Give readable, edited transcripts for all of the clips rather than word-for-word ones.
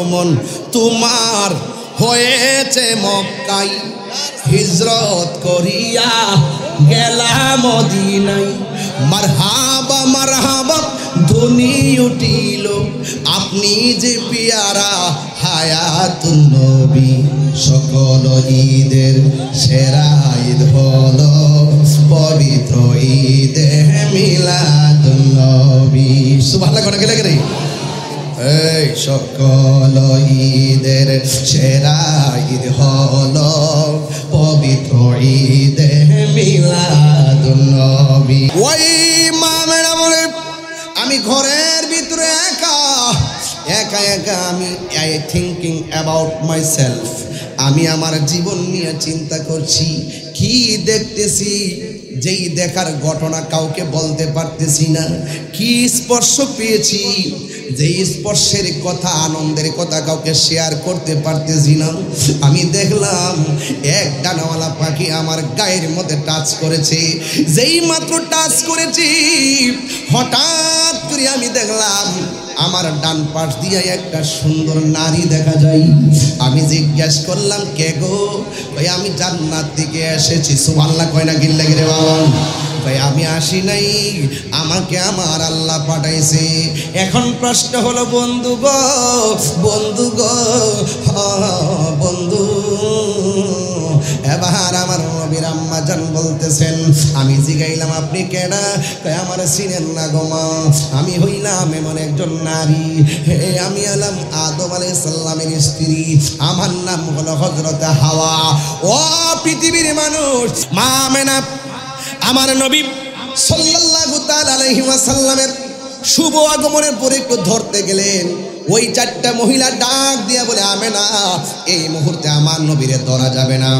আগমন তোমার হয়েছে মক্কায়, হিজরত করিয়া গেলাম মদিনায়। মারহাবা মারহাবা ধ্বনি উঠিল, আপনি যে পিয়ারা হায়াতুন নবী। সকল ঈদের সেরা ঈদ হলো পবিত্র ঈদে মিলাদুন নবী। সুবহানাল্লাহ কোন গেলে রে? এই সকল ঈদের সেরা ঈদ হলো পবিত্র ঈদে মিলাদুন নবী। ওই মামেরা বলে আমি ঘরের ভিতরে একা একা আমি থিঙ্কিং অ্যাবাউট মাই সেলফ। আমি আমার জীবন নিয়ে চিন্তা করছি, কি দেখতেছি, যেই দেখার ঘটনা কাউকে বলতে পারতেছি না। কি স্পর্শ পেয়েছি, যেই স্পর্শের কথা, আনন্দের কথা কাউকে শেয়ার করতে পারতেছি না। আমি দেখলাম এক ডানাওয়ালা পাখি আমার গায়ের মধ্যে টাচ করেছে। যেই মাত্র টাচ করেছি, হঠাৎ করে আমি দেখলাম আমার ডান পাশ দিয়ে একটা সুন্দর নারী দেখা যায়। আমি জিজ্ঞেস করলাম, কে গো? ভাই আমি জান্নাত থেকে এসেছি। সুবহানাল্লাহ কয় না গিল্লা গিরে বাবা? ভাই আমি আসি নাই, আমাকে আমার আল্লাহ পাঠাইছে। এখন প্রশ্ন হলো বন্ধু গো, বন্ধু গো, বন্ধু, এবার আমার নবীর আম্মা জান বলতেছেন, আমি জিগাইলাম আপনি কেডা? কয় আমার চিনেন না গো মা, আমি হইলাম এমন একজন নারী, আমি হলাম আদম আলাইহিস সালামের স্ত্রী, আমার নাম হলো হযরত হাওয়া। ও পৃথিবীর মানুষ, মা আমেনা আমার নবী সাল্লাল্লাহু তাআলা আলাইহি ওয়াসাল্লামের শুভ আগমনের পরে একটু ধরতে গেলেন। ওই চারটা মহিলা ডাক দিয়া বলে, আমেনা এই মুহূর্তে আমার নবীরে ধরা যাবে না।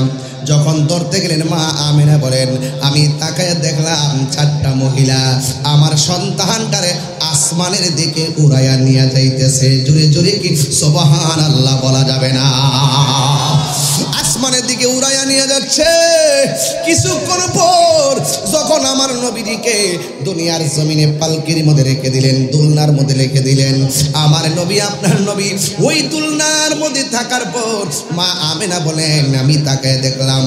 যখন ধরতে গেলেন মা আমেনা বলেন, আমি তাকায় দেখলাম চারটা মহিলা আমার সন্তানটারে আসমানের দিকে উড়াইয়া নিয়ে যাইতেছে। জোরে জোরে কি সুবহানাল্লাহ বলা যাবে না? আসমানের দিকে উড়াইয়া নিয়ে যাচ্ছে। কিছুক্ষণ পর যখন আমার নবীজিকে দুনিয়ার জমিনে পালকির মধ্যে রেখে দিলেন, দুলনার মধ্যে রেখে দিলেন, আমার নবী আপনার নবী ওই দুলনার মধ্যে থাকার পর মা আমেনা বলেন, আমি তাকে দেখলাম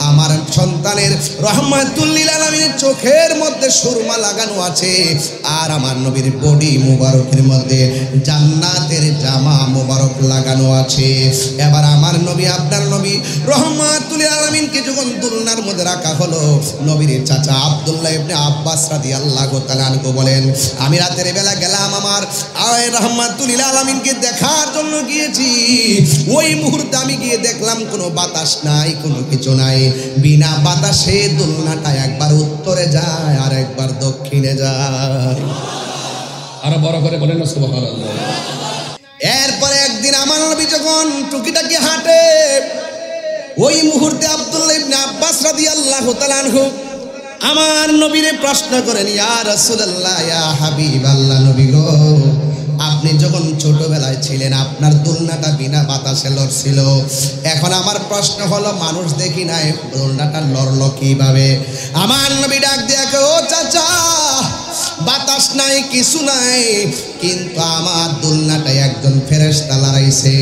আমার সন্তানের রহমাতুল লিল আলামিনের চোখের মধ্যে সুরমা লাগানো আছে, আর আমার নবীর বডি মুবারকের মধ্যে জান্নাতের জামা মুবারক লাগানো আছে। এবার আমার নবী আপনার নবী রহমাতুল লিল আলামিনকে যখন দুলনার মধ্যে রাখা হলো, নবীর চাচা আব্দুল্লাহ ইবনে আব্বাস রাদিয়াল্লাহু তাআলা আনহু বলেন, আমি রাতের বেলা গেলাম আমার রহমাতুল লিল আলামিনকে দেখার জন্য গিয়েছি। ওই মুহূর্তে আমি গিয়ে দেখলাম কোনো বাতাস নাই, কোনো কিছু নাই। বিনা বাতাসে দুলনাটা একবার উত্তরে যায় আর একবার দক্ষিণে যায়। আরো বড় করে বলেন না সুবহানাল্লাহ। এরপরে একদিন আমার নবী যখন টুকিটাকি হাঁটে, ওই মুহূর্তে আব্দুল্লাহ ইবনে আব্বাস রাদিয়াল্লাহু তাআলা আনহু আমার নবীরে প্রশ্ন করেন, ইয়া রাসূলুল্লাহ, ইয়া হাবিবাল্লাহ, নবী গো, আপনি যখন ছোটবেলায় ছিলেন আপনার দুলনাটা বিনা বাতাসে লড়ছিল। এখন আমার প্রশ্ন হলো, মানুষ দেখি নাই, দুলনাটা লড়লো কিভাবে? আমার নবী ডাক দিয়ে, ও চাচা, বাতাস নাই, কিছু নাই, কিন্তু আমার দুলনাটা একজন ফেরেশতা লড়াইছে,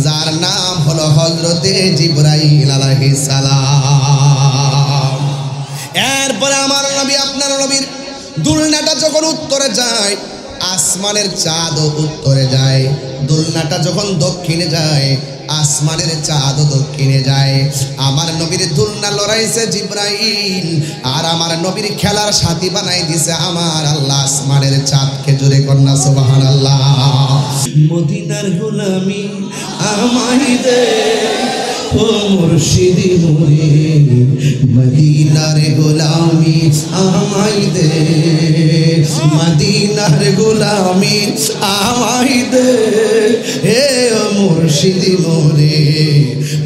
যার নাম হলো হযরতে জিবরাইল আলাইহিস সালাম। এরপরে আমার নবী আপনার নবীর দুলনাটা যখন উত্তরে যায়, আসমানের চাঁদও উত্তরে যায়। দুলনাটা যখন দক্ষিণে যায়, আসমানের চাঁদও দক্ষিণে যায়। আমার নবীর দুলনা লড়াইছে জিবরাইল, আর আমার নবীর খেলার সাথী বানাই দিছে আমার আল্লাহ আসমানের চাঁদকে। জোরে কন্যা সুবহানাল্লাহ। মদিনার গোলামি আমায় দে ও মুর্শিদি মোরে, মদিনার গোলামি আমায় দে, মদিনার গোলামি আমায় দে, হে মুর্শিদি মোরে,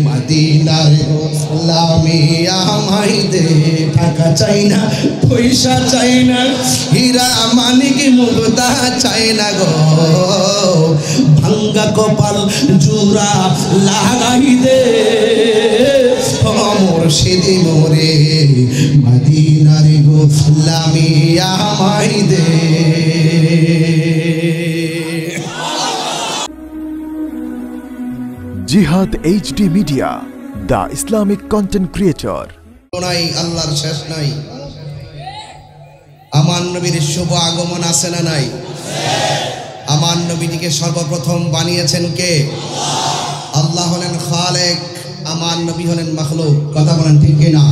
মদিনার গোলামি আমায় দে। টাকা চাই না, পয়সা চাই না, হীরা মানিক মুক্তা চাই না গো, ভাঙ্গা কপাল জোড়া লাগাই দে মুর্শিদি মোরে, মদিনার গোলামি আমায় দে। জিহাদ HD media, the Islamic content creator. নাই আল্লাহর শেষ নাই। আমার নবীর শুভ আগমন আছে না নাই? আমার নবীটিকে সর্বপ্রথম বানিয়েছেন কে? আল্লাহ হলেন খালেক, আমার নবী হলেন মাখলুক। কথা বলেন ঠিক কিনা?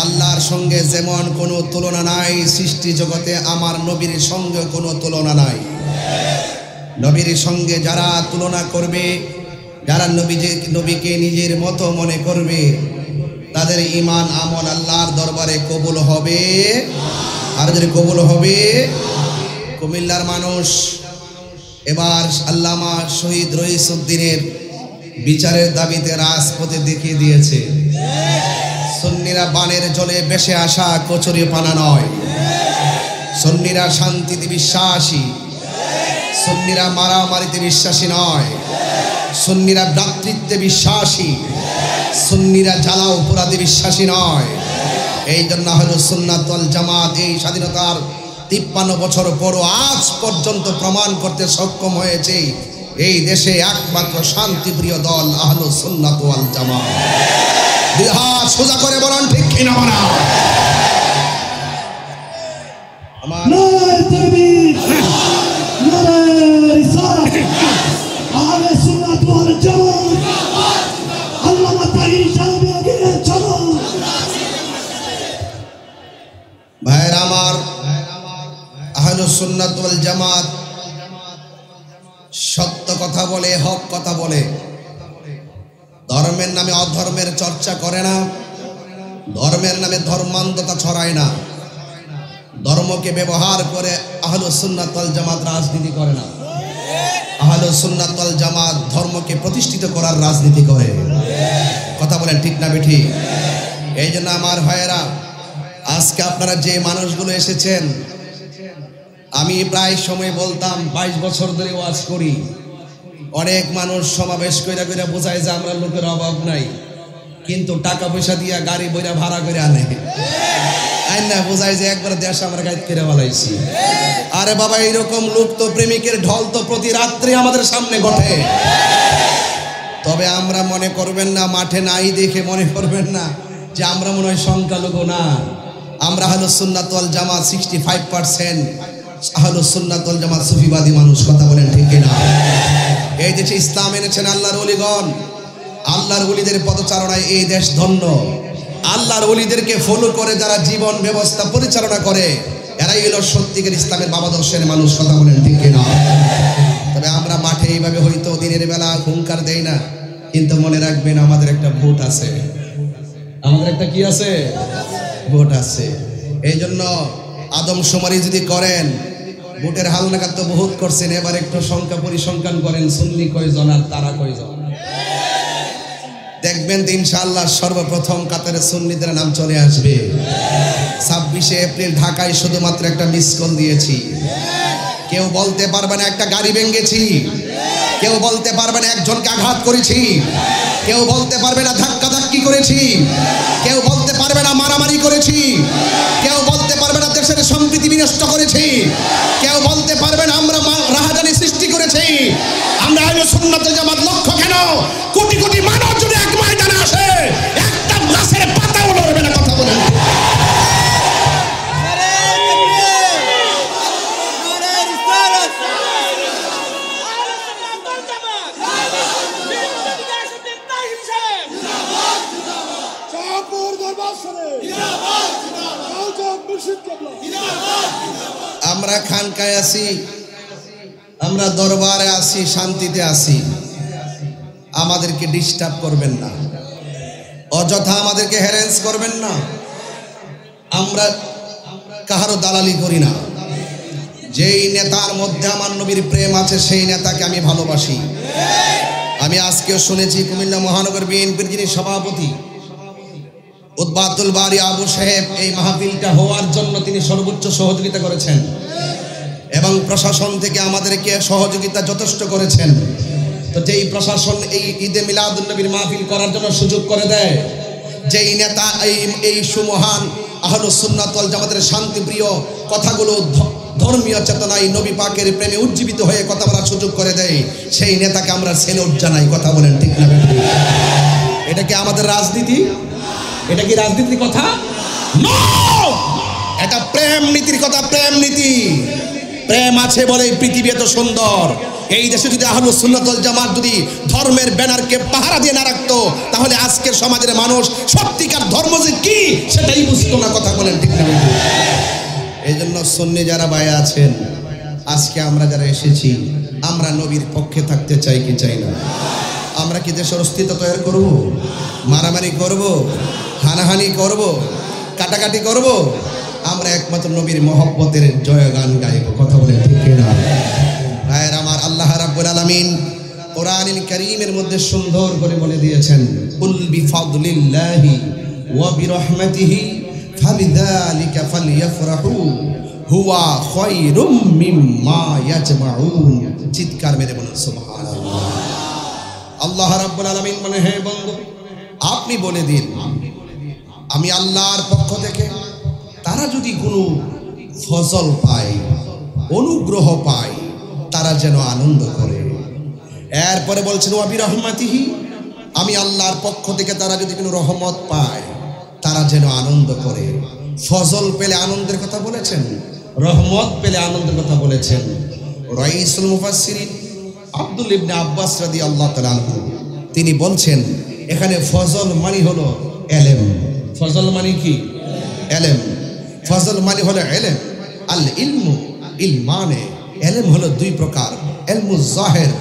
আল্লাহর সঙ্গে যেমন কোনো তুলনা নাই, সৃষ্টি জগতে আমার নবীর সঙ্গে কোনো তুলনা নাই। নবীর সঙ্গে যারা তুলনা করবে, যারা নবীকে নিজের মতো মনে করবে, তাদের ঈমান আমল আল্লাহর দরবারে কবুল হবে। আর যদি কবুল হবে, কুমিল্লার মানুষ এবার আল্লামা শহীদ রইসউদ্দিনের বিচারের দাবিতে রাজপথে দেখিয়ে দিয়েছে। সুন্নিরা বানের জলে ভেসে আসা কচুরি পানা নয়। সুন্নিরা শান্তিতে বিশ্বাসী, সুন্নিরা মারামারিতে বিশ্বাসী নয়। সুন্নিরা ভ্রাতৃত্বে বিশ্বাসী, সুন্নিরা জ্বালা অপরাধে বিশ্বাসী নয়। এই জন্য হলো সুন্নাত ওয়াল জামাত এই স্বাধীনতার 53 বছর পরও আজ পর্যন্ত প্রমাণ করতে সক্ষম হয়েছে এই দেশে একমাত্র শান্তিপ্রিয় দল আহলুস সুন্নাত ওয়াল জামাত। দুই হাত সোজা করে বলেন ঠিক কিনা? আমার নারে তাকবীর, নারে রিসালাত, আহলে সুন্নাত ওয়াল জামাত, আল্লামা তাহির সাহেবের আগে চলো। ভাইয়ের আমার, আহলুস সুন্নাত ওয়াল জামাত সত্য কথা বলে, হক কথা বলে। ধর্মের নামে অধর্মের চর্চা করে না, ধর্মের নামে ধর্মান্ধতা ছড়ায় না। ধর্মকে ব্যবহার করে আহলুস সুন্নাত ওয়াল জামাত রাজনীতি করে না। আহলুস সুন্নাত ওয়াল জামাত ধর্মকে প্রতিষ্ঠিত করার রাজনীতি করে। কথা বলেন ঠিক না বেঠিক? এই জন্য আমার ভাইয়েরা, আজকে আপনারা যে মানুষগুলো এসেছেন, আমি প্রায় সময় বলতাম 22 বছর ধরে ওয়াজ করি। অনেক মানুষ সমাবেশ কইরা কইরা বোঝায় যে আমরা লোকের অভাব নাই, কিন্তু টাকা পয়সা দিয়া গাড়ি বইরা ভাড়া করে আনে। আইনা বোঝায় যে একবার দেশ আমরা গাইড করে বলাইছি। আরে বাবা, এইরকম লোক তো প্রেমিকের ঢল তো প্রতি রাত্রে আমাদের সামনে ঘটে। তবে আমরা মনে করবেন না, মাঠে নাই দেখে মনে করবেন না যে আমরা মনে হয় সংখ্যালঘু। না, আমরা আহলুস সুন্নাত ওয়াল জামাত 65% আহলুস সুন্নাত ওয়াল জামাত সুফিবাদী মানুষ। কথা বলেন ঠিক কিনা? এই দেশে ইসলাম এনেছেন আল্লাহর ওলিগণ। আল্লাহর ওলিদের পদচারণায় এই দেশ ধন্য। আল্লাহর ওলিদেরকে ফলো করে যারা জীবন ব্যবস্থা পরিচালনা করে, এরাই হলো সত্যিকার ইসলামের বাবাদর্শের মানুষ। কথা বলেন ঠিক কিনা? তবে আমরা মাঠে এইভাবে হয়তো দিনের বেলা হুঙ্কার দেই না, কিন্তু মনে রাখবেন আমাদের একটা ভোট আছে। আমাদের একটা কি আছে? ভোট আছে। এই জন্য আদমশুমারি যদি করেন, ভোটের হালনাগাদ তো বহুত করছেন, এবার একটু সংখ্যা পরিসংখ্যান করেন, সুন্নি কয়জন আর তারা কয়জন। দেখবেন ইনশাআল্লাহ সর্বপ্রথম কাতারে সুন্নিদের নাম চলে আসবে। 26শে এপ্রিল ঢাকায় শুধুমাত্র একটা মিস কল দিয়েছি। কেউ বলতে পারবে না একটা গাড়ি ভেঙেছি, কেউ বলতে পারবে না একজনকে আঘাত করেছি, কেউ বলতে পারবে না ধাক্কাধাক্কি করেছি, কেউ বলতে পারবে না মারামারি করেছি, কেউ বলতে পারবে না দেশের সম্প্রীতি বিনষ্ট করেছি, কেউ বলতে পারবে না আমরা রাহাজানি সৃষ্টি করেছি। আমরা আহলুস সুন্নাত ওয়াল জামাত লক্ষ্য কেন? কোটি কোটি মানব যদি এক ময়দানে আসে, একটা গাছের পাতাও লড়বে না। কথা বলেন। আমরা খানকায় আছি, আমরা দরবারে আছি, শান্তিতে আছি। আমাদেরকে ডিস্টার্ব করবেন না, অযথা আমাদেরকে হ্যারেন্স করবেন না। আমরা কাহারও দালালি করি না। যেই নেতার মধ্যে আমার নবীর প্রেম আছে, সেই নেতাকে আমি ভালোবাসি। আমি আজকেও শুনেছি কুমিল্লা মহানগর বিএনপির যিনি সভাপতি উদ্বাতুল বারি আবু সাহেব, এই মাহফিলটা হওয়ার জন্য তিনি সর্বোচ্চ সহযোগিতা করেছেন এবং প্রশাসন থেকে আমাদেরকে সহযোগিতা যথেষ্ট করেছেন। তো যেই প্রশাসন এই ঈদে মিলাদুন নবীর মাহফিল করার জন্য সুযোগ করে দেয়, যেই নেতা এই সুমহান আহলুস সুন্নাত ওয়াল জামাতের শান্তিপ্রিয় কথাগুলো ধর্মীয় চেতনায় নবী পাকের প্রেমে উজ্জীবিত হয়ে কথা বলার সুযোগ করে দেয়, সেই নেতাকে আমরা সেলুট জানাই। কথা বলেন ঠিক না? এটা কি আমাদের রাজনীতি? এটা কি রাজনীতির কথা? নো, এটা প্রেম নীতির কথা। প্রেম নীতি, প্রেম আছে বলে পৃথিবী এত সুন্দর। এই দেশে যদি আহলুস সুন্নাত ওয়াল জামাত যদি ধর্মের ব্যানারকে পাহারা দিয়ে না রাখতো, তাহলে আজকের সমাজের মানুষ সত্যিকার ধর্ম যে কি সেটাই বুঝতো না। কথা বলেন ঠিক না? এই জন্য সুন্নি যারা ভাই আছেন, আজকে আমরা যারা এসেছি, আমরা নবীর পক্ষে থাকতে চাই কি চাই না? আমরা কি দেশের অস্তিত্ব তৈরি করব? মারামারি করব? হানাহানি করব? কাটাকাটি করব? আমরা একমাত্র নবীর মহব্বতের জয়গান গাইব। কথা বলেন ঠিক না? ভাইয়ের আমার, আল্লাহ রাব্বুল আলামিন কোরআনুল কারীমের মধ্যে সুন্দর করে বলে দিয়েছেন, কুল বিফাদলিল্লাহি ওয়া বিরহমাতিহি ফাবিযালিকা ফালইফরাহু হুয়া খায়রুম মিম্মা ইয়াজমাউন। চিৎকার মেরে বলুন সুবহানাল্লাহ। আল্লাহ রাব্বুল আলামিন বলে, হে বন্ধু, আপনি বলে দিন আমি আল্লাহর পক্ষ থেকে তারা যদি কোনো ফজল পায়, অনুগ্রহ পায়, তারা যেন আনন্দ করে। এরপরে বলছেন ওয়া বিরহমাতিহি, আমি আল্লাহর পক্ষ থেকে তারা যদি কোনো রহমত পায়, তারা যেন আনন্দ করে। ফজল পেলে আনন্দের কথা বলেছেন, রহমত পেলে আনন্দের কথা বলেছেন। রাইসুল মুফাসসিরিন আব্দুল ইবনে আব্বাস রাদিয়াল্লাহু তাআলা আনহু তিনি বলছেন, এখানে ফজল মানে হলো ইলম। ফজল মানে কি? ইলম। ফজল মানে হলো ইলম। আল ইলমু ইলমানে, ইলম হলো দুই প্রকার, ইলমুল জাহির,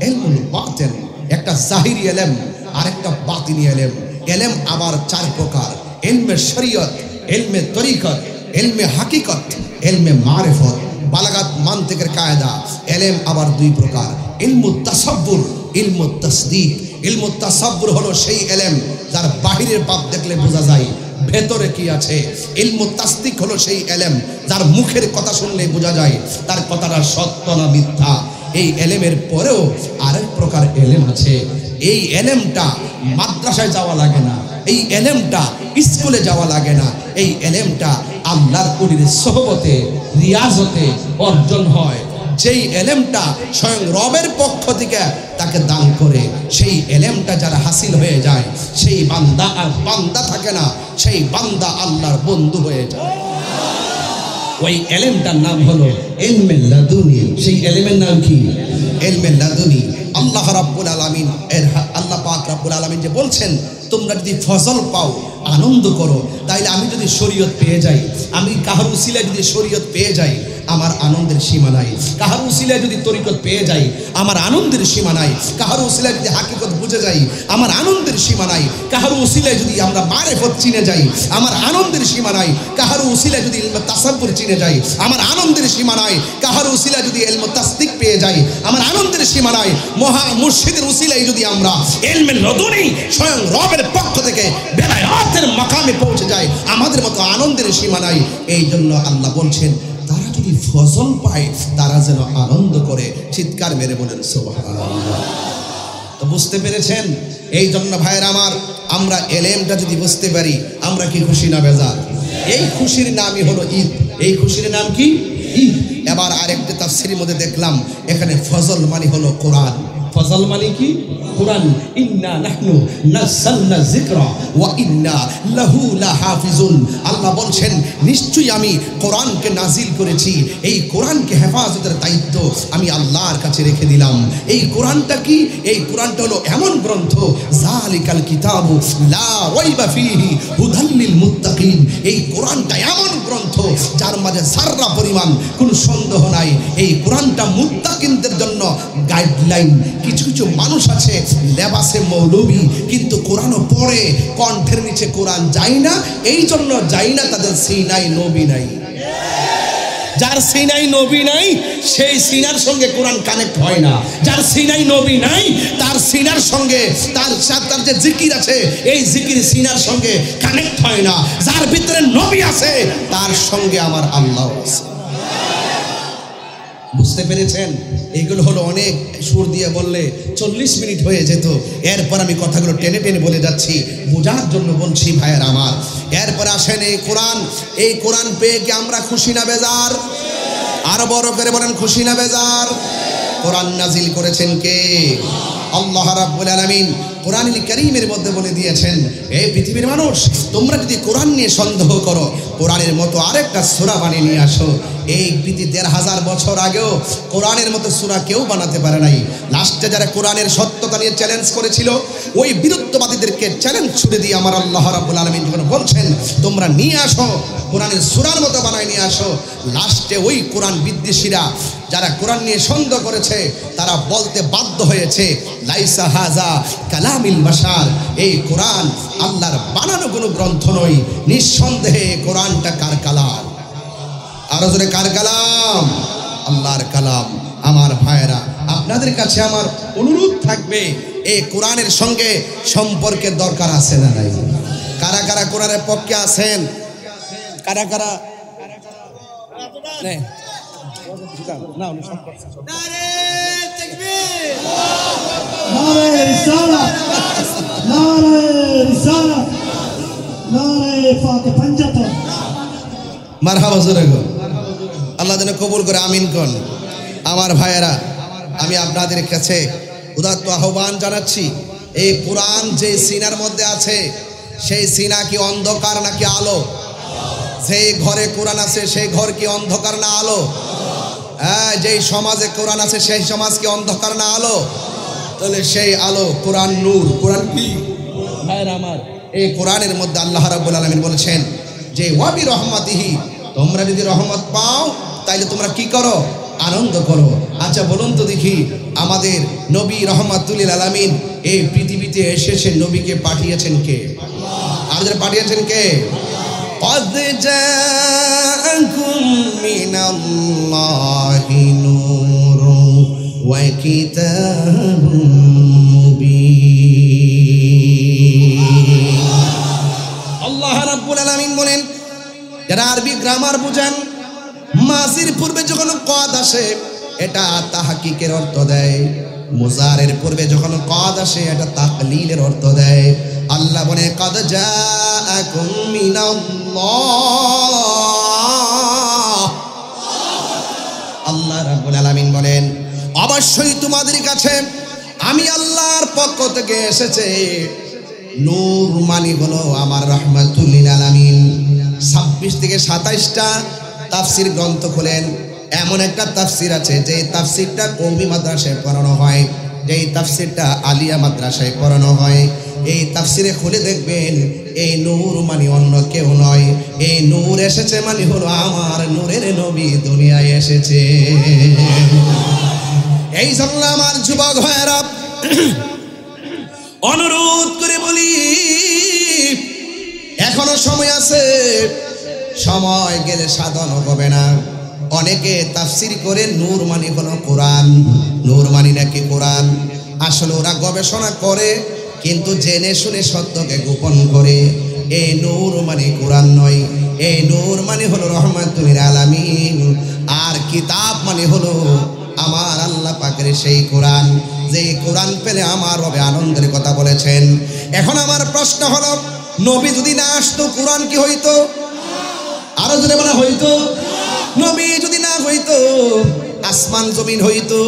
ইলমুল বাতিন। একটা জাহিরি ইলম আর একটা বাতিনি ইলম। ইলম আবার চার প্রকার, ইলমে শরীয়ত, ইলমে তরিকত, ইলমে হাকিকত, ইলমে মারিফত, বালাগাত মানতিকের কায়দা। ইলম আবার দুই প্রকার, ইলমুত তাসাব্বুর, ইলমুত তাসদীক। ইলমুত তাসাব্বুর হলো সেই ইলম যার বাহিরের পাপ দেখলে বোঝা যায় ভেতরে কি আছে। ইলমুত তাসদীক হলো সেই ইলম যার মুখের কথা শুনলে বোঝা যায় তার কথাটা সত্য না মিথ্যা। এই ইলমের পরেও আরেক প্রকার ইলম আছে। এই ইলমটা মাদ্রাসায় যাওয়া লাগে না, এই ইলমটা স্কুলে যাওয়া লাগে না, এই ইলমটা আল্লাহর ওলির সোহবতে, রিয়াজতে অর্জন হয়। যেই ইলমটা স্বয়ং রবের পক্ষ থেকে তাকে দান করে, সেই ইলমটা যারা হাসিল হয়ে যায়, সেই বান্দা আর বান্দা থাকে না, সেই বান্দা আল্লাহর বন্ধু হয়ে যায়। ওই ইলমটার নাম হলো ইলমে লাদুনি। সেই ইলমের নাম কি? ইলমে লাদুনি। আল্লাহ রাব্বুল আলামিন, আল্লাহ পাক রাব্বুল আলামিন যে বলছেন, তোমরা যদি ফজল পাও আনন্দ করো। তাইলে আমি যদি শরীয়ত পেয়ে যাই, আমি কাহার উসিলায় যদি শরীয়ত পেয়ে যাই, আমার আনন্দের সীমা নাই। কাহার উসিলায় যদি তরিকত পেয়ে যাই, আমার আনন্দের সীমা নাই। কাহার উসিলায় যদি হাকিকত বুঝে যাই, আমার আনন্দের সীমা নাই। কাহার উসিলায় যদি আমরা মারিফত চিনে যাই, আমার আনন্দের সীমা নাই। কাহার উসিলায় যদি ইলমে তাসাব্বুর চিনে যাই, আমার আনন্দের সীমা নাই। কাহার উসিলায় যদি ইলমে তাসদীক পেয়ে যাই, আমার আনন্দের সীমা নাই। মহা মুর্শিদের উসিলায় যদি আমরা ইলমে লাদুনি স্বয়ং রবের পক্ষ থেকে বেলায়াতের মাকামে পৌঁছে যাই, আমাদের মতো আনন্দের সীমা নাই। এই জন্য আল্লাহ বলছেন, তারা যদি ফজল পায় তারা যেন আনন্দ করে। চিৎকার মেরে বলেন সুবহানাল্লাহ। তো বুঝতে পেরেছেন? এই জন্য ভাইয়ের আমার, আমরা ইলমটা যদি বুঝতে পারি, আমরা কি খুশি না বেজার? এই খুশির নামই হলো ঈদ। এই খুশির নাম কি? ঈদ। এবার আরেকটা তাফসীরের মধ্যে দেখলাম, এখানে ফজল মানে হলো কোরআন। ফজল মানে কি? কোরআন। ইন্না নাহনু নাযালনা যিকরা ওয়া ইন্না লাহু লাহাফিজুন। আল্লাহ বলছেন, নিশ্চয়ই আমি কোরআনকে নাজিল করেছি, এই কোরআনকে হেফাজতের দায়িত্ব আমি আল্লাহর কাছে রেখে দিলাম। এই কোরআনটা কি? এই কোরআনটা হলো এমন গ্রন্থ, যালিকাল কিতাবু লা রাইবা ফীহি হুদাল লিল মুত্তাকিন। এই কোরআনটা এমন গ্রন্থ যার মাঝে যাররা পরিমাণ কোনো সন্দেহ নাই। এই কোরআনটা মুত্তাকিনদের জন্য গাইডলাইন। কিছু কিছু মানুষ আছে লেবাসে মৌলবী, কিন্তু কোরআনও পড়ে, কণ্ঠের নিচে কোরআন যায় না। এই জন্য যায় না, তাদের সিনাই নবী নাই। যার সিনাই নবী নাই, সেই সিনার সঙ্গে কোরআন কানেক্ট হয় না। যার সিনাই নবী নাই, তার সিনার সঙ্গে তার যে জিকির আছে, এই জিকির সিনার সঙ্গে কানেক্ট হয় না। যার ভিতরে নবী আছে, তার সঙ্গে আমার আল্লাহ আছে। বুঝতে পেরেছেন? এগুলো হলো অনেক সুর দিয়ে বললে 40 মিনিট হয়ে যেত। এরপর আমি কথাগুলো টেনে টেনে বলে যাচ্ছি, বোঝার জন্য বলছি ভাইয়ের আমার। এরপর আসেন এই কোরআন। এই কোরআন পেয়ে কি আমরা খুশি না বেজার? আরো বড় করে বলেন খুশি না বেজার? কোরআন নাজিল করেছেন কে? আল্লাহ রাব্বুল আলামিন কোরআনুল কারীমের মধ্যে বলে দিয়েছেন, এই পৃথিবীর মানুষ, তোমরা যদি কোরআন নিয়ে সন্দেহ করো, কোরআনের মতো আরেকটা সূরা বানিয়ে নিয়ে আসো। এই পৃথিবী ১৫০০ বছর আগেও কোরআনের মতো সূরা কেউ বানাতে পারে নাই। লাস্টে যারা কোরআনের সত্যতা নিয়ে চ্যালেঞ্জ করেছিল, ওই বিরুদ্ধবাদীদেরকে চ্যালেঞ্জ ছুড়ে দিয়ে আমার আল্লাহ রাব্বুল আলামিন যখন বলছেন তোমরা নিয়ে আসো, কোরআনের সূরার মতো বানায় নিয়ে আসো, লাস্টে ওই কোরআন বিদ্বেষীরা যারা কোরআন নিয়ে সন্দেহ করেছে তারা বলতে বাধ্য হয়েছে, লাইসা হাজা কালামিল বাশার, এই কোরআন আল্লাহর বানানো কোনো গ্রন্থ নয়, নিঃসন্দেহে কোরআনটা কার কালাম? আরো জোরে কার কালাম? আল্লাহর কালাম। আমার ভাইয়েরা, আপনাদের কাছে আমার অনুরোধ থাকবে, এই কোরআনের সঙ্গে সম্পর্কের দরকার আছে না নাই? কারা কারা কোরআনের পক্ষে আছেন? কারা কারা? নারে রিসালাত, নারে রিসালাত, নারে ফাতে পাঞ্জাতন। মারহাবা জোরে গো। আল্লাহ যেন কবুল করে, আমিন কোন। আমার ভাইয়েরা, আমি আপনাদের কাছে উদাত্ত আহ্বান জানাচ্ছি, এই কোরআন যে সিনার মধ্যে আছে, সেই সিনা কি অন্ধকার নাকি আলো? সেই ঘরে কোরআন আছে, সেই ঘর কি অন্ধকার না আলো? হ্যাঁ, যেই সমাজে কোরআন আছে, সেই সমাজ কি অন্ধকার না আলো? তাহলে সেই আলো কোরআন নূর। কোরআন কি ভাইরা আমার? এই কোরআনের মধ্যে আল্লাহ রাব্বুল আলামিন বলেছেন যে ওয়াবি রহমাতিহি, তোমরা যদি রহমত পাও তাইলে তোমরা কি করো? আনন্দ করো। আচ্ছা বলুন তো দেখি, আমাদের নবী রহমাতুল লিল আলামিন এই পৃথিবীতে এসেছে, নবীকে পাঠিয়েছেন কে? আমাদের পাঠিয়েছেন কে? قد جاءكم من الله نور وكتاب مبين। আল্লাহ রাব্বুল আলামিন বলেন, যারা আরবি গ্রামার বুঝেন, মাজির পূর্বে যখন কদ আসে এটা তাহকিকের অর্থ দেয়, মুজারের পূর্বে যখন কদ আসে এটা তাকলিলের অর্থ দেয়। আল্লাহ বলে কদ জাআকুম মিনাল্লাহ, আল্লাহ রাব্বুল আলামিন বলেন অবশ্যই তোমাদের কাছে আমি আল্লাহর পক্ষ থেকে এসেছে নূর, মানে হলো আমার রাহমাতুল লিল আলামিন। 26 থেকে 27টা তাফসির গ্রন্থ খোলেন, এমন একটা তাফসির আছে যে তাফসিরটা কওমি মাদ্রাসায় পড়ানো হয়, যেই তাফসিরটা আলিয়া মাদ্রাসায় পড়ানো হয়। এই তাফসিরে খুলে দেখবেন এই নূর মানে অন্য কেউ নয়, এই নূর এসেছে মানে হলো আমার নূরের নবী দুনিয়ায় এসেছে। এই জন্য আমার যুবক ভাইয়েরা, অনুরোধ করে বলি, এখনো সময় আছে, সময় গেলে সাধন হবে না। অনেকে তাফসির করে নূর মানে হলো কোরআন, নূর মানে নাকি কোরআন। আসলে ওরা গবেষণা করে কিন্তু জেনে শুনে সত্যকে গোপন করে। এই নূর মানে কোরআন নয়, এই নূর মানে হলো রহমাতুল লিল আলামিন, আর কিতাব মানে হলো আমার আল্লাহ পাকের সেই কোরআন, যে কোরআন পেলে আমার রবে আনন্দের কথা বলেছেন। এখন আমার প্রশ্ন হলো, নবী যদি না আসতো কোরআন কি হইতো? আরো যদি বলা হইতো, নবী যদি না হইতো আসমান জমিন হইতো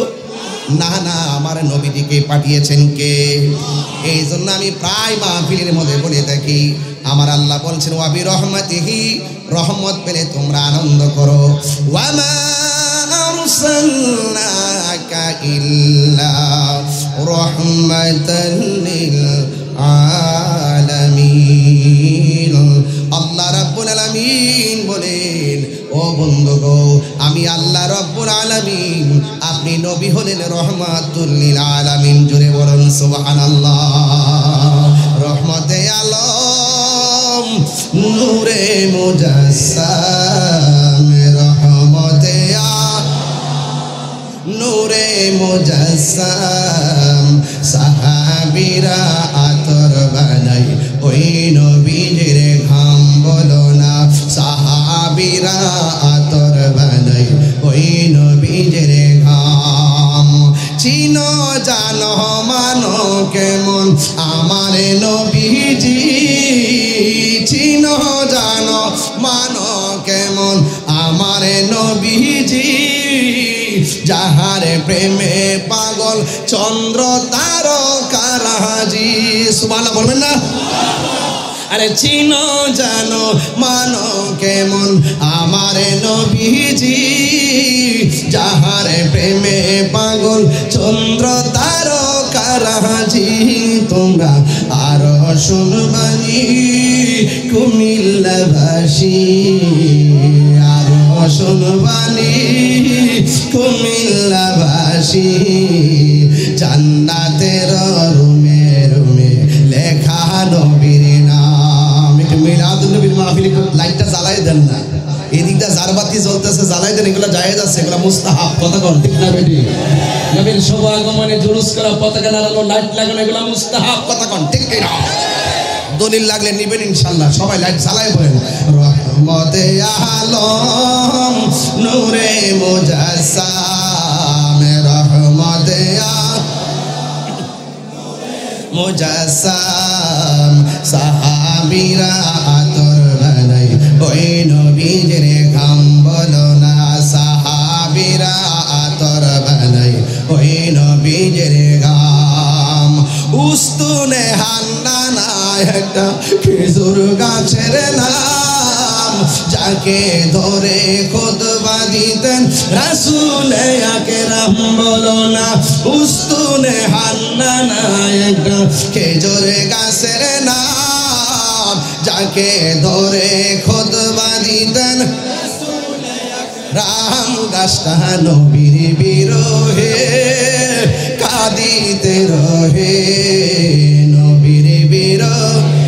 না? না, আমার নবীটিকে পাঠিয়েছেন কে? এই জন্য আমি প্রায় মাহফিলের মধ্যে বলে থাকি, আমার আল্লাহ বলছেন ওয়াবি রহমাতিহি, রহমত পেলে তোমরা আনন্দ করো। ওয়ামা আরসালনাকা ইল্লা রাহমাতাল লিল আলামিন। আল্লাহ রাব্বুল আলামিন বলেন, ও বন্ধুগো, আমি আল্লাহ রাব্বুল আলামিন, আপনি নবী হলেন রহমাতুল লিল আলামিন। জোরে বলুন সুবহানাল্লাহ। রহমতে আলম, নূরে মুজাসসাম, রহমতে নূরে মুজাসসাম, সাহাবীরা আতর বানাই ওই নবীর ঘাম, বলো না সাহাবীরা আতর বানাই ওই নবীর ঘাম। চিনো জানো মানো কেমন আমার নবীজি, চিনো জানো মানো কেমন আমার নবীজি যাহার প্রেমে পাগল চন্দ্র তারকারাজি সুবহানাল্লাহ বলবেন না আরে চিনো জানো মানো কেমন আমার নবীজি যাহার প্রেমে পাগল চন্দ্র তারকারাজি তোমরা আরো শুনবানি কুমিল্লাবাসী আরো শুনবানি কুমিল্লাবাসী জান্নাতের রুমে রুমে লেখা নবীর নাম একটু মিলাদুন নবীর মাহফিল লাইটটা জ্বালাই দেন না এদিকটা জারবাতি জ্বলতেছে জ্বালাই দেন এগুলো জায়েজ আছে এগুলো মুস্তাহাব কথা কোন ঠিক না বেটি নবীর শুভ আগমনে জুলুস করা পতাকা লাগানো লাইট লাগানো এগুলো মুস্তাহাব কথা কোন ঠিক না দলিল লাগলে নিবেন ইনশাআল্লাহ সবাই লাইট জ্বালায় বলেন রহমতে আলম নূরে মুজাসসাম রহমতে মুজাসসাম সাহাবীরা আতর বানাই ওই নবীর ঘাম বলো না সাহাবীরা আতর বানাই ওই নবীর ঘাম উস্তুনে হান্নানা একটা খেজুর গাছের নাম যাকে ধরে খুতবা দিতেন রাসূল আকরাম বলো না উস্তুনে হান্নানা একটা খেজুর গাছের নাম যাকে ধরে খুতবা দিতেন রাম গাছটা নবীর বিরহে কাঁদিতে রহে নবীর বিরহে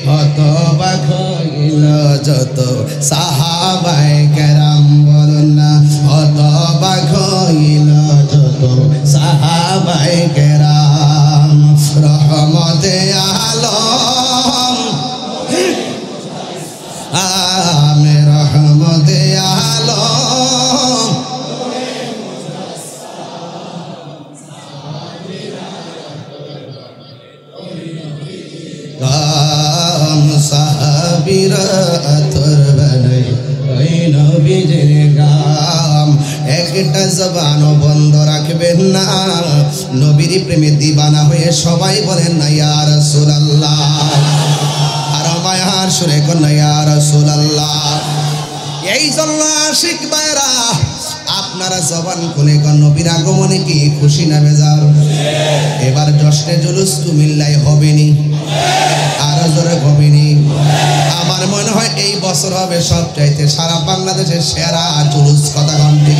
হতবাক হইল যত সাহাবায়ে কেরাম বলুন না হতবাক হইল যত সাহাবায়ে কেরাম রহমতে আলম আমি রহমতে আলম গাম সাহাবীরা আতর বানাই ওই নবীর গাম একটা জবানও বন্ধ রাখবেন না নবীর প্রেমে দিবানা হয়ে সবাই বলেন না ইয়া রাসূলুল্লাহ আর মায়ার সুরে কোন ইয়া রাসূলুল্লাহ এই জন্য আশিক ভাইরা আপনারা জবান খুলে কোন নবীর আগমনে কি খুশি না বেজার এবার জশ্নে জুলুস কুমিল্লায় হবেনি আর জোরে হবেনি আমার মনে হয় এই বছর হবে সবচাইতে সারা বাংলাদেশের সেরা জুলুস কথা ঘন্টি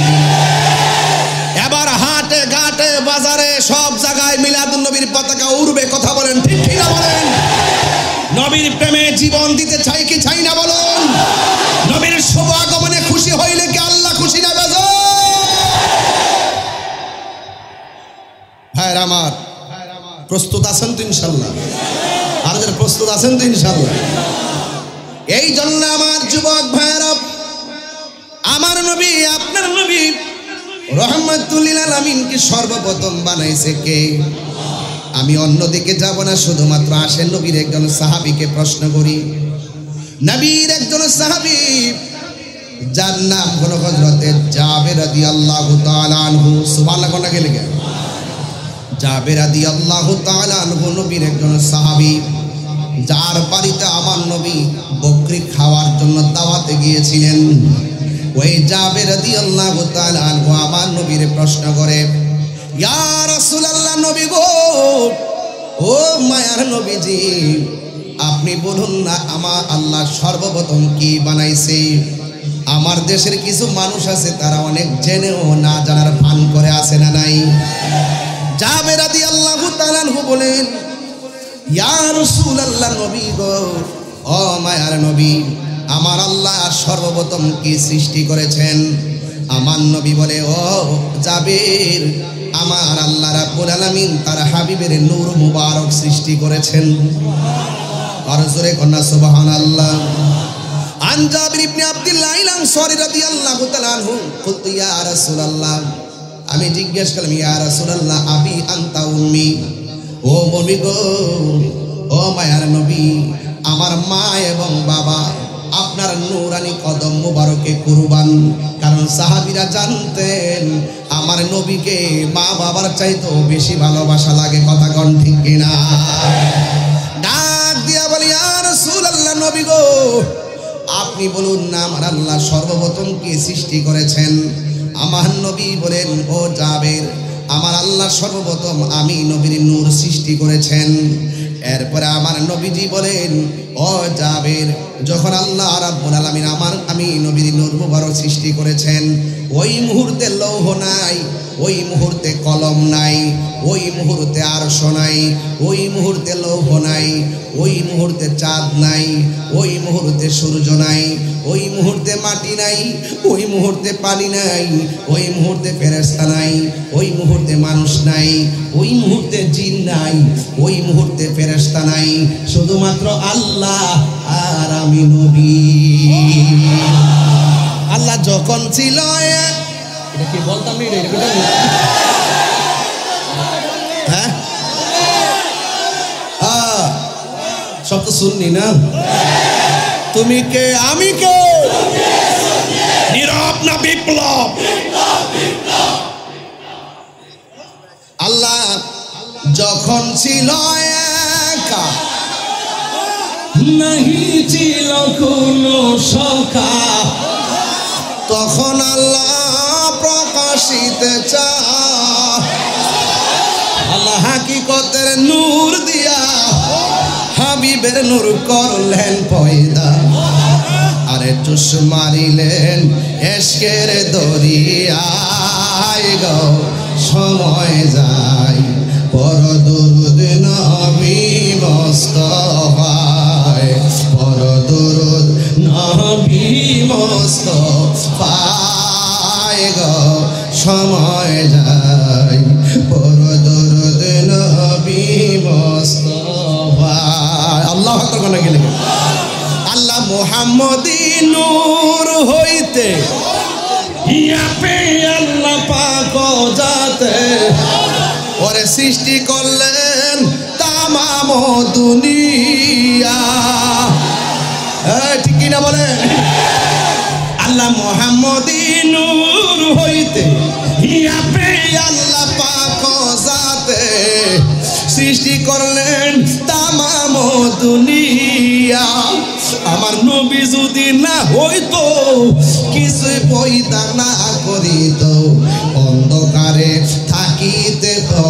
এবার হাটে ঘাটে বাজারে সব জায়গায় মিলাদুন নবীর পতাকা উড়বে কথা বলেন ঠিক কি না বলেন নবীর প্রেমে জীবন দিতে চাই কি চাই না বলুন নবীর শুভ আগমনে খুশি হইলে কি আল্লাহ খুশি না বেজার ভাইরা আমার প্রস্তুত আছেন তো ইনশাআল্লাহ আর যারা প্রস্তুত আছেন তো ইনশাআল্লাহ এই জন্য আমার যুবক ভাইরা আমার নবী আপনার নবী রহমাতুল লিল আলামিনকে সর্বপ্রথম বানাইছে কে আমি অন্যদিকে যাব না শুধুমাত্র আসেন নবীর একজন সাহাবীকে প্রশ্ন করি নবীর একজন সাহাবী যার নাম হলো হযরতে জাবের রাদিয়াল্লাহু তাআলা আনহু সুবহানাল্লাহ কোন গেলে গে জাবের রাদিয়াল্লাহু তাআলা আনহু নবীর একজন সাহাবী যার বাড়িতে আমার নবী বকরি খাওয়ার জন্য দাওয়াতে গিয়েছিলেন ওই জাবের রাদিয়াল্লাহু তাআলা আনহু আমার নবীর প্রশ্ন করে ইয়া রাসূলুল্লাহ নবী গো ও মায়ার নবীজি আপনি বলুন না আমার আল্লাহ সর্বপ্রথম কি বানাইছে আমার দেশের কিছু মানুষ আছে তারা অনেক জেনেও না জানার ভান করে আছে না নাই জাবের রাদিয়াল্লাহু তাআলা আনহু বলেন ইয়া রাসূলুল্লাহ নবী গো ও মায়ার নবী আমার আল্লাহ সর্বপ্রথম কি সৃষ্টি করেছেন আমার নবী বলে ও জাবের আমার আল্লাহ রাব্বুল আলামিন তার হাবিবের নূর মুবারক সৃষ্টি করেছেন আর জোরে কন্যা সুবহানাল্লাহ আন জাবির ইবনে আব্দুল্লাহ আল-আনসারী রাদিয়াল্লাহু তাআলা আনহু কুলতু ইয়া রাসূলুল্লাহ আমি জিজ্ঞেস করলাম ইয়া রাসূলুল্লাহ আবি আনতা উম্মি ও নবী গো ও মায়ার নবী আমার মা এবং বাবা আপনার নূরানি কদম মুবারকে কুরবান। কারণ সাহাবীরা জানতেন আমার নবীকে মা বাবার চাইতেও বেশি ভালোবাসা লাগে। কথা কোন ঠিক কিনা? ডাক দিয়া বলি ইয়া রাসূলুল্লাহ, নবী গো আপনি বলুন না আমার আল্লাহ সর্বপ্রথম কি সৃষ্টি করেছেন? আমার নবী বলেন, ও জাবের, আমার আল্লাহ সর্বপ্রথম আমি নবীর নূর সৃষ্টি করেছেন। এরপরে আমার নবীজি বলেন, ও জাবের, যখন আল্লাহ রাব্বুল আলামিন আমি নবীর নূর মুবারক সৃষ্টি করেছেন, ওই মুহূর্তে লৌহ নাই, ওই মুহূর্তে কলম নাই, ওই মুহূর্তে আরশ নাই, ওই মুহূর্তে লৌহ নাই, ওই মুহূর্তে চাঁদ নাই, ওই মুহূর্তে সূর্য নাই, ওই মুহূর্তে মাটি নাই, ওই মুহূর্তে পানি নাই, ওই মুহূর্তে ফেরেশতা নাই, ওই মুহূর্তে মানুষ নাই, ওই মুহূর্তে জিন নাই, ওই মুহূর্তে ফেরেশতা নাই, শুধুমাত্র আল্লাহ আর আমি নবী। আল্লাহ যখন ছিল, এটা কি বলতাম না, এটা হ্যাঁ সব তো শুননি না। তুমি কে আমি কে, নীরব না বিপ্লব? আল্লাহ যখন ছিল একা, নাহি ছিল কোনো সখা, তখন আল্লাহ প্রকাশিতে চায়, আল্লাহ হাকিকতের নূর দিয়া হাবিবের নূর করলেন পয়দা। আরে টুস মারিলেন এশকের দরিয়ায় গো, সময় যায় পর দুরুদ নবী মুস্তাফায়, পর দুরুদ নবী মুস্তাফায় গো, সময় যায় পর দুরুদ নবী মুস্তাফায়। আল্লাহু আকবার কোন গেলে আল্লাহ মুহাম্মদী নূর হইতে ইয়া পে আল্লাহ পাক যাতে ওরে সৃষ্টি করলেন তামাম দুনিয়া। ঠিক কিনা বলে? আল্লাহ মুহাম্মদী নূর হইতে ইয়া পে আল্লাহ পাক যাতে সৃষ্টি করলেন তামাম দুনিয়া। আমার নবী যদি না হইতো, কিছু পয়দা না করিত, অন্ধকারে থাকিতে তো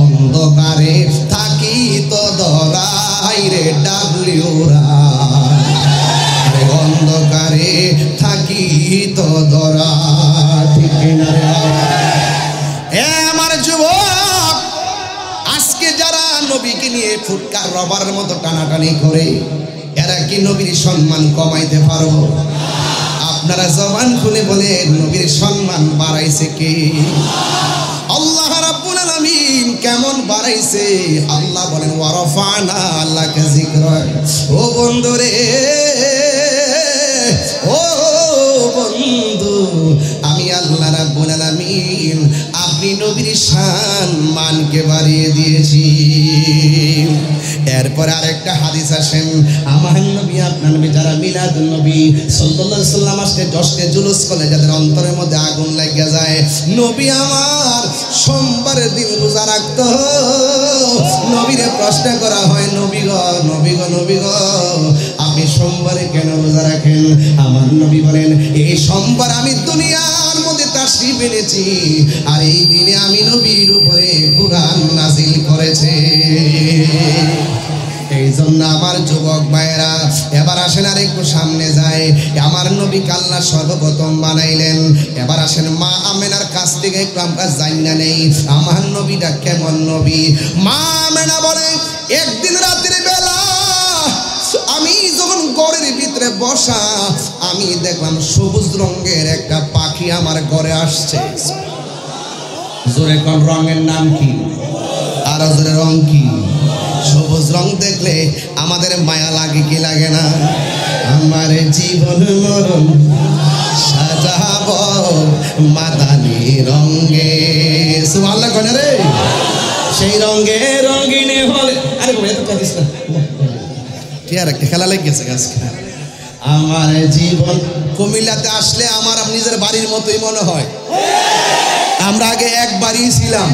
অন্ধকারে থাকিত ধরাই রে ডাবলিউরা, অন্ধকারে থাকিত ধরা। ঠিক না রে আমার যুবক? আজকে যারা নবীকে নিয়ে ফুটকার রবার মতো টানাটানি করে, এরা কি নবীর সম্মান কমাইতে পারো? আপনারা জবান খুলে বলেন, নবীর সম্মান বাড়াইছে কে? আল্লাহ রাব্বুল আলামিন। কেমন বাড়াইছে? আল্লাহ বলেন ওয়ারাফানা আল্লাহকে যিকরা। ও বন্ধু রে, ও বন্ধু, আমি আল্লাহ রাব্বুল আলামিন আপনি নবীর সম্মানকে বাড়িয়ে দিয়েছি। এরপর আরেকটা হাদিস আসেন, আমার নবী আপনার নবী যারা মিলাদুন নবী সাল্লাল্লাহু আলাইহি সাল্লাম আজকে 10টা জুলুস করে যাদের অন্তরের মধ্যে আগুন লাগিয়া যায়, নবী আমার সোমবারের দিন রোজা রাখতো। নবীরে প্রশ্ন করা হয়, নবী গো নবী গো নবী গো আপনি সোমবারে কেন রোজা রাখেন? আমার নবী বলেন, এই সোমবার আমি দুনিয়ার মধ্যে তাশরীফ এনেছি, আর এই দিনে আমি নবীর উপরে কুরআন নাযিল করেছে। এই জন্য আমার যুবক ভাইয়েরা, এবার আসেন আর একটু সামনে যায়। আমার নবী আল্লাহ সর্বপ্রথম বানাইলেন। এবার আসেন মা আমেনার কাছ থেকে একটু আমরা জানিনা নেই আমার নবীটা কেমন নবী। মা আমেনা বলে, একদিন রাতের বেলা আমি যখন ঘরের ভিতরে বসা, আমি দেখলাম সবুজ রঙের একটা পাখি আমার ঘরে আসছে। জোরে কোন রঙের নাম কি? আর জোরে রং কি? সবুজ রং দেখলে আমাদের মায়া লাগে কি লাগে না? আমার জীবন মরণ সাজাব মাদানি রঙে। সুবহানাল্লাহ কোন রে? সেই রঙে রঙিনে হলে, আরে এত কাঁদিস না, কি আর একটা খেলা লেগেছে আজকে। আমার জীবন কুমিল্লাতে আসলে আমার নিজের বাড়ির মতোই মনে হয়। আমরা আগে একবারই ছিলাম,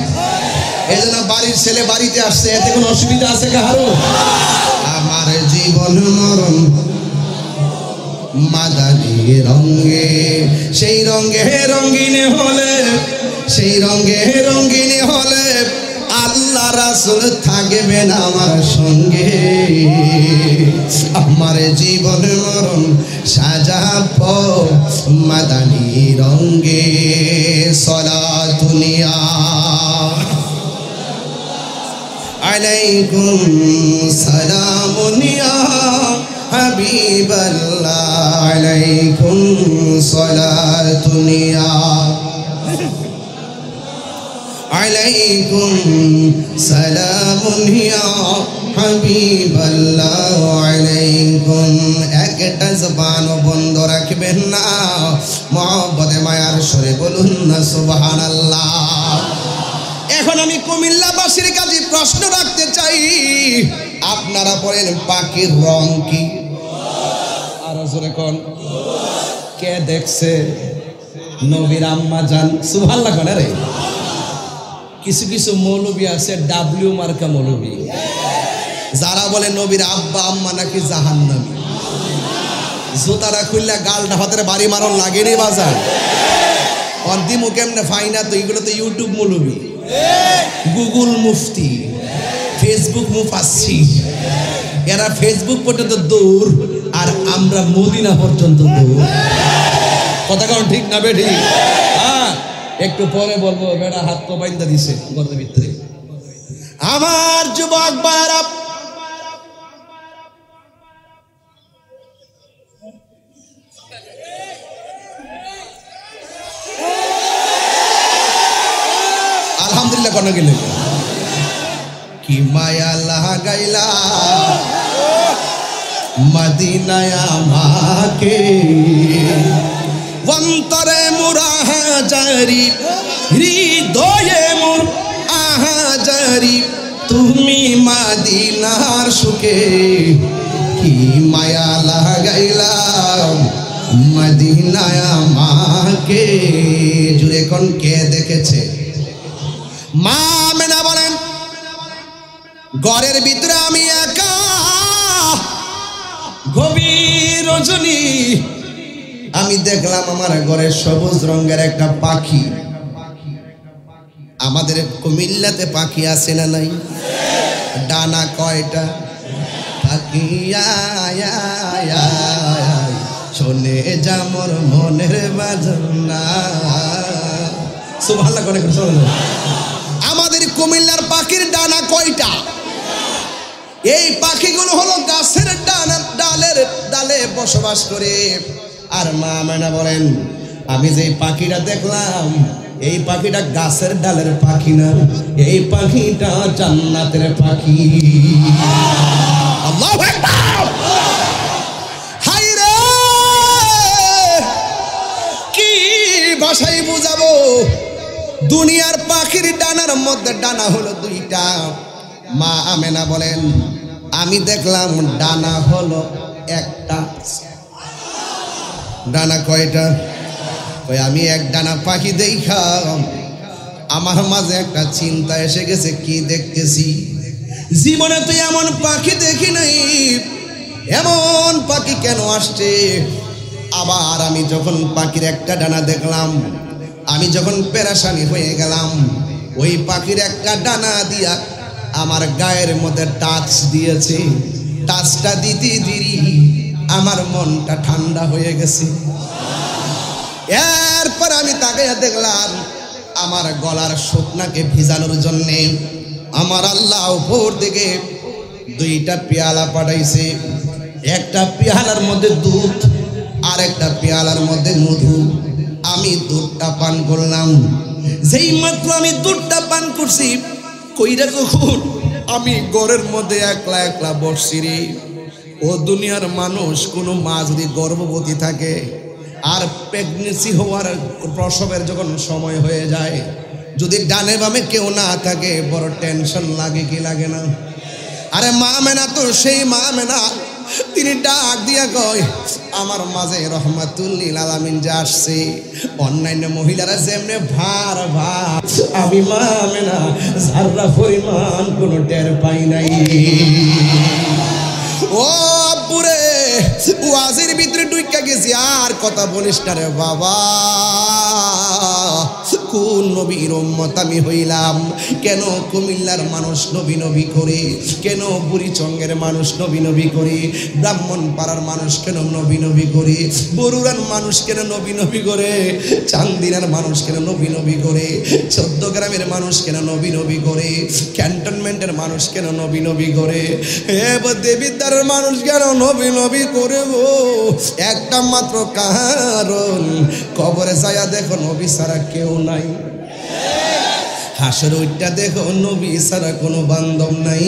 এই জন্য বাড়ির ছেলে বাড়িতে আসছে, এতে কোনো অসুবিধা আছে কারো? আমার জীবন মরণ মাদানি রঙে, সেই রঙে রঙিনে হলে, সেই রঙে রঙিনে হলে আল্লাহ রাসূল থাকবেন আমার সঙ্গে। আমার জীবন মরণ সাজাব মাদানি রঙে। সালাতুনিয়া আলাইকুম সালামুনিয়া হাবিবাল্লাহ, আলাইকুম সালাতুনিয়া, আলাইকুম সালামুনিয়া হাবিবাল্লাহ, আলাইকুম। একটা জবান বন্ধ রাখবেন না, মহব্বতে মায়ার সরে বলুন না সুবহানাল্লাহ। এখন আমি কুমিল্লাবাসীর কাছে প্রশ্ন রাখতে চাই, আপনারা বলেন পাখির রং কি? আরো জোরে কোন? কে দেখছে? নবীর আম্মা জান। সুবহানাল্লাহ কোন রে? কিছু কিছু মৌলবী আছে ডাব্লিউ মার্কা মৌলবী, যারা বলে নবীর আব্বা আম্মা নাকি জাহান্নামী। জোতারা খুললে গালটা হাতের বাড়ি মারণ লাগেনি বাজার অন্তিমু কেমনে ফাইনা? তো এগুলো তো ইউটিউব মৌলবী, গুগল মুফতি, ফেসবুক মুফাসসি, এরা ফেসবুক পর্যন্ত দূর আর আমরা মদিনা পর্যন্ত দূর। কথা কারণ ঠিক না বে ঠিক? হ্যাঁ, একটু পরে বলবো। বেড়া হাত তো বাইন্দা দিছে গর্তের ভিতরে। আমার যুবক ভাইরা, আলহামদুলিল্লাহ কোন গেলে কি মায়া লাগাইলা মদিনায় আমাকে, অন্তরে মোরা হাজারি, হৃদয়ে মোর আহাজারি, তুমি মদিনার সুখে। কি মায়া লাগাইলা মদিনায় আমাকে। জুড়ে কোন কে দেখেছে? মা আমেনা বলেন, ঘরের ভিতরে আমি একা, গভীর রজনী, আমি দেখলাম আমার ঘরে সবুজ রঙের একটা পাখি। আমাদের কুমিল্লাতে পাখি আছে না নাই? ডানা কয়টা? পাখি শোনে যামর মনের বাজনা। সুবহানাল্লাহ করে শোনো। আমাদের কুমিল্লার পাখির ডানা কয়টা? এই পাখিগুলো হলো গাছের ডালের ডালে বসবাস করে। আর মা আমেনা বলেন, আমি যে পাখিটা দেখলাম, এই পাখিটা গাছের ডালের পাখি না, এই পাখিটা জান্নাতের পাখি। আল্লাহু আকবার। হায় রে, কি ভাষায় বুঝাবো? দুনিয়ার পাখির ডানার মধ্যে ডানা হলো দুইটা। মা আমেনা বলেন, আমি দেখলাম ডানা হলো একটা। ডানা কয়টা? কই আমি এক ডানা পাখি দেখা আমার মাঝে একটা চিন্তা এসে গেছে। কি দেখতেছি? জীবনে তো এমন পাখি দেখি নাই, এমন পাখি কেন আসছে? আবার আমি যখন পাখির একটা ডানা দেখলাম, আমি যখন পেরেশানি হয়ে গেলাম, ওই পাখির একটা ডানা দিয়া আমার গায়ের মধ্যে টাচ দিয়েছে। টাচটা দিতে দিই আমার মনটা ঠান্ডা হয়ে গেছে। এরপর আমি তাকাইয়া দেখলাম আমার গলার শুকনাকে ভিজানোর জন্যে আমার আল্লাহ উপর থেকে দুইটা পেয়ালা পাঠাইছে। একটা পেয়ালার মধ্যে দুধ আর একটা পেয়ালার মধ্যে মধু। আমি দুধটা পান করলাম। যেই মাত্র আমি দুধটা পান করছি, কইরা কখন আমি ঘরের মধ্যে একলা একলা বসছি রে। ও দুনিয়ার মানুষ, কোনো মা যদি গর্ভবতী থাকে আর প্রেগনেন্সি হওয়ার প্রসবের যখন সময় হয়ে যায়, যদি ডানে বামে কেউ না থাকে, বড় টেনশন লাগে কি লাগে না? আরে মা আমেনা তো সেই মা আমেনা, তিনি ডাক দিয়া কয়, আমার মাঝে রহমাতুল লিল আলামিন যে আসছে, অন্যান্য মহিলারা যেমনে ভার ভার, আমি মা আমেনা যাররা পরিমাণ কোনো টের পাই নাই। ও আব্বুরে, ওয়াজের ভিতরে ঢুইকা গেছি, আর কথা বলিস না রে বাবা। কোন নবীর উম্মত আমি হইলাম? কেন কুমিল্লার মানুষ নবী নবী করে? কেন বুড়িচঙ্গের মানুষ নবী নবী করে? ব্রাহ্মণ পাড়ার মানুষ কেন নবী নবী করে? বরুড়ার মানুষ কেন নবী নবী করে? চান্দিনার মানুষ কেন নবী নবী করে? 14 গ্রামের মানুষ কেন নবী নবী করে? ক্যান্টনমেন্টের মানুষ কেন নবী নবী করে? দেবিদ্বারের মানুষ কেন নবী নবী করে গো? একটা মাত্র কারণ, কবরে যায়া দেখো নবী ছাড়া কেউ নাই। হাসর ওইটা দেখো নবী ছাড়া কোনো বান্ধব নাই।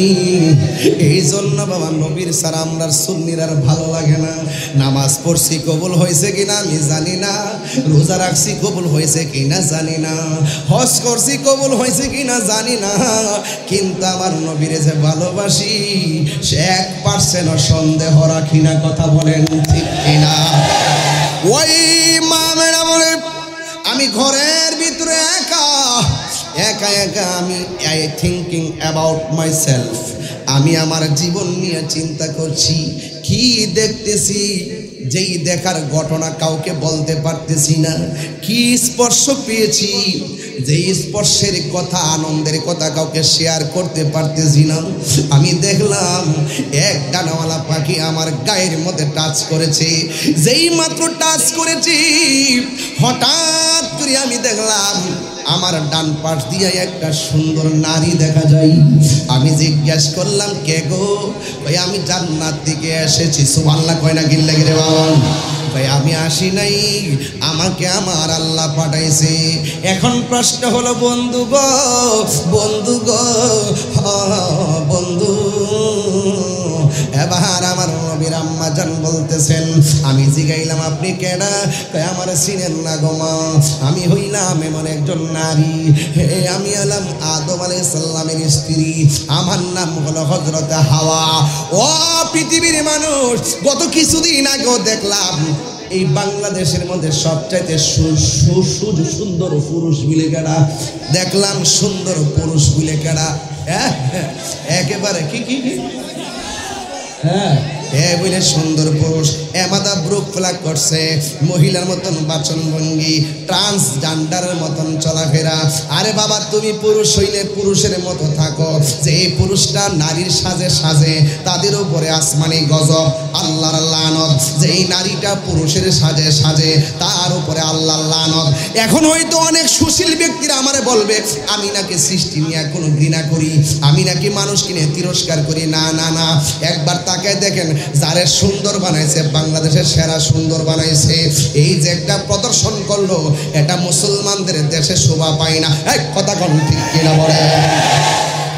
এই জন্য বাবা নবীর ছাড়া আমরা সুন্নির আর ভালো লাগে না। নামাজ পড়ছি কবুল হয়েছে কিনা আমি জানি না, রোজা রাখছি কবুল হয়েছে কিনা জানি না, হজ করছি কবুল হয়েছে কিনা জানি না, কিন্তু আমার নবীরে যে ভালোবাসি সে 1% সন্দেহ রাখি না। কথা বলেন ঠিক কিনা? ওই মা মেয়েরা বলে, আমি ঘরের ভিতরে একা একা আমি থিঙ্কিং অ্যাবাউট মাই সেলফ, আমি আমার জীবন নিয়ে চিন্তা করছি। কি দেখতেছি, যেই দেখার ঘটনা কাউকে বলতে পারতেছি না। কি স্পর্শ পেয়েছি, যেই স্পর্শের কথা, আনন্দের কথা কাউকে শেয়ার করতে পারতেছি না। আমি দেখলাম এক ডানাওয়ালা পাখি আমার গায়ের মধ্যে টাচ করেছে। যেই মাত্র টাচ করেছি, হঠাৎ করে আমি দেখলাম আমার ডান পাশ দিয়ে একটা সুন্দর নারী দেখা যায়। আমি জিজ্ঞেস করলাম, কে গো? ভাই আমি জান্নাত থেকে এসেছি। সুবহানাল্লাহ কয় না গিল্লা গিরে বাবা? ভাই আমি আসি নাই, আমাকে আমার আল্লাহ পাঠাইছে। এখন প্রশ্ন হলো বন্ধু গো, বন্ধু গো, বন্ধু, এবার আমার নবীর আম্মা জান বলতেছেন, আমি জিগাইলাম আপনি কেডা? কয় আমার চিনেন না গো মা, আমি হইলাম এমন একজন নারী, আমি হলাম আদম আলাইহিস সালামের স্ত্রী, আমার নাম হলো হযরত হাওয়া। ও পৃথিবীর মানুষ, গত কিছুদিন আগেও দেখলাম এই বাংলাদেশের মধ্যে সবচাইতে সুন্দর পুরুষ বিলে কেডা? দেখলাম সুন্দর পুরুষ বিলে কেডা? একেবারে কি কি কি, হ্যাঁ বলে সুন্দর পুরুষ, এমাদা ব্রুক ফ্লাগ করছে, মহিলার মতন বাচন ভঙ্গি, ট্রান্সজেন্ডারের মতন চলাফেরা। আরে বাবা, তুমি পুরুষ হইলে পুরুষের মতো থাকো। যে এই পুরুষটা নারীর সাজে সাজে, তাদের উপরে আসমানি গজব, আল্লাহর লানত। যেই নারীটা পুরুষের সাজে সাজে, তার উপরে আল্লাহর লানত। এখন হয়তো অনেক সুশীল ব্যক্তিরা আমারে বলবে, আমি নাকি সৃষ্টি নিয়ে কোনো ঘৃণা করি, আমি নাকি মানুষকে নিয়ে তিরস্কার করি। না না না, একবার তাকে দেখেন, যারে সুন্দর বানাইছে, বাংলাদেশের সেরা সুন্দর বানাইছে, এই যে একটা প্রদর্শন করলো, এটা মুসলমানদের দেশে শোভা পায় না। এই কথা কোন ঠিক কিনা বলে?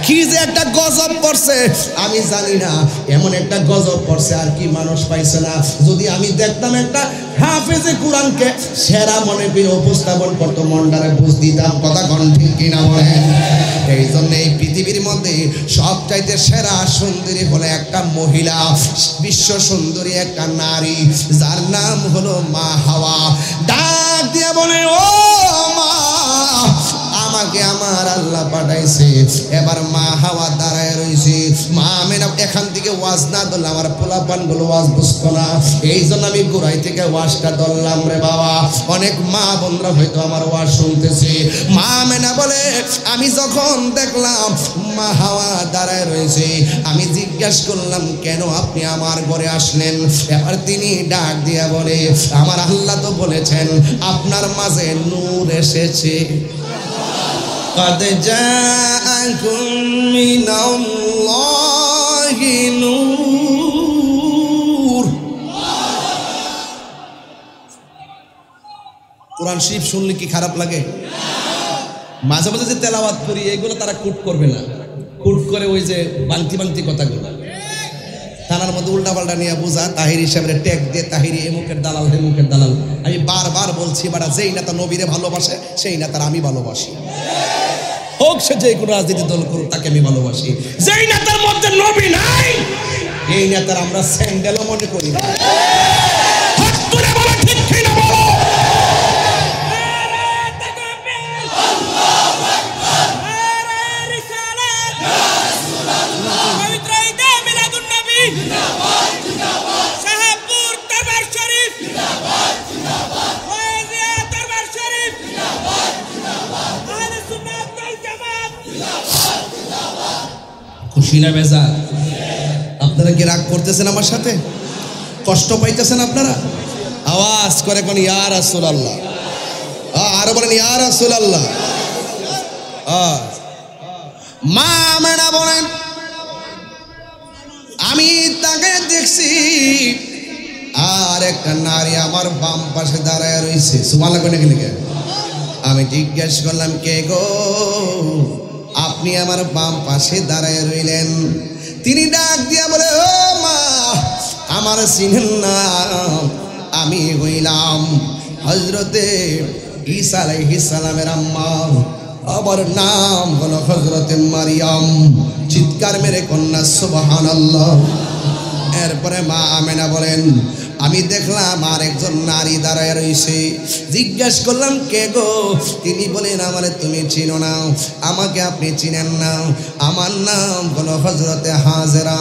কি যে একটা গজব পড়ছে আমি জানি না, এমন একটা গজব পড়ছে আর কি মানুষ পাইছে না। যদি আমি দেখতাম একটা হাফেজে কোরআনকে সেরা মনে করে উপস্থাপন করতো, মনটারে বুঝ দিতাম। কথা কোন ঠিক কিনা বলেন? এই জন্য এই পৃথিবীর মধ্যে সবচাইতে সেরা সুন্দরী হলো একটা মহিলা, বিশ্ব সুন্দরী একটা নারী, যার নাম হলো মা হাওয়া। ডাক দিয়ে বলে, ও মা, আমাকে আমার আল্লাহ পাঠাইছে। এবার মা হাওয়া দাঁড়ায় রয়েছে। মা আমেনা এখান থেকে ওয়াজ না ধরলে আমার পোলাপান গুলো ওয়াজ বুঝতো না, এই জন্য আমি গোড়াই থেকে ওয়াজটা ধরলাম রে বাবা। অনেক মা বোনরা হয়তো আমার ওয়াজ শুনতেছে। মা আমেনা বলে, আমি যখন দেখলাম মা হাওয়া দাঁড়ায় রয়েছে, আমি জিজ্ঞেস করলাম, কেন আপনি আমার ঘরে আসলেন? এবার তিনি ডাক দিয়া বলে, আমার আল্লাহ তো বলেছেন আপনার মাঝে নূর এসেছে। قد جاءكم من الله نور। কোরআন শরীফ শুনলে কি খারাপ লাগে? মাঝে মাঝে যে তেলাওয়াত করি, এগুলো তারা কুট করবে না, কুট করে ওই যে বাংতি বাংতি কথাগুলো থানার মধ্যে উল্টা পাল্টা নিয়ে বোঝা, তাহির হিসাবে ট্যাগ দিয়ে তাহিরি এমুকের দালাল হেমুকের দালাল। আমি বারবার বলছি, বাড়া যেই নেতা নবীরে ভালোবাসে সেই নেতার আমি ভালোবাসি, হোক সে যে কোনো রাজনীতি দল করুক, তাকে আমি ভালোবাসি। যেই নেতার মধ্যে নবী নাই, এই নেতার আমরা স্যান্ডেলও মনে করি না। খুশি না বেজার? আপনারা কি রাগ করতেছেন আমার সাথে? কষ্ট পাইতেছেন আপনারা? আওয়াজ করে কোন ইয়া রাসূলুল্লাহ, আরো বলেন ইয়া রাসূলুল্লাহ। মা আমেনা বলেন, আমি তাকে দেখছি আর একটা নারী আমার বাম পাশে দাঁড়ায় রয়েছে। সুবহানাল্লাহ কোনে গেলে? আমি জিজ্ঞেস করলাম, কে গো? আপনি আমার বাম পাশে দাঁড়ায় রইলেন। তিনি ডাক দিয়া বলে, ও মা, আমার চিনেন না? আমি হইলাম হযরতে ঈসা আলাইহিস সালামের আম্মা, আমার নাম হলো হযরতে মারিয়াম। চিৎকার মেরে কন্যা সুবহানাল্লাহ। এরপরে মা আমেনা বলেন, আমি দেখলাম আর একজন নারী দাঁড়ায় রয়েছে। জিজ্ঞেস করলাম, কে গো? তিনি বলেন, আমারে তুমি চিনো না, আমাকে আপনি চিনেন না, আমার নাম হলো হযরতে হাজেরা।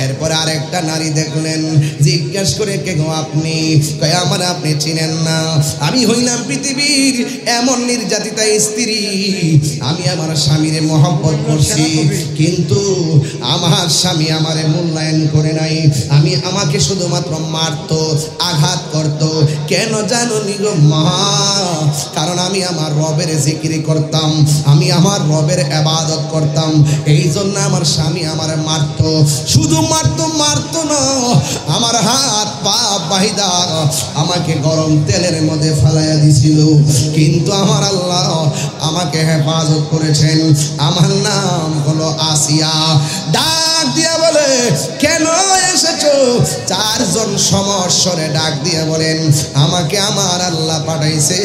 এরপরে আরেকটা নারী দেখলেন, জিজ্ঞেস করে, কে গো আপনি? কয়, আমার আপনি চিনেন না, আমি হইলাম পৃথিবীর এমন নির্যাতিতা স্ত্রী, আমি আমার স্বামীরে মহব্বত করছি, কিন্তু আমার স্বামী আমারে মূল্যায়ন করে নাই। আমি আমাকে শুধুমাত্র মারতো, আঘাত করত। কেন জানো নি গো মা? কারণ আমি আমার রবের জিকির করতাম, আমি আমার রবের ইবাদত করতাম, এই জন্য আমার স্বামী আমার মারতো। শুধু মারতো না, আমার হাত পা বাহিদা আমাকে গরম তেলের মধ্যে ফেলাইয়া দিছিল। কিন্তু আমার আল্লাহ আমাকে হেফাজত করেছেন। আমার নাম হলো আসিয়া। ডাক দিয়া বলে, কেন এসেছো? চারজন সমস্বরে ডাক দিয়ে বলেন, আমাকে আমার আল্লাহ পাঠাইছে,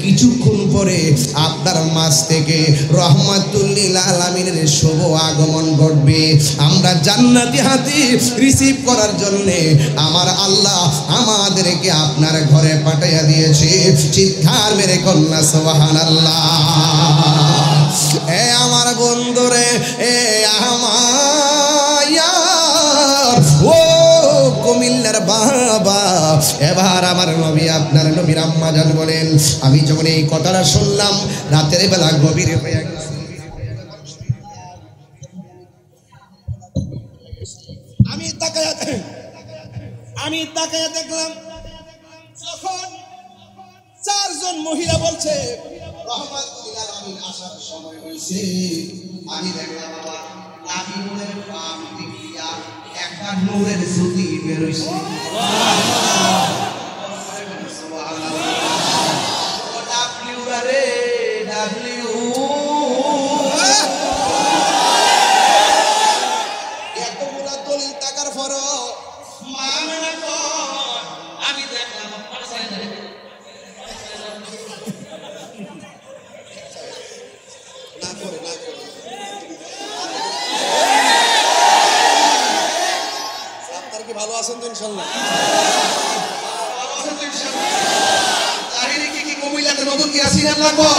কিছুক্ষণ পরে আপনার মাঝ থেকে রহমাতুল লিল আলামিনের শুভ আগমন ঘটবে। আমরা জান্নাতি হাতি রিসিভ করার জন্য আমার আল্লাহ আমাদেরকে আপনার ঘরে পাঠাইয়া দিয়েছে। চিৎকার মেরে কন্যা সুবহানাল্লাহ। এ আমার বন্ধুরে, এ আমার ও কুমিল্লার বাবা, এবার আমার নবী, আপনার নবীর আম্মা জান বলেন, আমি যখন এই কথাটা শুনলাম, রাতের বেলা গভীর হয়ে আমি তাকায়া দেখলাম, যখন চারজন মহিলা বলছে রহমাতুল লিল আলামিন আসার সময় হয়েছে, আমি দেখলাম আমার নাবিনের বাম দিকে একটা নূরের জ্যোতি বের হইছে। সুবহানাল্লাহ, সুবহানাল্লাহ। ও ডাবলিউ রে ডাবলিউ, এতগুলা দলিল টাকার পরও মা আমেনা কয়, আমি দেখলাম পাশে না করে ভালো আছেন তো ইনশাআল্লাহ? ভালো আছেন তো ইনশাআল্লাহ? তাহিরি কি কুমিল্লাতে নতুন কি আসিলেন লাগবো?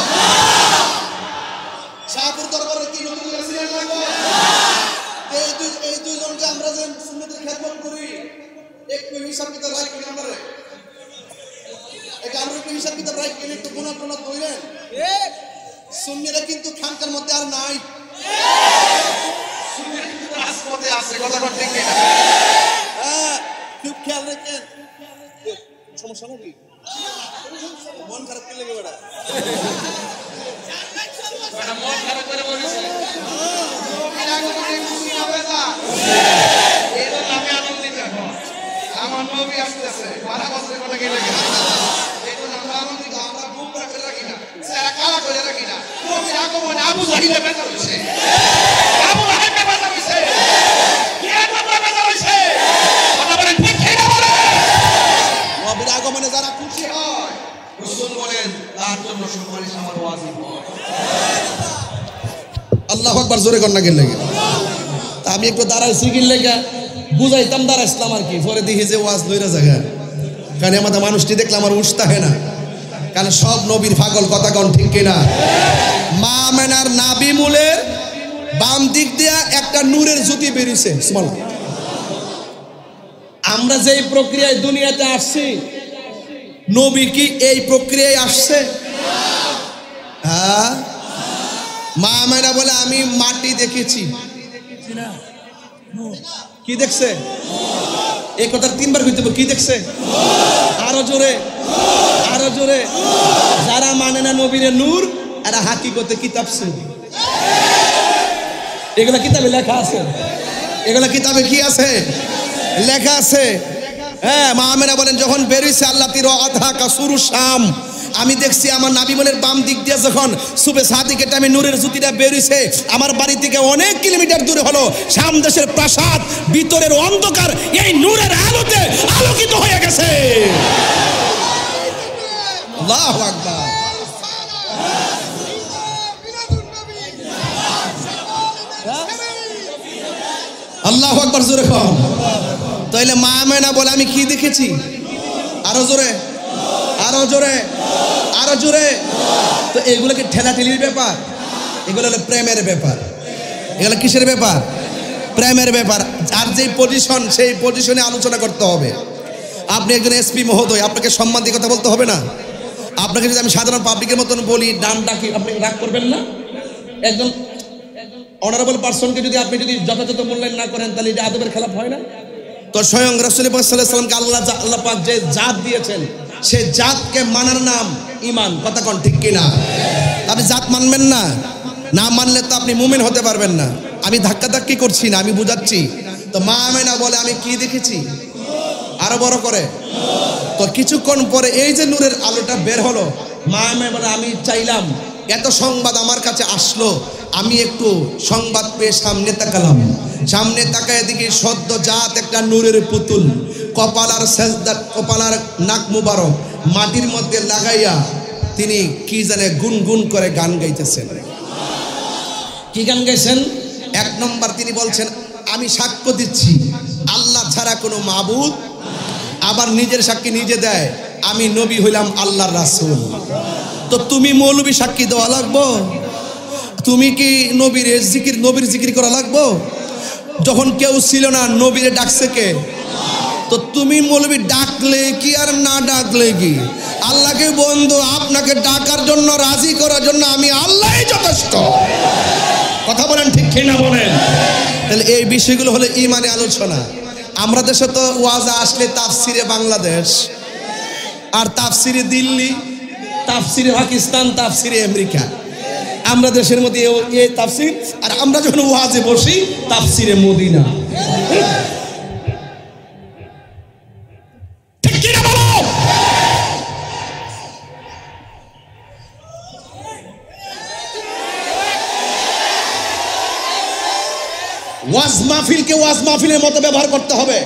শাহপুর দরবারে কি নতুন কি আসিলেন লাগবো? এই দুইজনকে আমরা যে সুন্নতের খেদমত করি, একটু হিসাব কিতাব রাখবেন আমারে। এটা আমরা একটু হিসাব কিতাব রাখবেন, একটু গুনাহ টুনা কইলেন। সুন্নিরা কিন্তু খানকার মধ্যে আর নাই, সুন্নিরা কিন্তু রাজপথে আছে। কথা বলতে কি না? খুব খেয়াল রাখেন। সমস্যা নাকি? মন খারাপ করে লেগে বেড়া, মন খারাপ করে বলিস আমার নবী আসতেছে, 12 বছরের কথা গেলে আমরা আনন্দিত, আমরা বুক রাখতে রাখি না, সেরা কালা করে রাখি না। নবীর আগমনে আবু জাহিলে বেঁচে রয়েছে, আবু লাহেব বেঁচে রয়েছে, নবীর আগমনে যারা খুশি হয়, রাসূল বলেন তার জন্য সুপারিশ আমার ওয়াজিব। আল্লাহু আকবার, জোরে কর না গেলে। তা আমি একটু দাঁড়াইছি গিল লেগা, বুঝাইতাম দাঁড়া ইসলাম আর কি, পরে দেখি যে ওয়াজ লইরা জায়গা, কারণ আমাদের মানুষটি দেখলে আমার উস্তাহে না, কারণ সব নবীর পাগল, কথা কোন ঠিক কিনা? মা আমেনার নাভি মূলের বাম দিক দিয়া একটা নূরের জ্যোতি বেরিয়েছে। সুবহানাল্লাহ। আমরা যেই প্রক্রিয়ায় দুনিয়াতে আসছি, নবী কি এই প্রক্রিয়ায় আসছে? হ্যাঁ। মা আমেনা বলে আমি মাটি দেখেছি। কি দেখছে? এই কথা তিনবার কইতে হবে। কি দেখছে? আরো জোরে, আরো জোরে। যারা মানে না নবীরে নূর, এরা হাকিকতে কিতাব শুনে। এগুলা কিতাবে লেখা আছে, এগুলা কিতাবে কি আছে? লেখা আছে। হ্যাঁ, মা আমেনা বলেন যখন বেরিয়েছে আল্লাহ তির আধা কাসুরু শাম, আমি দেখছি আমার নাবি বোনের বাম দিক দিয়ে যখন সুবে সাদিকের টাইমে নূরের জ্যোতিটা বেরিয়েছে, আমার বাড়ি থেকে অনেক কিলোমিটার দূরে হলো শাম দেশের প্রাসাদ ভিতরের অন্ধকার এই নূরের আলোতে আলোকিত হয়ে গেছে। আল্লাহু আকবার। আল্লাহু আকবার, জোরে কম। তাইলে মা আমেনা বলে আমি কি দেখেছি? আরো জোরে, আরো জোরে, আরো জোরে। তো এগুলো কি ঠেলাঠেলির ব্যাপার? এগুলো হলো প্রেমের ব্যাপার। এগুলো কিসের ব্যাপার? প্রেমের ব্যাপার। আর যেই পজিশন, সেই পজিশনে আলোচনা করতে হবে। আপনি একজন এসপি মহোদয়, আপনাকে সম্মান দিয়ে কথা বলতে হবে না? আপনাকে যদি আমি সাধারণ পাবলিকের মতন বলি, ডান ডাকি, আপনি রাগ করবেন না? একজন অনারেবল পার্সনকে যদি আপনি যদি যথাযথ মূল্যায়ন না করেন, তাহলে এটা আদবের খেলাফ হয় না? তো স্বয়ং রাসূল সাল্লাল্লাহু আলাইহি ওয়াসাল্লামকে আল্লাহ পাক যে জাত দিয়েছেন, সে জাতকে মানার নাম ঈমান। কথা কোন ঠিক কিনা? আপনি জাত মানবেন না, না মানলে তো আপনি মুমিন হতে পারবেন না। আমি ধাক্কাধাক্কি করছি না, আমি বুঝাচ্ছি। তো মা আমেনা বলে আমি কি দেখেছি? আরো বড় করে। তো কিছুক্ষণ পরে এই যে নূরের আলোটা বের হলো, মা আমেনা বলে আমি চাইলাম, এত সংবাদ আমার কাছে আসলো, আমি একটু সংবাদ পেয়ে সামনে তাকালাম। সামনে তাকায় দেখি সদ্য জাত একটা নূরের পুতুল, কপালার সেজদা, কপালার নাক মুবারক মাটির মধ্যে লাগাইয়া তিনি কি জানে গুনগুন করে গান গাইতেছেন। কি গান গাইছেন? এক নম্বর তিনি বলছেন আমি সাক্ষ্য দিচ্ছি আল্লাহ ছাড়া কোনো মাবুদ, আবার নিজের সাক্ষী নিজে দেয় আমি নবী হইলাম আল্লাহর রাসূল। তো তুমি মৌলবী সাক্ষী দেওয়া লাগবো? তুমি কি নবীর জিকির করা লাগবো? যখন কেউ ছিল না, নবীরে ডাকছে কে? তো তুমি মৌলবী ডাকলে কি আর না ডাকলে কি? আল্লাহকে বন্ধু, আপনাকে ডাকার জন্য, রাজি করার জন্য আমি আল্লাহই যথেষ্ট। কথা বলেন ঠিক কিনা বলেন? তাহলে এই বিষয়গুলো হলো ঈমানে আলোচনা। আমরা দেশে তো ওয়াজে আসলে তাফসিরে বাংলাদেশ, আর তাফসিরে দিল্লি, তাফসিরে পাকিস্তান, তাফসিরে আমেরিকা। আমরা দেশের মধ্যে এই তাফসির, আর আমরা যখন ওয়াজে বসি তাফসিরে মদিনা। ঠিক কি না বলো? ওয়াজ মাহফিলকে ওয়াজ মাহফিলের মতো ব্যবহার করতে হবে।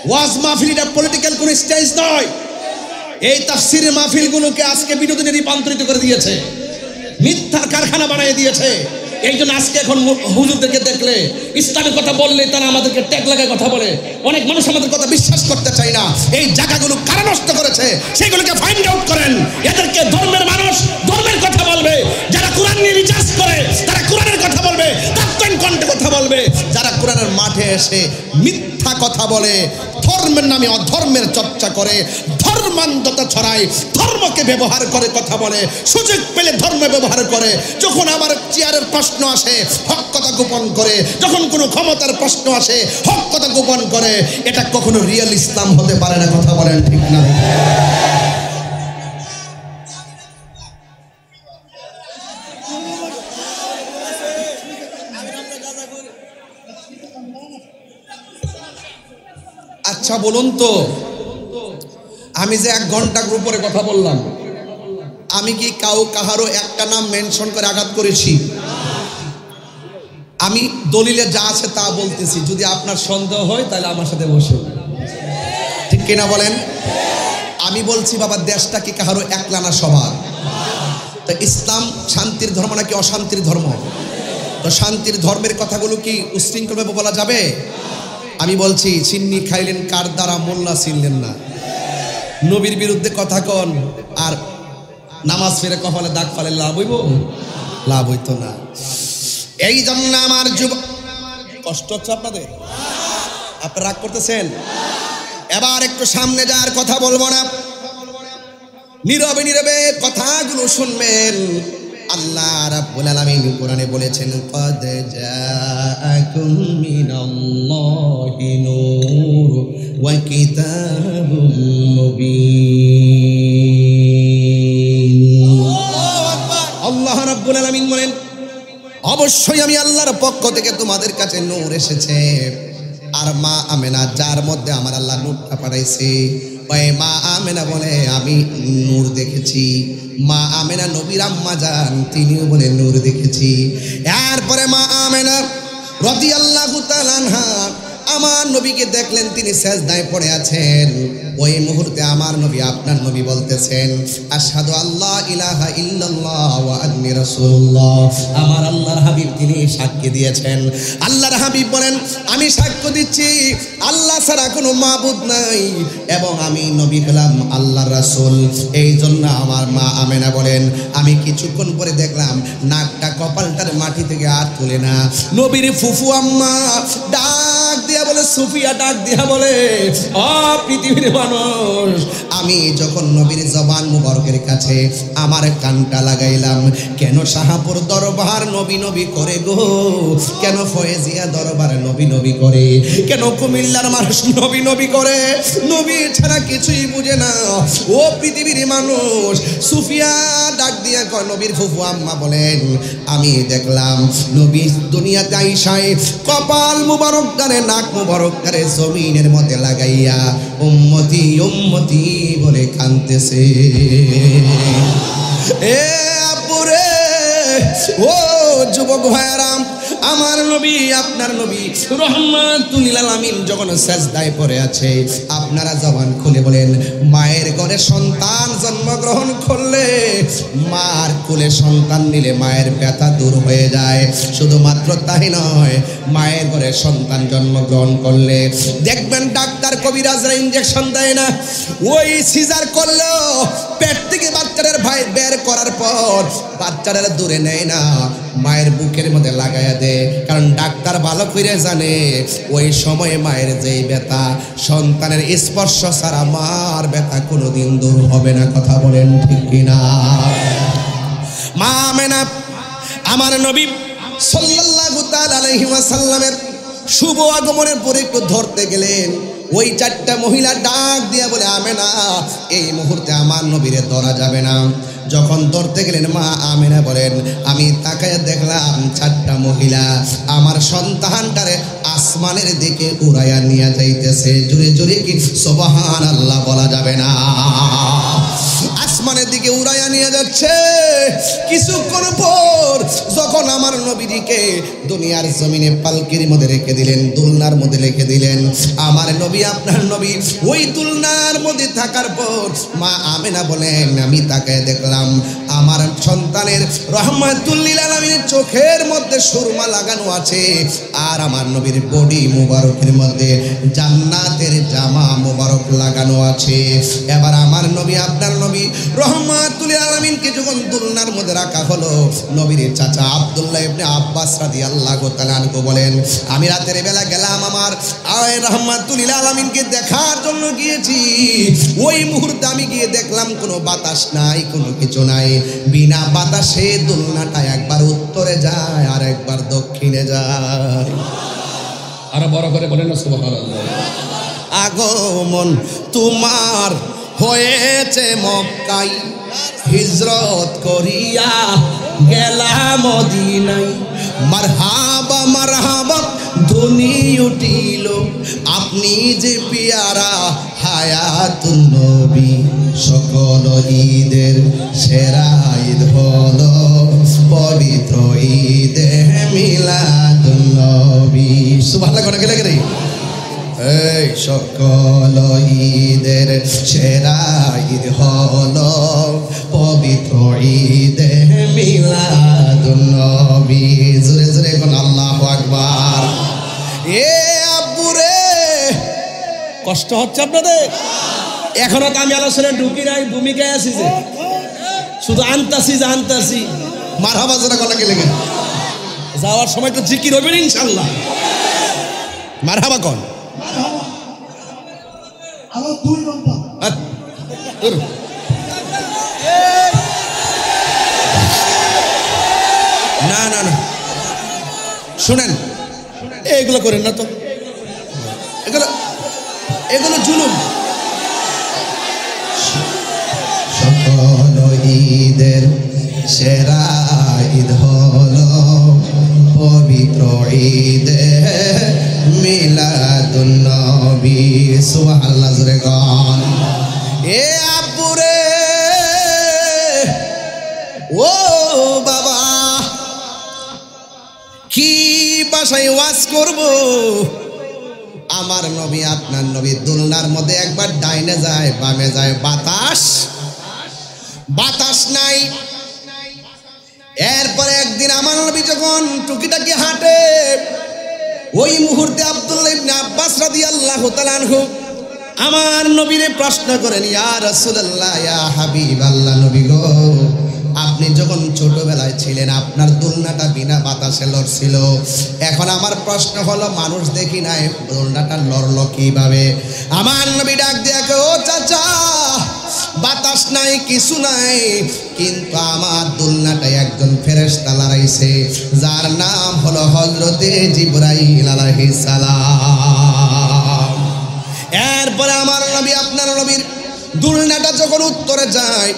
ওয়াজ মাহফিল এটা পলিটিক্যাল কোন স্টেজ নয়। এই তাফসিরের মাহফিলগুলোকে আজকে বিনোদনে রূপান্তরিত করে দিয়েছে, মিথ্যার কারখানা বানিয়ে দিয়েছে। এই জন্য আজকে এখন হুজুরদেরকে দেখলে, ইসলামের কথা বললে তারা আমাদেরকে ট্যাগ লাগায় কথা বলে। অনেক মানুষ আমাদের কথা বিশ্বাস করতে চায় না। এই জায়গাগুলো কারা নষ্ট করেছে সেগুলোকে ফাইন্ড আউট করেন। এদেরকে ধর্মের মানুষ ধর্মের কথা বলবে, যারা কোরআন নিয়ে রিসার্চ করে তারা কোরআনের কথা বলবে, তাত্ত্বিক কণ্ঠে কথা বলবে। যারা কোরআনের মাঠে এসে মিথ্যা কথা বলে, ধর্মের নামে অধর্মের চর্চা করে, ধর্মান্ধতা ছড়ায়, ধর্মকে ব্যবহার করে কথা বলে, সুযোগ পেলে ধর্ম ব্যবহার করে। যখন আমার চেয়ারের প্রশ্ন আসে হক কথা গোপন করে, যখন কোনো ক্ষমতার প্রশ্ন আসে হক কথা গোপন করে। এটা কখনো রিয়েল ইসলাম হতে পারে না। কথা বলেন ঠিক না? আচ্ছা বলুন তো, আমি যে 1 ঘন্টার উপরে কথা বললাম, আমি কি কাহারও একটা নাম মেনশন করে আঘাত করেছি? আমি দলিলে যা আছে তা বলতেছি। যদি আপনার সন্দেহ হয় তাহলে আমার সাথে বসুন। ঠিক কিনা বলেন? আমি বলছি বাবা, দেশটা কি কাহারও একলা না, সবার। তো ইসলাম শান্তির ধর্ম নাকি অশান্তির ধর্ম? তো শান্তির ধর্মের কথাগুলো কি উশৃঙ্খলভাবে বলা যাবে? আমি বলছি চিন্নি খাইলেন কার দ্বারা, মোল্লা চিনলেন না। নবীর বিরুদ্ধে কথা কন আর নামাজ ফেরে কপালে দাগ ফালে লাভ হইব? লাভ হইতো না। এই জন্য আমার যুবক, কষ্ট হচ্ছে আপনাদের? আপনারা রাগ করতেছেন? এবার একটু সামনে যাওয়ার কথা বলবো না, নীরবে নীরবে কথাগুলো শুনবেন। আল্লাহ রাব্বুল আলামিন কোরআনে বলেছেন, ক্বাদ জাআকুম মিনাল্লাহি নূর ওয়া কিতাবুম মুবিন। আল্লাহ রাব্বুল আলামিন বলেন, অবশ্যই আমি আল্লাহর পক্ষ থেকে তোমাদের কাছে নূর এসেছে। আর মা আমেনা, যার মধ্যে আমার আল্লাহ নূরটা পাঠাইছে, ওই মা আমেনা বলে আমি নূর দেখেছি। মা আমেনা নবীর আম্মা যান, তিনিও বলে নূর দেখেছি। এরপরে মা আমেনা রাদিয়াল্লাহু তাআলা আনহা আমার নবীকে দেখলেন, তিনি সেজদায় পড়ে আছেন। ওই মুহূর্তে আমার নবী, আপনার নবী বলতেছেন, আশহাদু আল্লা ইলাহা ইল্লাল্লাহ ওয়া আন্নী রাসূলুল্লাহ। আমার আল্লাহর হাবিব তিনি সাক্ষ্য দিয়েছেন। আল্লাহর হাবিব বলেন, আমি সাক্ষ্য দিচ্ছি আল্লাহ ছাড়া কোনো মাবুদ নাই এবং আমি নবী হলাম আল্লাহর রাসূল। এই জন্য আমার মা আমেনা বলেন, আমি কিছুক্ষণ পরে দেখলাম নাকটা কপালটার মাটি থেকে আর তুলে না। নবীর ফুফু আম্মা ডাক দিয়া বলে, সুফিয়া ডাক দিয়া বলে, ও পৃথিবীর মানুষ, আমি যখন নবীর জবান মুবারকের কাছে আমার কানটা লাগাইলাম, কেন শাহপুর দরবার নবী নবী করে গো, কেন ফয়েজিয়া দরবার নবী নবী করে, কেন কুমিল্লার মানুষ নবী নবী করে, নবী ছাড়া কিছুই বুঝে না। ও পৃথিবীর মানুষ, সুফিয়া ডাক দিয়া কয়, নবীর ফুফু আম্মা বলেন, আমি দেখলাম নবী দুনিয়াতে আইসায় কপাল মুবারক গানে, নাক মুবারক গানে জমিনের মধ্যে লাগাইয়া উম্মতি উম্মতি বলে কাঁদতেছে। এ আপুরে, ও যুবক ভাইরা, আমার নবী, আপনার নবী রহমাতুল লিল আলামিন যখন সেজদায় পড়ে আছে, আপনারা জবান খুলে বলেন, মায়ের ঘরে সন্তান জন্মগ্রহণ করলে, মার কোলে সন্তান নিলে মায়ের ব্যথা দূর হয়ে যায়। শুধুমাত্র তাই নয়, মায়ের ঘরে সন্তান জন্মগ্রহণ করলে দেখবেন ডাক্তার কবিরাজরা ইনজেকশন দেয় না, ওই সিজার করলেও পেট থেকে বাচ্চাদের ভাই বের করার পর বাচ্চাদের দূরে নেয় না, মায়ের বুকের মধ্যে লাগাইয়া দেয়। কারণ ডাক্তার ভালো করে জানে ওই সময়ে মায়ের যেই ব্যথা, সন্তানের স্পর্শ ছাড়া মার ব্যথা কোনোদিন দূর হবে না। কথা বলেন ঠিক কিনা? মা আমেনা আমার নবী সাল্লাল্লাহু তাআলা আলাইহি ওয়াসাল্লামের শুভ আগমনের পরে একটু ধরতে গেলেন, ওই চারটা মহিলা ডাক দিয়া বলে, আমেনা, এই মুহূর্তে আমার নবীরে ধরা যাবে না। যখন ধরতে গেলেন, মা আমেনা বলেন, আমি তাকায় দেখলাম চারটা মহিলা আমার সন্তানটারে আসমানের দিকে উড়াইয়া নিয়ে যাইতেছে। জোরে জোরে কি সুবহানাল্লাহ বলা যাবে না? আসমানের দিকে উড়াইয়া নিয়ে যাচ্ছে। কিছুক্ষণ পর যখন আমার নবীজিকে দুনিয়ার জমিনে পালকির মধ্যে রেখে দিলেন, দুলনার মধ্যে রেখে দিলেন, আমার নবী, আপনার নবী ওই দুলনার মধ্যে থাকার পর মা আমেনা বলেন, আমি তাকায় দেখলাম আমার সন্তানের রহমাতুল লিল আলামিনের চোখের মধ্যে সুরমা লাগানো আছে, আর আমার নবীর বডি মুবারকের মধ্যে জান্নাতের জামা মুবারক লাগানো আছে। এবার আমার নবী, আপনার নবী রহমাতুল লিল আলামিনকে যখন দুলনার মধ্যে রাখা হলো, নবীর চাচা আব্দুল্লাহ ইবনে আব্বাস রাদিয়াল্লাহু তাআলা আনহু বলেন, আমি রাতের বেলা গেলাম আমার রহমাতুল লিল আলামিনকে দেখার জন্য গিয়েছি। ওই মুহূর্তে আমি গিয়ে দেখলাম কোনো বাতাস নাই, কোনো কিছু নাই। বিনা বাতাসে দুলনাটা একবার উত্তরে যায় আর একবার দক্ষিণে যায়। আরো বড় করে বলেন সুবহানাল্লাহ। আগমন তোমার হয়েছে মক্কায়, হিজরত করিয়া গেলাম মদিনায়। মারহাবা মারহাবা ধ্বনি উঠিল, আপনি যে পিয়ারা হায়াতুন নবী। সকল ঈদের সেরা ঈদ হলো পবিত্র ঈদে মিলাদুন নবী। সুবহানাল্লাহ করে গেলে গেলে এই সকল ঈদের সেরা ঈদ হলো পবিত্র ঈদে মিলাদুন নবী। জোরে জোরে কোন আল্লাহু আকবার। এ আব্বুরে, কষ্ট হচ্ছে আপনাদের? এখনো তো আমি আলোচনায় ঢুকি নাই, ভূমিকায় আছি যে শুধু আনতাছি মারহাবা জোরে গলাকে লেগে। যাওয়ার সময় তো জিকির হবে ইনশাল্লাহ। মারহাবা কোন আরো 2 ঘন্টা না না না শুনেন, এগুলো করেন না তো, এগুলো জুলুম। সকল ঈদের সেরা ঈদ হলো পবিত্র ঈদে মিলাদুন নবী। সুবহানাল্লাহ জোরে গান। এ আপুরে ও বাবা, কি ভাষায় ওয়াজ করব? আমার নবী আপনার নবী দোলনার মধ্যে একবার ডাইনে যায় বামে যায়, বাতাস নাই। এরপরে একদিন আমার নবী যখন টুকিটাকি হাঁটে, ওই মুহূর্তে আব্দুল্লাহ ইবনে আব্বাস রাদিয়াল্লাহু তাআলা আনহু আমার নবীরে প্রশ্ন করেন, ইয়া রাসূলুল্লাহ, ইয়া হাবিবাল্লাহ, নবী গো, আপনি যখন ছোটবেলায় ছিলেন আপনার দোলনাটা বিনা বাতাসে লড়ছিল, এখন আমার প্রশ্ন হলো মানুষ দেখি নাই দোলনাটা লড়লো কিভাবে? আমার নবী ডাক দিয়ে কয়, ও চাচা, বাতাস নাই কিছু নাই, কিন্তু আমার দোলনাটা একজন ফেরেশতা লড়াইছে, যার নাম হলো হযরতে জিবরাইল আলাইহিস সালাম। এরপরে আমার নবী আপনার নবীর দোলনাটা যখন উত্তরে যায়,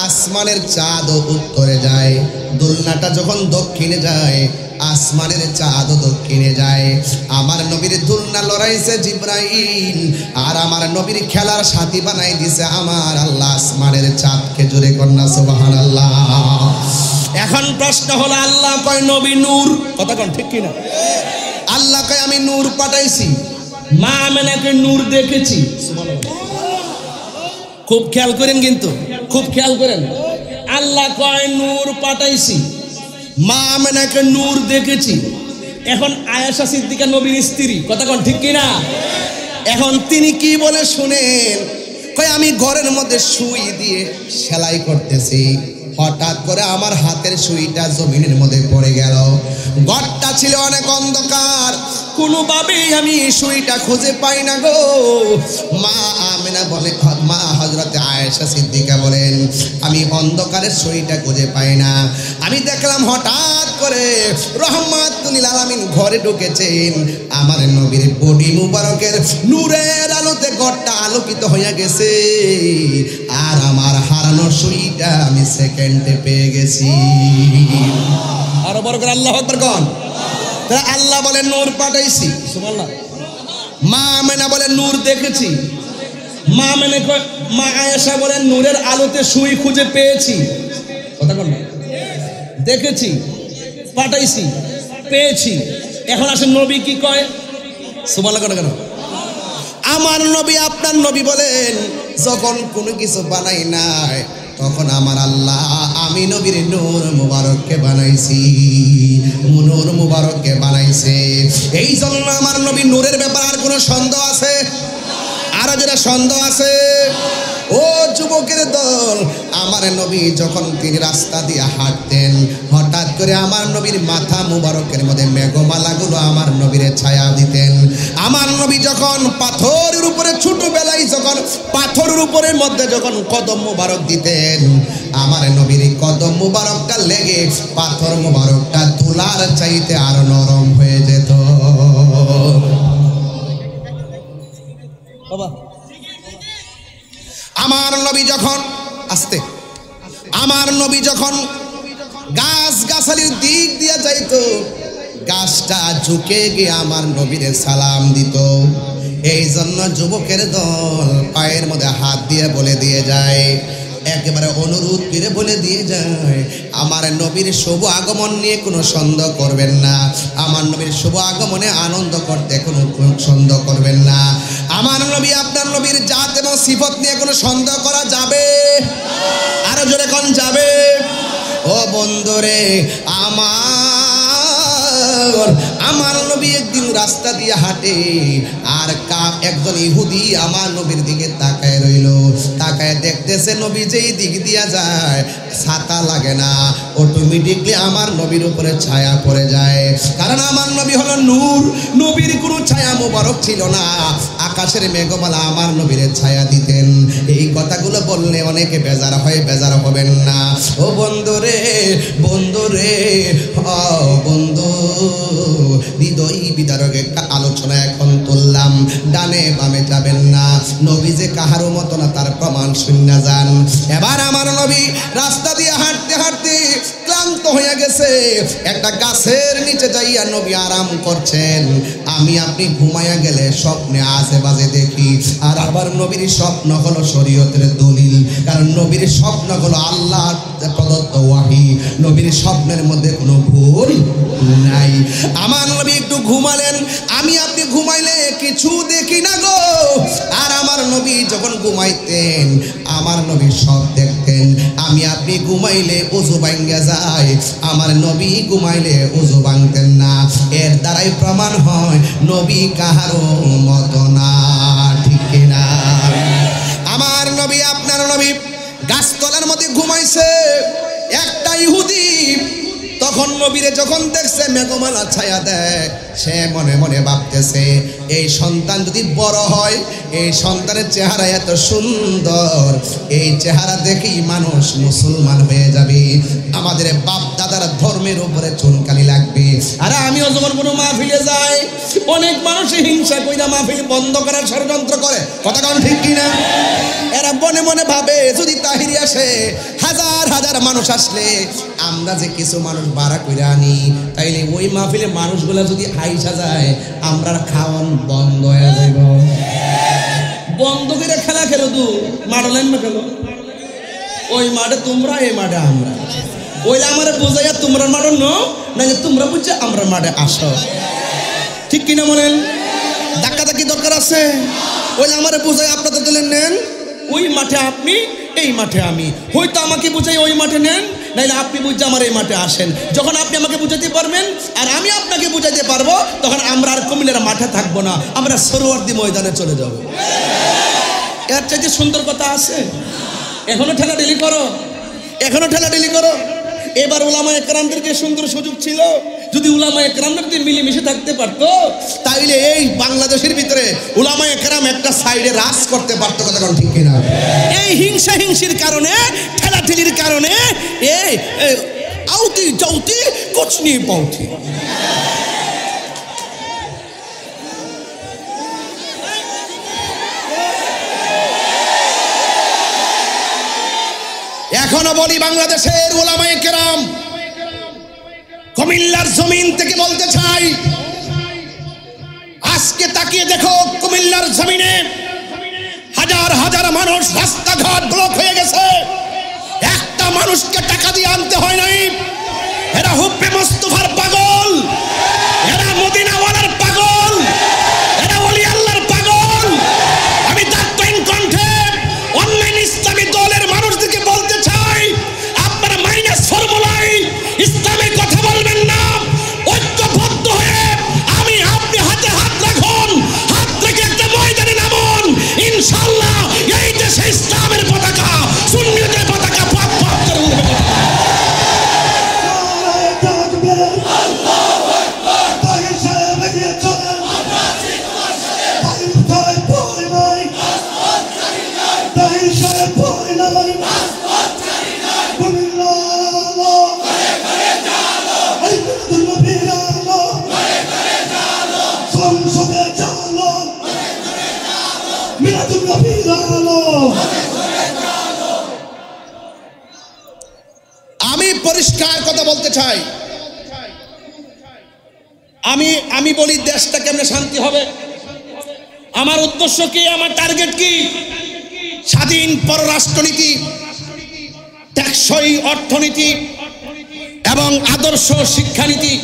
আসমানের চাঁদও উত্তরে যায়, দোলনাটা যখন দক্ষিণে যায়, আসমানের চাঁদও দক্ষিণে যায়। আমার নবীর দোলনা লড়াইছে জিবরাইল, আর আমার নবীর খেলার সাথী বানাই দিছে আমার আল্লাহ আসমানের চাঁদকে। জোরে কন্যা সুবহানাল্লাহ। এখন প্রশ্ন হলো, আল্লাহ কয় নবী নূর, কথা কোন ঠিক কিনা? আল্লাহ কয় আমি নূর পাঠাইছি, মা আমেনাকে নূর দেখেছি। খুব খেয়াল করেন, কিন্তু খুব খেয়াল করেন, আল্লাহ কয় নূর পাঠাইছি, মা আমেনাকে নূর দেখেছি। এখন আয়েশা সিদ্দিকা নবীর স্ত্রী, কথা কোন ঠিক কিনা? এখন তিনি কি বলে শুনেন, কয় আমি ঘরের মধ্যে সুই দিয়ে সেলাই করতেছি, হঠাৎ করে আমার হাতের সুইটা জমিনের মধ্যে পড়ে গেল। ঘরটা ছিল অনেক অন্ধকার, কোনোভাবেই আমি সুইটা খুঁজে পাই না গো। মা আমেনা বলে, মা হযরতে আয়েশা সিদ্দিকা বলেন, আমি অন্ধকারের সুইটা খুঁজে পাই না। আমি দেখলাম হঠাৎ করে রহমাতুল আলামিন ঘরে ঢুকেছেন, আমার নবীর বডি মুবারকের নূরের আলোতে ঘরটা আলোকিত হয়ে গেছে, আর আমার হারানো সুইটা আমি সেকেন্ডে পেয়ে গেছি। আরো বড় করে আল্লাহু আকবার কোন। তাহলে আল্লাহ বলেন নূর পাঠাইছি, সুবহানাল্লাহ। মা আমেনা বলেন নূর দেখেছি, মা আয়েশা বলেন নূরের আলোতে সুই খুঁজে পেয়েছি, কথা কোন? দেখেছি, পাঠাইছি, পেয়েছি। এখন আসেন নবী কি কয়? সুবহানাল্লাহ কেন? আমার নবী আপনার নবী বলেন, যখন কোনো কিছু বানাই নাই তখন আমার আল্লাহ আমি নবীর নূর মুবারককে বানাইছি, নূর মুবারককে বানাইছে। এই জন্য আমার নবী নূরের ব্যাপার আর কোনো সন্দেহ আছে? আরো যেটা সন্দেহ আছে, ও যুবকের দল, আমার নবী যখন তিনি রাস্তা দিয়ে হাঁটতেন, হঠাৎ করে আমার নবীর মাথা মুবারকের মধ্যে মেঘমালাগুলো আমার নবীর ছায়া দিতেন। আমার নবী যখন পাথরের উপরে ছোটবেলায় যখন পাথরের উপরের মধ্যে যখন কদম মুবারক দিতেন, আমার নবীর কদম মুবারকটা লেগে পাথর মুবারকটা তুলার চাইতে আরো নরম হয়ে যেত। বাবা, আমার নবী যখন আমার নবী যখন গাছ গাছালির দিক দিয়ে যাইতো, গাছটা ঝুঁকে গিয়ে আমার নবীরে সালাম দিত। এই জন্য যুবকের দল পায়ের মধ্যে হাত দিয়ে বলে দিয়ে যায়, একেবারে অনুরোধ করে বলে দিয়ে যায়, আমার নবীর শুভ আগমন নিয়ে কোনো সন্দেহ করবেন না, আমার নবীর শুভ আগমনে আনন্দ করতে কোনো সন্দেহ করবেন না। আমার নবী আপনার নবীর জাত এবং সিফত নিয়ে কোনো সন্দেহ করা যাবে? আরো জোরে কোন যাবে? ও বন্ধুরে আমার, আমার নবী একদিন রাস্তা দিয়ে হাঁটে, আর একজন ইহুদি আমার নবীর দিকে তাকায় রইল। তাকায় দেখতেছে নবী যেই দিক দিয়া যায় ছাতা লাগে না, অটোমেটিকলি আমার নবীর উপরে ছায়া পড়ে যায়। কারণ আমার নবী হলো নূর, নবীর কোনো ছায়া মোবারক ছিল না। আকাশের মেঘমালা আমার নবীর ছায়া দিতেন। এই কথাগুলো বললে অনেকে বেজার হয়, বেজার হবেন না। ও বন্ধুরে, বন্ধুরে, বন্ধু, হৃদয় বিদারক একটা আলোচনা এখন তুললাম। ডানে বামে যাবেন না, নবী যে কাহারও মতো না তার প্রমাণ শূন্য যান। এবার আমার নবী রাস্তা দিয়ে হাঁটতে হাঁটতে ক্লান্ত হয়ে গেছে, একটা গাছের নিচে যাইয়া নবী আরাম করছেন। আমি আপনি ঘুমাইয়া গেলে স্বপ্নে আশেপাশে দেখি, আর আবার নবীর স্বপ্ন হলো শরীয়তের দলিল। কারণ নবীর স্বপ্ন হলো আল্লাহ প্রদত্ত ওয়াহি, নবীর স্বপ্নের মধ্যে কোনো ভুল নাই। আমার নবী একটু ঘুমালেন, আমি আপনি ঘুমাইলে কিছু দেখি না গো। আর আমার নবী যখন ঘুমাইতেন আমার নবী সব দেখতেন। আমি আপনি ঘুমাইলে ওযু ভাঙ্গা যায়, আমার নবী ঘুমাইলে ওযু ভাঙতেন না। এর দ্বারাই প্রমাণ হয় নবী কাহারও মতো না, ঠিক কিনা? আমার নবী আপনার নবী গাছতলার মধ্যে ঘুমাইছে। একটা ইহুদি তখন নবীরে যখন দেখছে মেঘমালা ছায়া দেয়, সে মনে মনে ভাবতেছে এই সন্তান যদি বড় হয়, এই সন্তানের চেহারা এত সুন্দর, এই চেহারা দেখেই মানুষ মুসলমান হয়ে যাবে, আমাদের বাপ দাদার ধর্মের উপরে চুনকালি লাগবে। আর আমিও যখন কোনো মাহফিলে যাই, অনেক মানুষ হিংসা কইরা মাহফিল বন্ধ করার ষড়যন্ত্র করে, কথা কোন ঠিক কিনা? এরা মনে মনে ভাবে যদি তাহিরি আসে, হাজার হাজার মানুষ আসলে আমরা যে কিছু মানুষ ভাড়া করে আনি, তাইলে ওই মাহফিলে মানুষগুলা যদি আইসা যায়, আমরা খাওয়ান বন্ধ হয়ে যাইব। বন্ধ করে খেলা খেলো, তু মাঠ লাইন খেলো, ওই মাঠে তোমরা, এই মাঠে আমরা। ওইলে আমার বোঝাইয়া তোমরা মাঠে নো না, যে তোমরা বুঝছে আমরা মাঠে আসো, ঠিক কিনা বলেন? ধাক্কা ধাক্কি দরকার আছে? ওইলে আমার বোঝাই আপনাদের দিলেন নেন, ওই মাঠে আপনি, এই মাঠে আমি। হয়তো আমাকে বুঝাই ওই মাঠে নেন, নাইলে আপনি বুঝে আমার এই মাঠে আসেন। যখন আপনি আমাকে বুঝাতে পারবেন আর আমি আপনাকে বুঝাইতে পারবো, তখন আমরা আর কুমিল্লার মাঠে থাকবো না, আমরা সরোয়ার্দী ময়দানে চলে যাব। এর চাইতে সুন্দর কথা আছে? এখনো ঠেলাঠেলি করো, এখনো ঠেলাঠেলি করো। এবার উলামা একরামদের যে সুন্দর সুযোগ ছিল, যদি উলামা একরামদের মিলেমিশে থাকতে পারতো, তাইলে এই বাংলাদেশের ভিতরে উলামা একরাম একটা সাইডে রাজ করতে পারতো, কথা কোন ঠিক কিনা? এই হিংসা হিংসির কারণে, ঠেলাঠেলির কারণে এই আউতি যাউতি কোচনি পাউতি। এখনো বলি বাংলাদেশের উলামায়ে কেরাম, কুমিল্লার জমিন থেকে বলতে চাই, আজকে তাকিয়ে দেখো কুমিল্লার জমিনে হাজার হাজার মানুষ, রাস্তাঘাট ব্লক হয়ে গেছে। একটা মানুষকে টাকা দিয়ে আনতে হয় নাই। এরা হুব্বে মুস্তাফার পাগল, এরা মদিনাওয়ালার পাগল, এরা ওলি আল্লাহর পাগল। আমি দায়িত্বহীন কণ্ঠে অনলাইন ইসলামী দলের মানুষদেরকে বলতে চাই, আপনারা মাইনাস ফর্মুলায় ইসলামের কথা বলবেন না, ঐক্যবদ্ধ হয়ে আমি আপনি হাতে হাত রাখুন, হাত রেখে একটা ময়দানে নামুন। ইনশাআল্লাহ এই দেশে ইসলামের পতাকা, সুন্নিয়তের পতাকা পাক পাক করে উঠবে। আমি পরিষ্কার কথা বলতে চাই, আমি বলি দেশটা কেমনে শান্তি হবে, আমার উদ্দেশ্য কি, আমার টার্গেট কি? স্বাধীন পররাষ্ট্রনীতি, টেকসই অর্থনীতি এবং আদর্শ শিক্ষানীতি।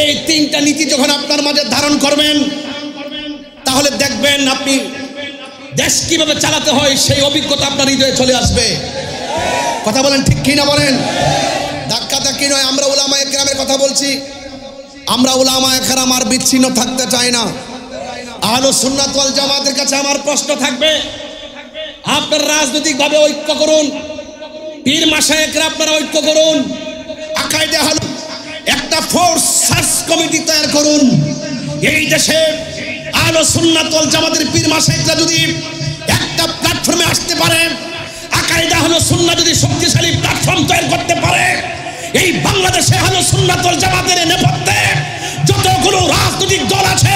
এই তিনটা নীতি যখন আপনার মাঝে ধারণ করবেন, তাহলে দেখবেন আপনি দেশ কিভাবে চালাতে হয় সেই অভিজ্ঞতা আপনার হৃদয়ে চলে আসবে। কথা বলেন ঠিক কি না বলেন? ধাক্কা ধাক্কি নয়, আমরা উলামায়ে কেরামের কথা বলছি। আমরা উলামায়ে কেরাম আর বিচ্ছিন্ন থাকতে চাই না। আহলুস সুন্নাত ওয়াল জামাতের কাছে আমার প্রশ্ন থাকবে, আপনারা রাজনৈতিকভাবে ঐক্য করুন, পীর মাশায়েখরা আপনারা ঐক্য করুন, আকাইদে আহলে একটা ফোর্স সার্চ কমিটি তৈরি করুন। এই দেশে আহলুস সুন্নাত ওয়াল জামাতের পীর মাশায়েখরা যদি একটা প্ল্যাটফর্মে আসতে পারে, আকাইদে আহলুস সুন্নাহ যদি শক্তিশালী প্ল্যাটফর্ম তৈরি করতে পারে, এই বাংলাদেশে আহলুস সুন্নাত ওয়াল জামাতের নেপথ্যে যতগুলো রাজনৈতিক দল আছে,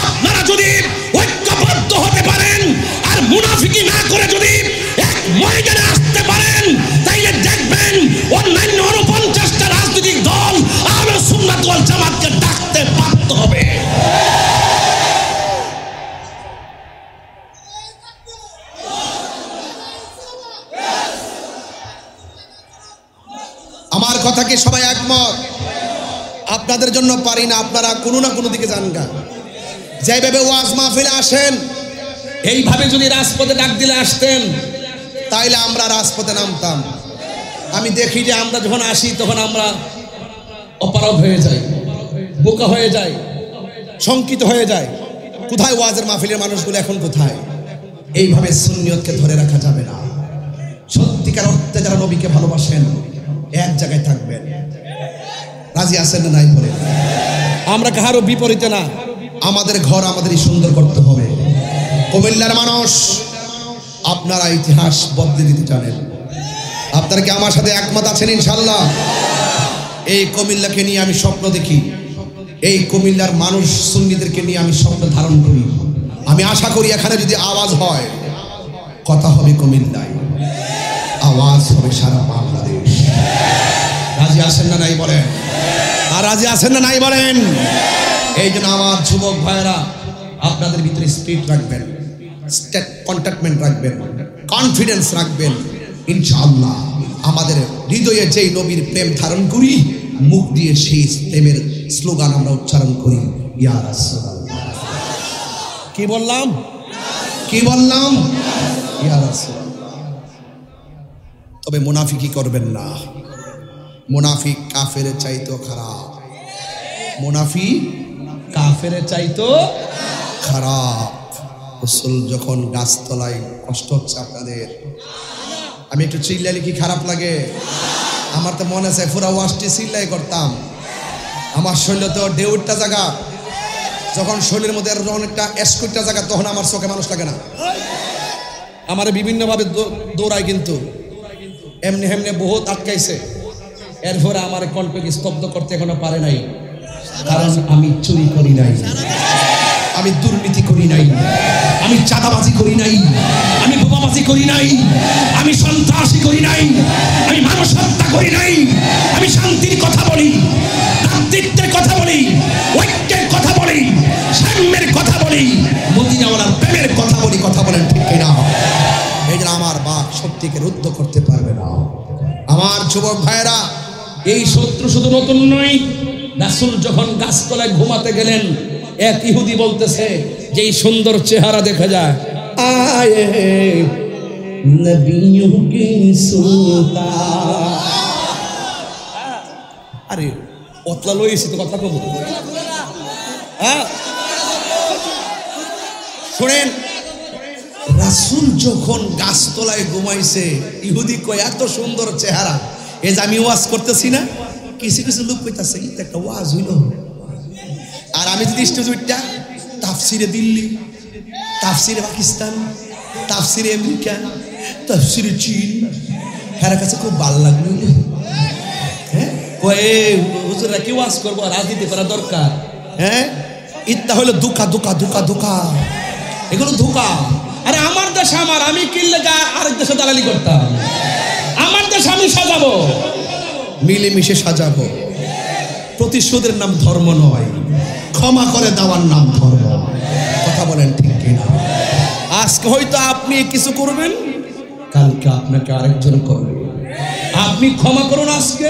আপনারা যদি ঐক্যবদ্ধ হতে পারেন আর মুনাফিকি না করে যদি এক ময়দানে আসতে পারেন, তাইলে দেখবেন অন্যান্য 49টা রাজনৈতিক দল আহলুস সুন্নাত ওয়াল জামাতকে ডাকতে বাধ্য হবে। আমার কথা কি সবাই একমত? আপনাদের জন্য পারি না, আপনারা কোনো না কোনো দিকে যান গা। যেভাবে ওয়াজ মাহফিলে আসেন, এইভাবে যদি রাজপথে ডাক দিলে আসতেন, তাইলে আমরা রাজপথে নামতাম। আমি দেখি যে আমরা যখন আসি তখন আমরা অপারগ হয়ে যাই, বোকা হয়ে যাই, শঙ্কিত হয়ে যায়। কোথায় ওয়াজের মাহফিলের মানুষগুলো এখন কোথায়? এইভাবে সুন্নিয়তকে ধরে রাখা যাবে না। সত্যিকার অর্থে যারা নবীকে ভালোবাসেন এক জায়গায় থাকবেন। রাজি আছেন না নাই বলে? আমরা কারো বিপরীতে না, আমাদের ঘর আমাদেরই সুন্দর করতে হবে। কুমিল্লার মানুষ, আপনারা ইতিহাস বদলে দিতে জানেন। আপনারা কি আমার সাথে একমত আছেন? ইনশাআল্লাহ। এই কুমিল্লাকে নিয়ে আমি স্বপ্ন দেখি, এই কুমিল্লার মানুষ সুন্নিদেরকে নিয়ে আমি স্বপ্ন ধারণ করি। আমি আশা করি এখানে যদি আওয়াজ হয়, কথা হবে কুমিল্লায়, আওয়াজ হবে সারা বাংলাদেশ। রাজি আছেন না নাই বলেন? আর রাজি আছেন না নাই বলেন? এই জন্য আমার যুবক ভাইরা, আপনাদের ভিতরে স্পিরিট রাখবেন, কন্ট্যাক্টমেন্ট রাখবেন, কনফিডেন্স রাখবেন। ইনশাআল্লাহ আমাদের হৃদয়ে যেই নবীর প্রেম ধারণ করি, মুখ দিয়ে সেই প্রেমের স্লোগান আমরা উচ্চারণ করি, ইয়া রাসূলুল্লাহ। কি বললাম? কি বললাম? ইয়া রাসূলুল্লাহ। তবে মুনাফিকি করবেন না। মুনাফিক কাফের চাইতো খারাপ। মুনাফিক কাফের চাইতো খারাপ। রাসূল যখন গাছতলায়, কষ্ট হচ্ছে আপনাদের, আমি একটু চিল্লাইলে কি খারাপ লাগে? আমার তো মনে আছে পুরা ওয়াজটি চিল্লাই করতাম। আমার শরীরে তো দেউটটা জায়গা, যখন শরীরের মধ্যে অনেকটা এসকোটটা জায়গা, তখন আমার চোখে মানুষ লাগে না। আমার বিভিন্নভাবে দৌড়ায়, কিন্তু এমনি এমনি বহুত আটকাইছে। এরপরে আমার কণ্ঠকে স্তব্ধ করতে এখনো পারে নাই, কারণ আমি চুরি করি নাই, আমি দুর্নীতি করি নাই, আমি চাঁদাবাজি করি নাই, আমি বোমাবাজি করি নাই, আমি সন্ত্রাসী করি নাই, আমি মানুষ হত্যা করি নাই। আমি শান্তির কথা বলি, ভ্রাতৃত্বের কথা বলি, ঐক্যের কথা বলি, সাম্যের কথা বলি, মদিনাওয়ালার প্রেমের কথা বলি। কথা বলেন ঠিক কিনা? এই জন্য আমার বাপ সত্যিকে রুদ্ধ করতে পারবে না। আমার যুবক ভাইরা, এই শত্রু শুধু নতুন নয়। রাসূল যখন গাছতলায় ঘুমাতে গেলেন, এক ইহুদি বলতেছে যে এই সুন্দর চেহারা দেখা যায়, আয়ে নবিয়্যু কি সুলতান। আরে পতলা লইছি তো, কথা কব। হ্যাঁ শুনেন, রাসূল যখন গাছতলায় ঘুমাইছে, ইহুদি কয় এত সুন্দর চেহারা। এই যে আমি ওয়াজ করতেছি না, কিছু কিছু লোক কইতাছে এটা একটা ওয়াজ হইল। আর আমি যদি স্টেজটা তাফসিরে দিল্লি, তাফসিরে পাকিস্তান, তাফসিরে আমেরিকা, তাফসিরে চীন, হের কাছে খুব ভালো লাগলো। হ্যাঁ কয়ে হুজুররা কি ওয়াজ করবো, রাজনীতি করা দরকার। হ্যাঁ ইত্যা হলো ধোঁকা ধোঁকা ধোঁকা ধোঁকা, এগুলো ধোঁকা। আরে আমার দেশ আমার, আমি কিনলে আরেক দেশে দালালি করতাম। আমার দেশ আমি সাজাবো, মিলেমিশে সাজাবো। প্রতিশোধের নাম ধর্ম নয়, ক্ষমা করে দেওয়ার নাম ধর্ম। কথা বলেন ঠিক কিনা? আজকে হয়তো আপনি কিছু করবেন, কালকে আপনাকে আরেকজন করবে। আপনি ক্ষমা করুন আজকে,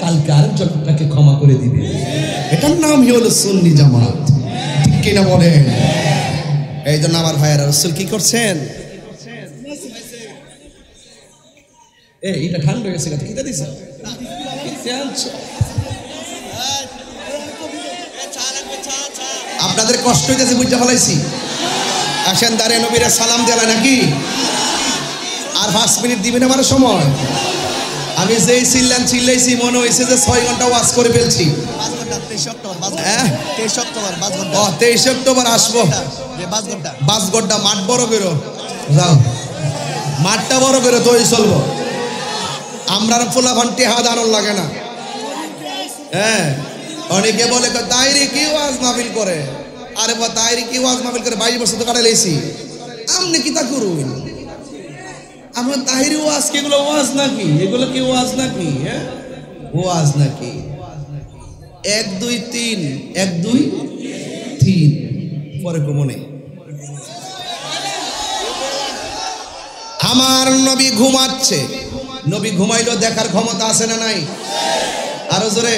কালকে আরেকজন আপনাকে ক্ষমা করে দিবে। এটার নামই হলো সুন্নি জামাত। ঠিক কিনা বলেন? এই জন্য আমার ভাইয়েরা, রাসূল কি করছেন? এইটা ঠান্ডা হয়ে গেছে, কি দিছে? আপনাদের কষ্ট হইতেছে বুঝতে ফেলাইছি। আসেন দাঁড়িয়ে নবীরে সালাম দেওয়া নাকি আর 5 মিনিট দিবেন আমার সময়। আমি যেই চিল্লাইছি মনে হয়েছে যে 6 ঘন্টা ওয়াজ করে ফেলছি। 23 অক্টোবর আসবো। 5 ঘন্টা মাঠ বড় করো, যাও মাঠটা বড় করে তো চলবো। আমরা ফুলা ঘন্টি হাত আনন্দ লাগে না। হ্যাঁ, অনেকে বলে তাইরি কি ওয়াজ মাহফিল করে। আরে বা তাইরি কি ওয়াজ মাহফিল করে 22 বছর তো কাটাইছি। আপনি কি তা করুন? আমরা তাহিরি ওয়াজ কি এগুলো ওয়াজ নাকি? এগুলো কি ওয়াজ নাকি? হ্যাঁ, ওয়াজ নাকি? 1 2 3 1 2 3 পরে কমনে। আমার নবী ঘুমাচ্ছে। নবী ঘুমাইলো দেখার ক্ষমতা আছে না নাই? আরো জোরে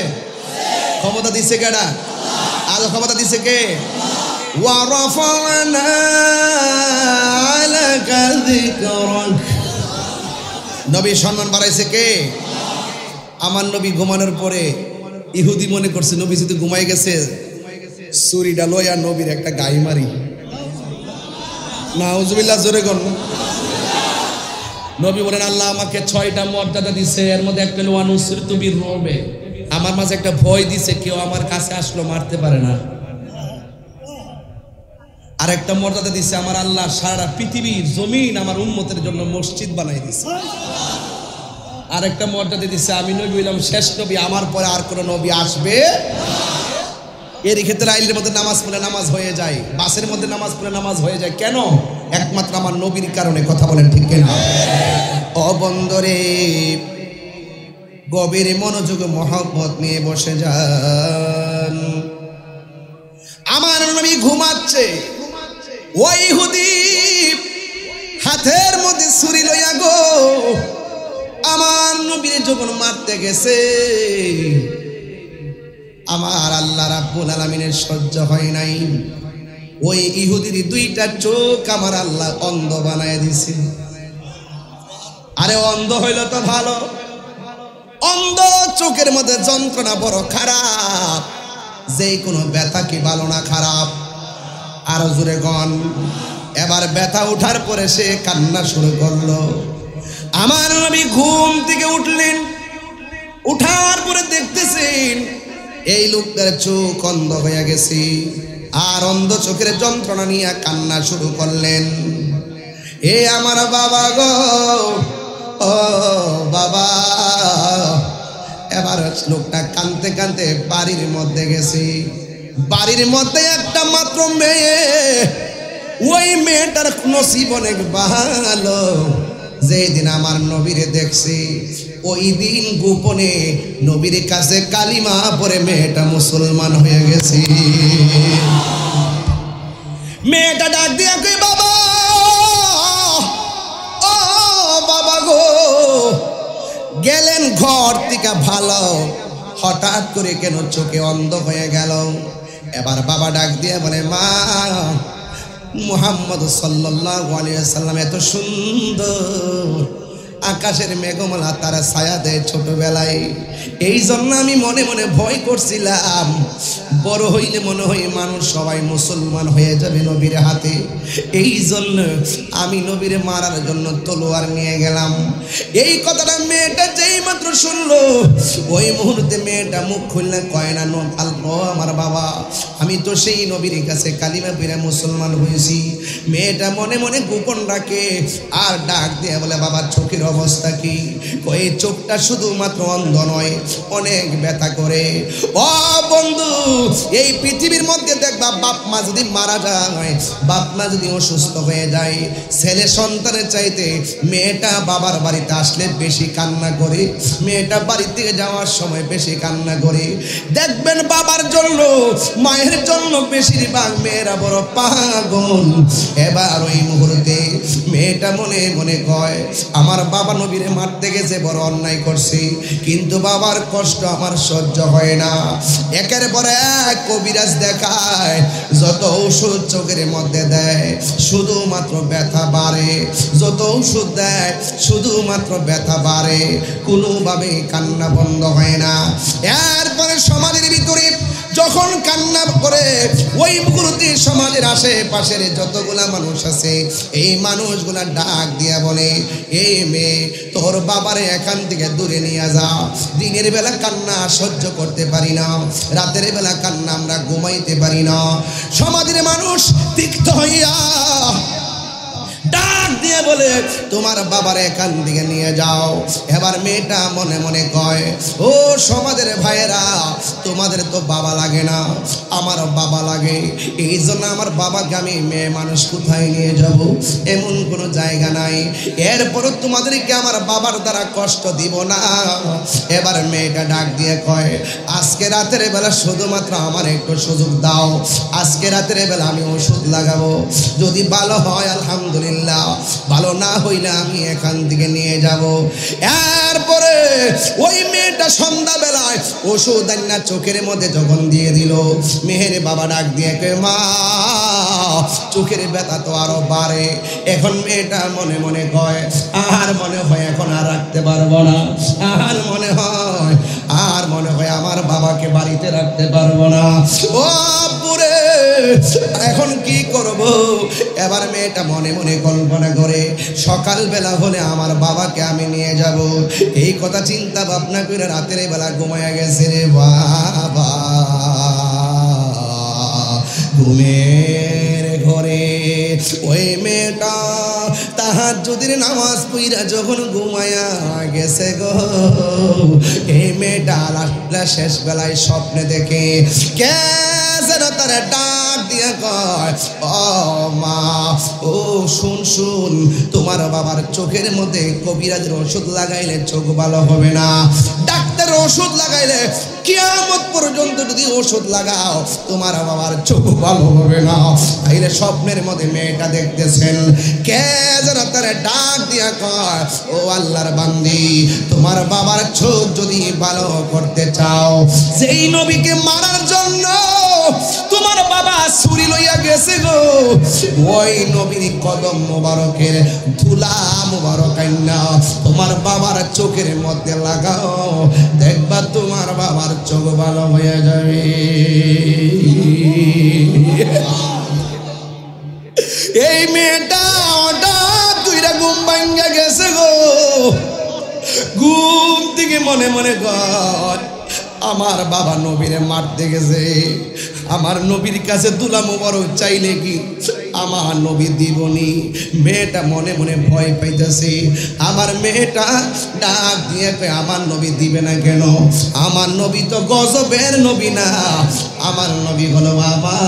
ক্ষমতা দিছে কেডা? আল্লাহ ক্ষমতা দিছে কে? ওয়া রাফা'না আলাকা যিকরাক। নবী সম্মান বাড়াইছে কে? আমার নবী ঘুমানোর পরে ইহুদি মনে করছে নবী যদি ঘুমাই গেছে ছুরিটা লইয়া নবীর একটা গাই মারি। নাউজুবিল্লাহ, জোরে কোন। নবী বলেন আল্লাহ আমাকে 6টা মর্যাদা দিছে, এর মধ্যে একটা হলো আনুসরিতু বিররবে, আমার মাঝে একটা ভয় দিছে, কেউ আমার কাছে আসলো মারতে পারে না। আর একটা মর্যাদা দিছে আমার আল্লাহ সারা পৃথিবীর জমিন আমার উম্মতের জন্য মসজিদ বানাই দিছে। আর একটা মর্যাদা দিছে আমি নবী হইলাম শেষ নবী, আমার পরে আর কোন নবী আসবে। এর ক্ষেত্রে আইলের মধ্যে নামাজ পড়লে নামাজ হয়ে যায়, বাসের মধ্যে নামাজ পড়লে নামাজ হয়ে যায়। কেন? একমাত্র আমার নবীর কারণে। কথা বলেন ঠিক কিনা? ও বন্দরে গভীর মনোযোগ মহব্বত নিয়ে বসে যান। আমার নবী ঘুমাচ্ছে, ওই ইহুদি হাতের মধ্যে ছুরি লইয়া গো আমার নবীর যখন মারতে গেছে, আমার আল্লাহ রাব্বুল আলামিনের সহ্য হয় নাই। ওই ইহুদির 2টা চোখ আমার আল্লাহ অন্ধ বানায় দিছে। আরে অন্ধ হইল তো ভালো, অন্ধ চোখের মধ্যে যন্ত্রণা বড় খারাপ। যে কোনো ব্যথা কি ভালো না খারাপ? আরো জোরে গন। এবার ব্যথা উঠার পরে সে কান্না শুরু করলো। আমার নবী ঘুম থেকে উঠলেন, উঠার পরে দেখতেছেন এই লোকটার চোখ অন্ধ হয়ে গেছে। আর অন্ধ চোখের যন্ত্রণা নিয়ে কান্না শুরু করলেন। এ আমার বাবা গো, ও বাবা। এবার লোকটা কাঁদতে কাঁদতে বাড়ির মধ্যে গেছে। বাড়ির মধ্যে একটা মাত্র মেয়ে, ওই মেয়েটার নসিব অনেক ভালো। যেদিন আমার নবীরে দেখছি ওই দিন গোপনে নবীর কাছে কালিমা পড়ে মেয়েটা মুসলমান হয়ে গেছে। মেয়েটা ডাক দিয়া কই বাবা, ও বাবা গো, গেলেন ঘর থেকে ভালো, হঠাৎ করে কেন চোখে অন্ধ হয়ে গেল? এবার বাবা ডাক দিয়ে বলে মা, মুহাম্মদ সাল্লাল্লাহু আলাইহি ওয়াসাল্লাম এত সুন্দর, আকাশের মেঘমালা তারা ছায়া দেয় ছোটবেলায়। এই জন্য আমি মনে মনে ভয় করছিলাম বড় হইলে মনে হয় মানুষ সবাই মুসলমান হয়ে যাবে নবীর হাতে। এই জন্য আমি নবীর মারার জন্য তলোয়ার নিয়ে গেলাম। এই কথাটা মেয়েটা যেই মাত্র শুনলো, ওই মুহূর্তে মেয়েটা মুখ খুললে কয় না আমার বাবা, আমি তো সেই নবীর কাছে কালিমা পড়ে মুসলমান হয়েছি। মেয়েটা মনে মনে গোপন রাখে আর ডাক দিয়ে বলে বাবা চোখের অবস্থা কি? ওই চোখটা শুধুমাত্র অন্ধ নয়, অনেক ব্যথা করে। ও বন্ধু, এই পৃথিবীর মধ্যে দেখবা বাপ মা যদি মারা যায়, বাপ মা যদি অসুস্থ হয়ে যায়, ছেলে সন্তানের চাইতে মেয়েটা বাবার বাড়িতে আসলে বেশি কান্না করে, মেয়েটা বাড়ি থেকে যাওয়ার সময় বেশি কান্না করে। দেখবেন বাবার জন্য মায়ের জন্য বেশিরভাগ মেয়েরা বড় পাগল। এবার ওই মুহূর্তে মেয়েটা মনে মনে কয় আমার বাবা নবীরে মারতে গেছে, বড় অন্যায় করছি, কিন্তু বাবার কষ্ট আমার সহ্য হয় না। একের পরে এক কবিরাজ দেখায়, যত ওষুধ চোখের মধ্যে দেয় শুধুমাত্র ব্যথা বাড়ে, যত ওষুধ দেয় শুধুমাত্র ব্যথা বাড়ে, কোনোভাবে কান্না বন্ধ হয় না। এরপরে সমাজের ভিতরে যখন যখন কান্না করে ওই মুহূর্তে সমাজের আশেপাশের যতগুলা মানুষ আছে এই মানুষগুলা ডাক দিয়া বলে, এই মেয়ে তোর বাবারে এখান থেকে দূরে নিয়ে যা। দিনের বেলা কান্না সহ্য করতে পারি না, রাতের বেলা কান্না আমরা ঘুমাইতে পারি না। সমাজের মানুষ তিক্ত হইয়া ডাক দিয়ে বলে, তোমার বাবার এখান থেকে নিয়ে যাও। এবার মেয়েটা মনে মনে কয়, ও সমাজের ভাইয়েরা, তোমাদের তো বাবা লাগে না, আমার বাবা লাগে। এই জন্য আমার বাবাকে আমি মেয়ে মানুষ কোথায় নিয়ে যাব, এমন কোনো জায়গা নাই। এরপরও তোমাদেরকে আমার বাবার দ্বারা কষ্ট দিব না। এবার মেয়েটা ডাক দিয়ে কয়, আজকে রাতের বেলা শুধুমাত্র আমার একটু সুযোগ দাও, আজকে রাতের বেলা আমি ওষুধ লাগাবো, যদি ভালো হয় আলহামদুলিল্লাহ, ভালো না হইলে আমি এখান থেকে নিয়ে যাব। এরপরে ওই মেয়েটা সন্ধ্যা বেলায় ওষুধ আন্না চোখের মধ্যে যখন দিয়ে দিল, মেয়ের বাবা ডাক দিয়ে কয়, মা চোখের ব্যথা তো আরো বাড়ে। এখন মেয়েটা মনে মনে কয়, আর মনে হয় এখন আর রাখতে পারবো না, আর মনে হয় আমার বাবাকে বাড়িতে রাখতে পারবো না। ও পুরে এখন কি করব? এবার মেয়েটা মনে মনে কল্পনা করে, সকালবেলা হলে আমার বাবাকে আমি নিয়ে যাব। এই কথা চিন্তা ভাবনা করে রাতের বেলা ঘুমায়া গেছে রে বাবা। ঘুমের ঘরে ওই মেয়েটা তাহাজ্জুদের নামাজ পড়া যখন ঘুমায়া গেছে গো, এই মেয়েটা শেষ বেলায় স্বপ্নে দেখে কে যেন তার ডাক দিয়ে কয়, ও মা, ও শুন, তোমার বাবার চোখের মধ্যে কবিরাজের ওষুধ লাগাইলে চোখ ভালো হবে না, ডাক্তারের ওষুধ লাগাইলে কিয়ামত পর্যন্ত যদি ওষুধ লাগাও তোমার বাবার চোখ ভালো হবে না। তাইলে স্বপ্নের মধ্যে মেয়েটা দেখতেছেন কে যেন তার ডাক দিয়া কয়, ও আল্লাহর বান্দি, তোমার বাবার চোখ যদি ভালো করতে চাও, যেই নবীকে মারার জন্য তোমার বাবা ছুরি লইয়া গেছে গো, ওই নবীর কদম মোবারকের ধুলা মোবারক আইনা তোমার বাবার চোখের মধ্যে লাগাও, দেখবা তোমার বাবার চোখ ভালো হয়ে যাবে। এই মেয়েটা হঠাৎ দুইটা ঘুম ভাঙ্গা গেছে গো, ঘুম থেকে মনে মনে কয়, আমার বাবা নবীরে মারতে গেছে, আমার নবীর কাছে দুলা মোবারক চাইলে কি আমার নবী দিবনি? মেয়েটা মনে মনে ভয় পাইতেছে। আমার মেয়েটা ডাক দিয়ে কয়, আমার নবী দিবে না কেন? আমার নবী তো গজবের নবী না, আমার নবী হলো বাবা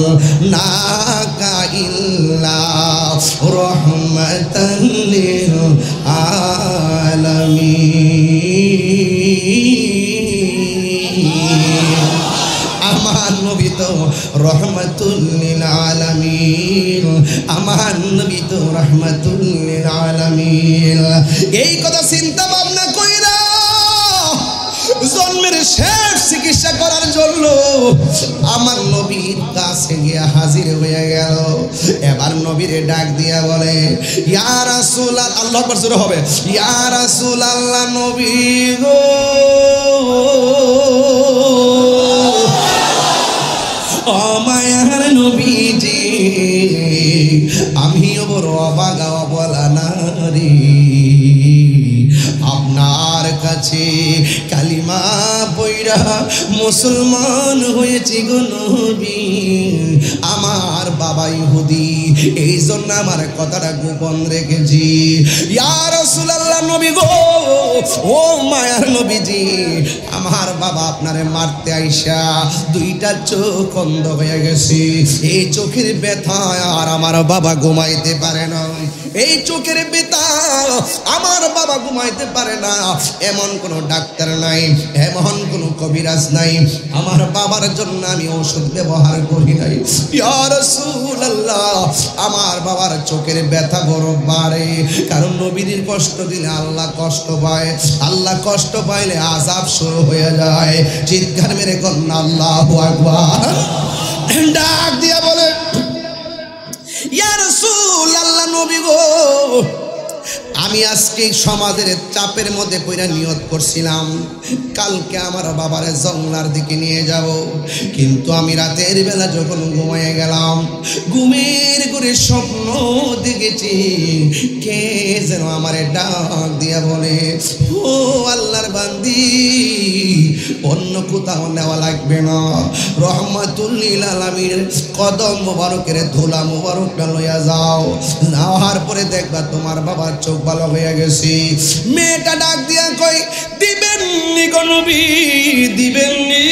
আরসালনাকা ইল্লা রাহমাতাল লিল আলামিন। আমার নবী তো রহমাতুল লিল আলামিন, আমার নবী তো রহমাতুল লিল আলামিন। এই কথা চিন্তা ভাবনা কইরা জন্মের শেষ চিকিৎসা করার জন্য আমার নবীর কাছে গিয়া হাজির হয়ে গেল। এবার নবীরে ডাক দিয়া বলে, ইয়া রাসূলুল্লাহ, আল্লাহু আকবার জোরে হবে, ইয়া রাসূলুল্লাহ, নবী গো, ও মায়ার নবীজি, আমিও বড় অবাগা অবলা নারী, আপনার কাছে কালিমা পয়রা মুসলমান হয়েছি গো নবী। আমার বাবা ইহুদি, এই জন্য আমার কথাটা গোপন রেখেছি। ইয়া রাসূলুল্লাহ, নবী গো, ও মায়ার নবীজি, আমার বাবা আপনারে মারতে আইসা দুইটা চোখ অন্ধ হয়ে গেছে। এই চোখের ব্যথা আর আমার বাবা ঘুমাইতে পারে না, এই চোখের ব্যথা আমার বাবা ঘুমাইতে পারে না। এমন কোনো ডাক্তার নাই, এমন কোনো কবিরাজ নাই, আমার বাবার জন্য আমি ওষুধ ব্যবহার করি নাই। ইয়া রাসূলুল্লাহ, আমার বাবার চোখের ব্যথা বড় বাড়ে, কারণ নবীর কষ্ট দিলে আল্লাহ কষ্ট পায়, আল্লাহ কষ্ট পাইলে আযাব শুরু হয়ে যায়। চিৎকার মেরে কন্যা আল্লাহু আকবার। ডাক দিয়া বলে, ইয়া রাসূলুল্লাহ, নবী গো, আমি আজকে সমাজের চাপের মধ্যে পড়া নিয়ত করছিলাম কালকে আমার বাবারে জংলার দিকে নিয়ে যাব, কিন্তু আমি রাতের বেলা যখন ঘুমিয়ে গেলাম ঘুমের করে স্বপ্ন দেখেছি কে যেন আমারে ডাক দিয়া বলে, ও আল্লাহর বান্দি অন্য কোথাও নেওয়া লাগবে না, রহমাতুল লিল আলামিনের কদম মোবারকের ধুলা মোবারকটা লইয়া যাও, নেওয়ার পরে দেখবা তোমার বাবার চোখ ভালো হয়ে গেছে। মেয়েটা ডাক দিয়া কই, দিবেননি গো নবী দিবেননি?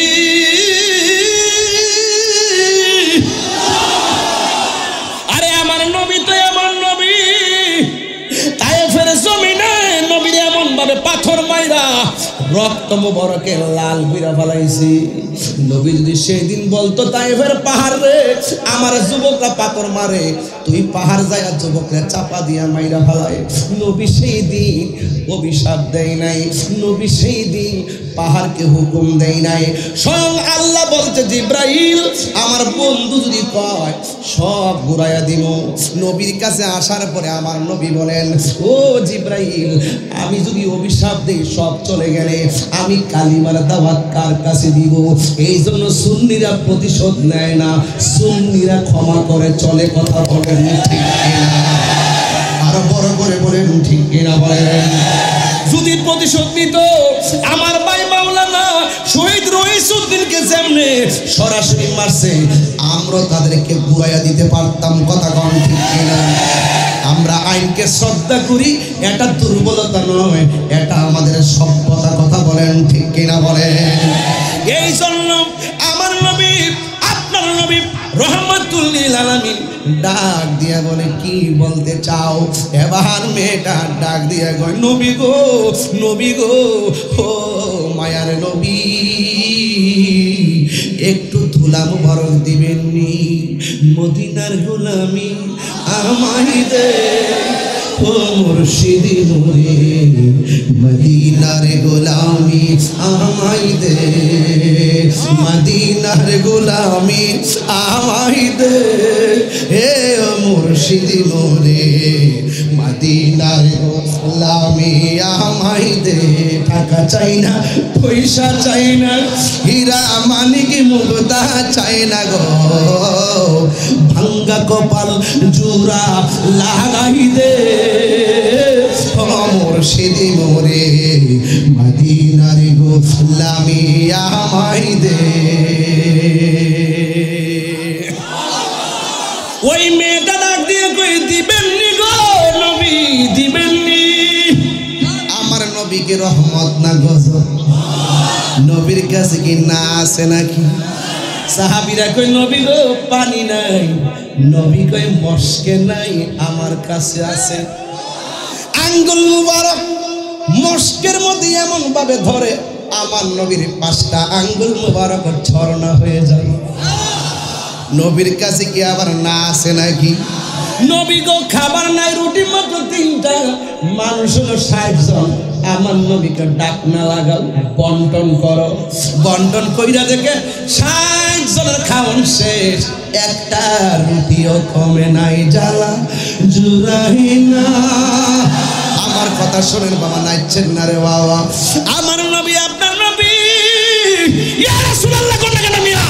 আরে আমার নবী তো এমন নবী, তায়েফের জমিনে নবীর এমন ভাবে পাথর মাইরা রক্ত মুবারকের লাল বিরা ফেলাইছি। নবী যদি সেই দিন বলতো তায়েফের পাহাড় রে আমার যুবকরা পাথর মারে, তুই পাহাড় যায় যুবকরা চাপা দিয়া মাইরা ফেলায়, নবী সেই দিন অভিশাপ দেয় নাই, নবী সেই দিন পাহাড়কে হুকুম দেয় নাই। স্বয়ং আল্লাহ বলছে জিব্রাইল আমার বন্ধু যদি কয় সব ঘুরাইয়া দিব। নবীর কাছে আসার পরে আমার নবী বলেন, ও জিব্রাইল আমি যদি অভিশাপ দেই সব চলে গেলে আমি কালিমার দাওয়াত কার কাছে দিব? এই জন্য সুন্নিরা প্রতিশোধ নেয় না, সুন্নিরা ক্ষমা করে চলে। কথা বলেন ঠিক কিনা? আরো বড় করে বলেন ঠিক কিনা বলেন? যদি প্রতিশোধ নিত আমার ভাই মাওলানা শহীদ রইসুদ্দিনকে যেমনে সরাসরি মারছে আমরা তাদেরকে ঘুরাইয়া দিতে পারতাম। কথা কন ঠিক কিনা? আমরা আইনকে শ্রদ্ধা করি, এটা দুর্বলতা নয়, এটা আমাদের সভ্যতা। কথা বলেন ঠিক কিনা বলেন? এই জন্য আমার নবী আপনার নবী রহমাতুল লিল আলামিন ডাক দিয়া বলে, কি বলতে চাও? এবার মেয়েটা ডাক দিয়া কয়, নবী গো নবী গো, ও মায়ার নবী একটু ধুলা মুবারক দিবেননি? মদিনার গোলামি আমায় দে, ও মুর্শিদি নূরে মদিনার গোলামি আমায় দে, মদিনার গোলামি আমায় দে, হে ও মুর্শিদি নূরে মদিনার গোলামি আমায় দে। টাকা চাই না, পয়সা চাই না, হীরা মানিক মুক্তা চাই না গো, ভাঙ্গা কপাল জোড়া লাগাই দে, মুর্শিদি মোরে মদিনার গোলামি আমায় দে। ওই মেয়েটা ডাক দিয়ে কই, দিবেননি গো নবী দিবেননি? আমার নবীকে রহমত না গজব? নবীর কাছে কি না আছে নাকি? সাহাবীরা কই, নবী গো পানি নাই। নবী কই, মস্কে নাই, আমার কাছে আছে। আঙ্গুল মুবারক মস্কের মধ্যে এমন ভাবে ধরে আমার নবীর 5টা আঙ্গুল মুবারক ঝর্ণা হয়ে যায়। নবীর কাছে কি আবার না আছে নাকি? নবী গো খাবার নাই, রুটি মাত্র 3টা, মানুষ হলো 60 জন। আমার নবীকে ডাক না লাগাও, বন্টন করো। বন্টন কইরা দেখে 60 জনের খাওয়ান শেষ, একটা রুটিও কমে নাই, জ্বালা জুড়াই না। আমার কথা শোনেন বাবা, নাইছেন না রে বাবা? আমার নবী আপনার নবী ইয়া রাসূলুল্লাহ কোন কেন মিয়া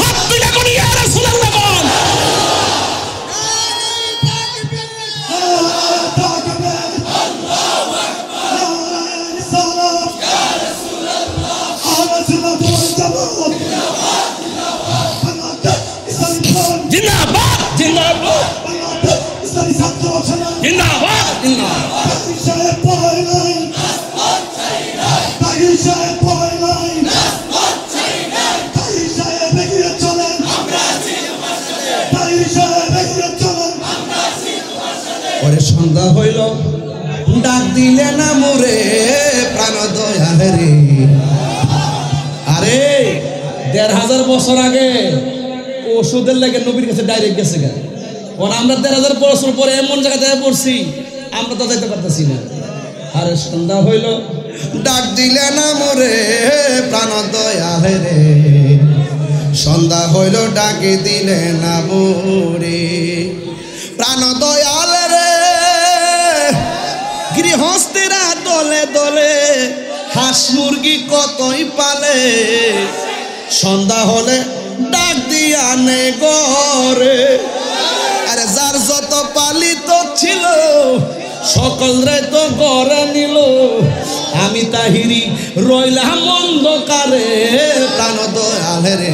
হাত তুলে কোন ইয়া রাসূলুল্লাহ কোন? জিন্দাবাদ জিন্দাবাদ জিন্দাবাদ জিন্দাবাদ। পরে সন্ধ্যা হইল, ডাক দিলে না মোরে প্রাণ দয়াল রে। আরে 1500 বছর আগে ওষুধের লাগে নবীর কাছে ডাইরেক্ট গেছে গা। আমরা 1500 বছর পরে এমন জায়গায় পড়ছি আমরা তো যাইতে পারতেছি না। আরে সন্ধ্যা হইল, ডাক দিলে না মোরে প্রাণ দয়াল রে। সন্ধ্যা হইল, ডাকে দিলে না মোরে প্রাণ দয়াল রে। হস্তেরা দলে দলে, হাঁস মুরগি কতই পালে, সন্ধ্যা হলে ডাক দিয়া নে ঘরে। আরে যার যত পালিত ছিল সকল রে তো ঘরে নিল, আমি তাহিরি রইলাম অন্ধকারে, প্রাণ দয়াল রে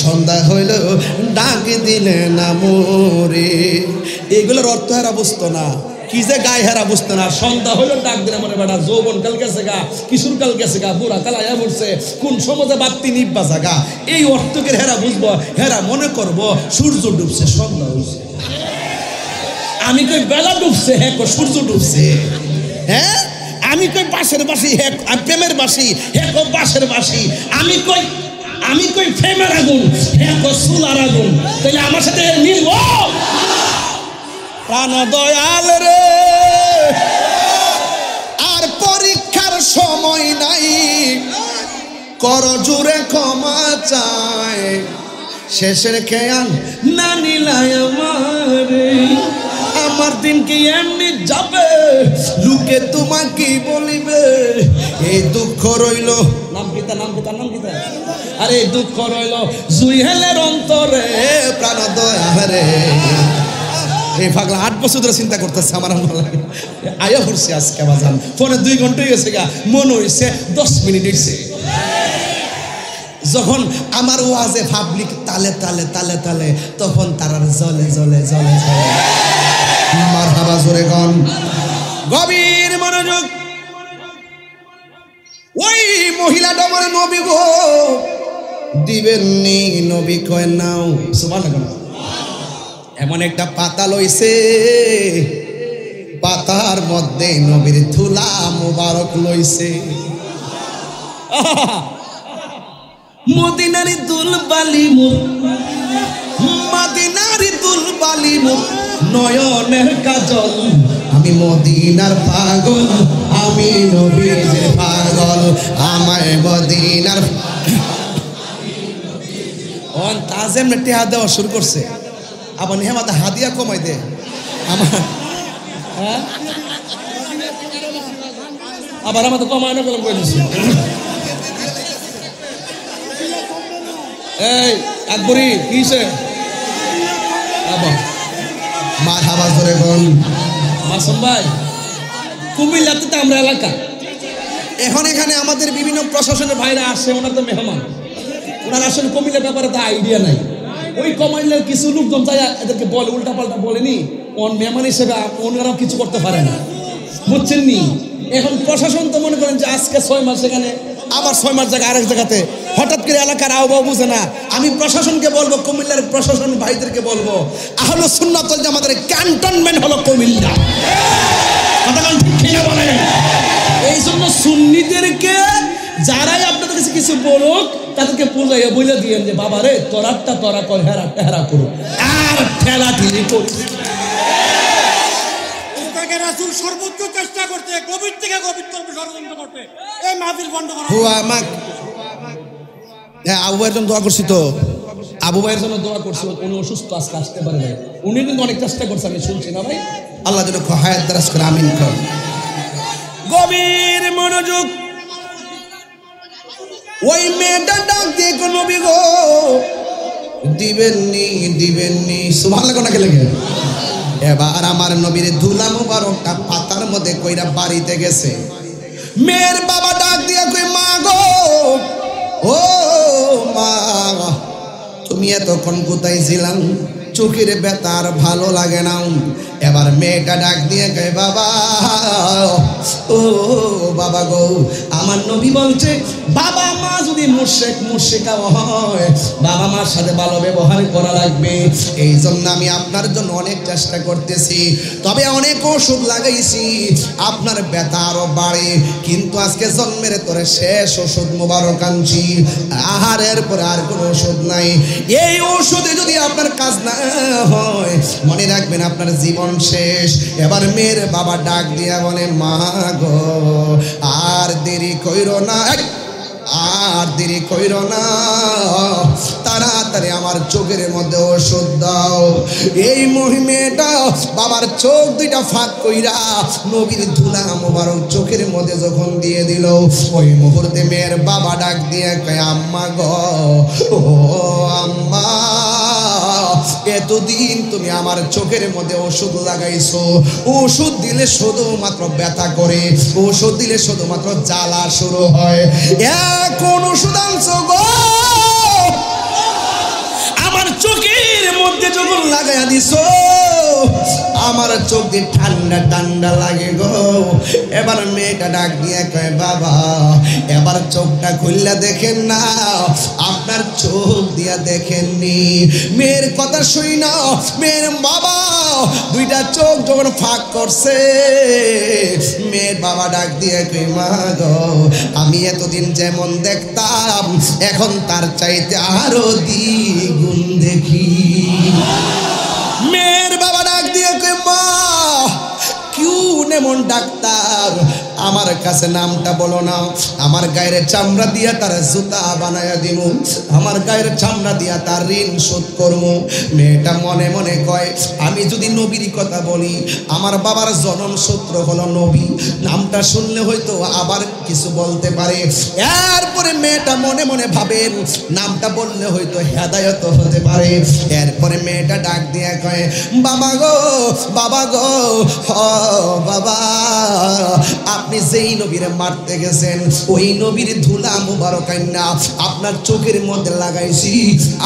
সন্ধ্যা হইল ডাক দিলে না মোরে। এগুলোর অর্থ হেরা বুঝতো না, কি যে গায়ে হেরা বুঝতো না। সন্ধ্যা হইল ডাক দিলে আমার বেটা যৌবন কাল গেছে গা, কিশোর কাল গেছে গা, বুড়া কাল আয়া পড়ছে, কোন সমাজে বাত্তি নিব্বা জাগা, এই অর্থকে হেরা বুঝবো। হেরা মনে করবো সূর্য ডুবছে, সন্ধ্যা হইছে। আমি কই বেলা ডুবছে, হ্যাঁ কই সূর্য ডুবছে। হ্যাঁ আমি কই বাঁশের বাঁশি, হ্যাঁ প্রেমের বাঁশি, হ্যাঁ কই বাঁশের বাঁশি। আমি কই প্রেমের আগুন, হ্যাঁ কই চুলার আগুন। তাহলে আমার সাথে মিলব? প্রাণ দয়াল রে আর পরীক্ষার সময় নাই, কর জুড়ে ক্ষমা চায়, শেষের খেয়াল না নিলাই আমারে। আমার দিন কি এমনি যাবে, লোকে তোমাকে বলিবে, এই দুঃখ রইল। নাম কিতা, নাম কিতা, নাম কিতা? আরে দুঃখ রইল জুইহেলের অন্তরে, প্রাণ দয়াল রে। এই পাগলা 8 বছর ধরে চিন্তা করতেছে আমার আয়া পড়ছে আজকে বাজান, ফোনে 2 ঘন্টা হয়েছে গা, মনে হয়েছে 10 মিনিট হয়েছে। যখন আমার ওয়াজে পাবলিক তালে তালে তালে তালে, তখন তারা জলে জলে জলে জলে। মারহাবা জোরে গান, গভীর মনোযোগ। ওই মহিলাটা আমার নবী গো দিবেন নি, নবী কয় নাও। সুবহানাল্লাহ। এমন একটা পাতা লইছে, পাতার মধ্যে নবীর ধুলা মুবারক লইছে। মদিনারি দুল বালি মুখ, মদিনারি দুল বালি মুখ, নয়নের কাজল। আমি মদিনার পাগল, আমি নবীর পাগল, আমায় মদিনার। অন তাজেম টেহা দেওয়া শুরু করছে, আবার নেহামাতে হাদিয়া কমাই দে আমার। হ্যাঁ আবার আমাদের কমায় না কলম করে দিচ্ছি। এই আকবরি কিসে মারহাবা জোরে বল। মাসুম ভাই, কুমিল্লাতে তো আমরা এলাকা, এখন এখানে আমাদের বিভিন্ন প্রশাসনের ভাইরা আসে, ওনার তো মেহমান, ওনার আসলে কুমিল্লার ব্যাপারে তো আইডিয়া নাই। ওই কুমিল্লার কিছু লোকজন চাই এদেরকে বলে, উল্টা পাল্টা বলেনি, ওন মেহমান হিসেবে ওনারাও কিছু করতে পারে না, বুঝছেন নি? এখন প্রশাসন তো মনে করেন যে আজকে 6 মাস সেখানে, আবার 6 মাস জায়গায় আরেক জায়গাতে, হঠাৎ করে এলাকার আবহাওয়া বুঝে না। আমি প্রশাসনকে বলবো, কুমিল্লার প্রশাসন ভাইদেরকে বলবো, আহলে সুন্নাত ওয়াল জামাতের ক্যান্টনমেন্ট হলো কুমিল্লা। কথাটা ঠিক কিনা বলেন? এই জন্য সুন্নিদেরকে যারাই আপনাদের কাছে কিছু বলুক, তাদেরকে পূজাইয়া বলে দিয়েন যে বাবা রে, তোরারটা তোরা কর, হেরাটা হেরা করো, আর ঠেলা ঠেলি করি। রাসূল সর্বোচ্চ চেষ্টা করতে, গভীর থেকে গভীরতম ষড়যন্ত্র করতে এই মাহফিল বন্ধ করা। হ্যাঁ, আবু ভাইয়ের জন্য দোয়া করছি তো, আবু ভাইয়ের জন্য দোয়া করছি, উনি অসুস্থ, আজকে আসতে পারে নাই। উনি কিন্তু অনেক চেষ্টা করছে, আমি শুনছি না ভাই। আল্লাহ যেন হায়াত দারাজ করে, আমিন কর। গভীর মনোযোগ। ওই মেয়েটা ডাক দিয়ে কোন নবী গো দিবেননি, দিবেননি। সুবহানাল্লাহ নাকি লাগে? এবার আমার নবীর ধুলা মুবারকটা পাতার মধ্যে কইরা বাড়িতে গেছে। মেয়ের বাবা ডাক দিয়া কই, মা গো, ও মা, তুমি এতক্ষণ কোথায় ছিলাম? চোখের ব্যথা আর ভালো লাগে না। এবার মেয়েটা ডাক দিয়ে কয়, বাবা, ও বাবা গো, আমার নবী বলছে বাবা মা যদি মুশরিকা হয়, বাবা মার সাথে ভালো ব্যবহার করা লাগবে। এই জন্য আমি আপনার জন্য অনেক চেষ্টা করতেছি, তবে অনেক ওষুধ লাগাইছি, আপনার ব্যথা আরো বাড়ে, কিন্তু আজকে জন্মের তোরে শেষ ওষুধ মোবারক আনছি, আহারের পরে আর কোনো ওষুধ নাই। এই ওষুধে যদি আপনার কাজ না হয়, মনে রাখবেন আপনার জীবন শেষ। এবার মেয়ের বাবা ডাক দিয়া বলে, মা গো, আর দেরি কইরো না, আর দেরি কইরো না, তাড়াতাড়ি আমার চোখের মধ্যে ওষুধ দাও। এই মেয়েটা বাবার চোখ দুইটা ফাঁক কইরা নবীর ধুলা মোবারক চোখের মধ্যে যখন দিয়ে দিল, ওই মুহূর্তে মেয়ের বাবা ডাক দিয়ে কয়, আম্মা গো, ও আম্মা, এতদিন তুমি আমার চোখের মধ্যে ওষুধ লাগাইছো, ওষুধ দিলে শুধুমাত্র ব্যথা করে, ওষুধ দিলে শুধুমাত্র জ্বালা শুরু হয়, এখন ওষুধ আনছো গো আমার চোখের মধ্যে যখন লাগাইয়া দিছো, আমার চোখ দিয়ে ঠান্ডা ঠান্ডা লাগে গো। এবার মেয়েটা ডাক দিয়ে কয়, বাবা এবার চোখটা খুললা দেখেন না, আপনার চোখ দিয়া দেখেননি। মেয়ের কথা শুই না, মেয়ের বাবা দুইটা চোখ যখন ফাঁক করছে, মেয়ের বাবা ডাক দিয়ে কই, মা গো, আমি এতদিন যেমন দেখতাম এখন তার চাইতে আরো দ্বিগুণ দেখি। মেয়ের বাবা ডাক দিয়ে কই, মা কোন এমন ডাক্তার, আমার কাছে নামটা বলো না, আমার গায়ের চামড়া দিয়া তার জুতা বানায়া দিব, আমার গায়ের চামড়া দিয়া তার ঋণ শোধ করবো। মেয়েটা মনে মনে কয়, আমি যদি নবীর কথা বলি, আমার বাবার জনম সূত্র হলো নবী, নামটা শুনলে হয়তো আবার কিছু বলতে পারে। এরপরে মেয়েটা মনে মনে ভাবেন, নামটা বললে হয়তো হেদায়ত হতে পারে। এরপরে মেয়েটা ডাক দিয়ে কয়, বাবা গো, বাবা গো, বাবা, আপনি যেই নবীরে মারতে গেছেন, ওই নবীর ধুলা মুবারক আইনা আপনার চোখের মধ্যে লাগাইছি,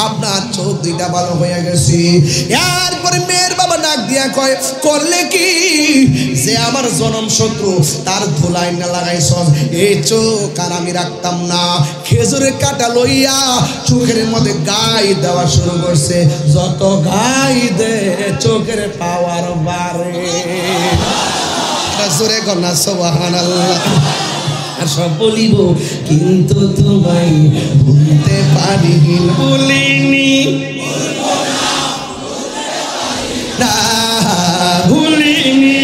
আপনার চোখ দুইটা ভালো হয়ে গেছে। এরপরে মেয়ের বাবা ডাক দিয়া কয়, করলে কি, যে আমার জনম শত্রু তার ধুলা আইনা লাগাইছ, এই চোখ আর আমি রাখতাম না। খেজুরের কাটা লইয়া চোখের মধ্যে গাই দেওয়া শুরু করছে, যত গাই দে চোখের পাওয়ার বাড়ে। জোরে গনা সুবহানাল্লাহ। আর সব বলিব কিন্তু তোমায় ভুলতে পারি, ভুলিনি না, ভুলিনি,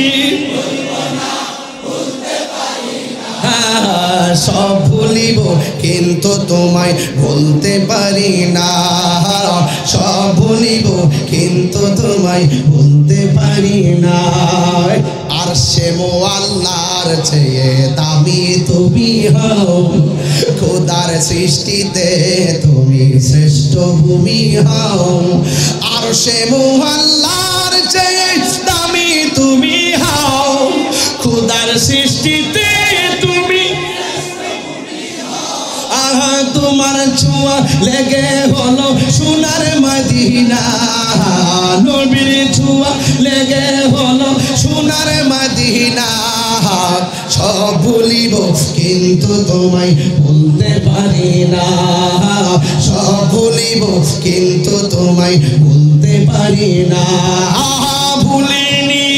সব ভুলিব কিন্তু তোমায় ভুলতে পারি না, সব ভুলিব কিন্তু তোমায় ভুলতে পারি না। আর সে আল্লাহর চেয়ে দামি তুমি হও, খোদার সৃষ্টিতে তুমি শ্রেষ্ঠ ভূমি হও। আর সে আল্লাহর চেয়ে দামি তুমি হও, খোদার সৃষ্টিতে তুমি। আহা তোমার ছোঁয়া লেগে হলো সোনার মদিনা, নবীর ছোঁয়া লেগে হলো সোনার মদিনা। সব ভুলিব কিন্তু তোমায় ভুলতে পারি না, সব ভুলিব কিন্তু তোমায় ভুলতে পারি না। আহা ভুলিনি,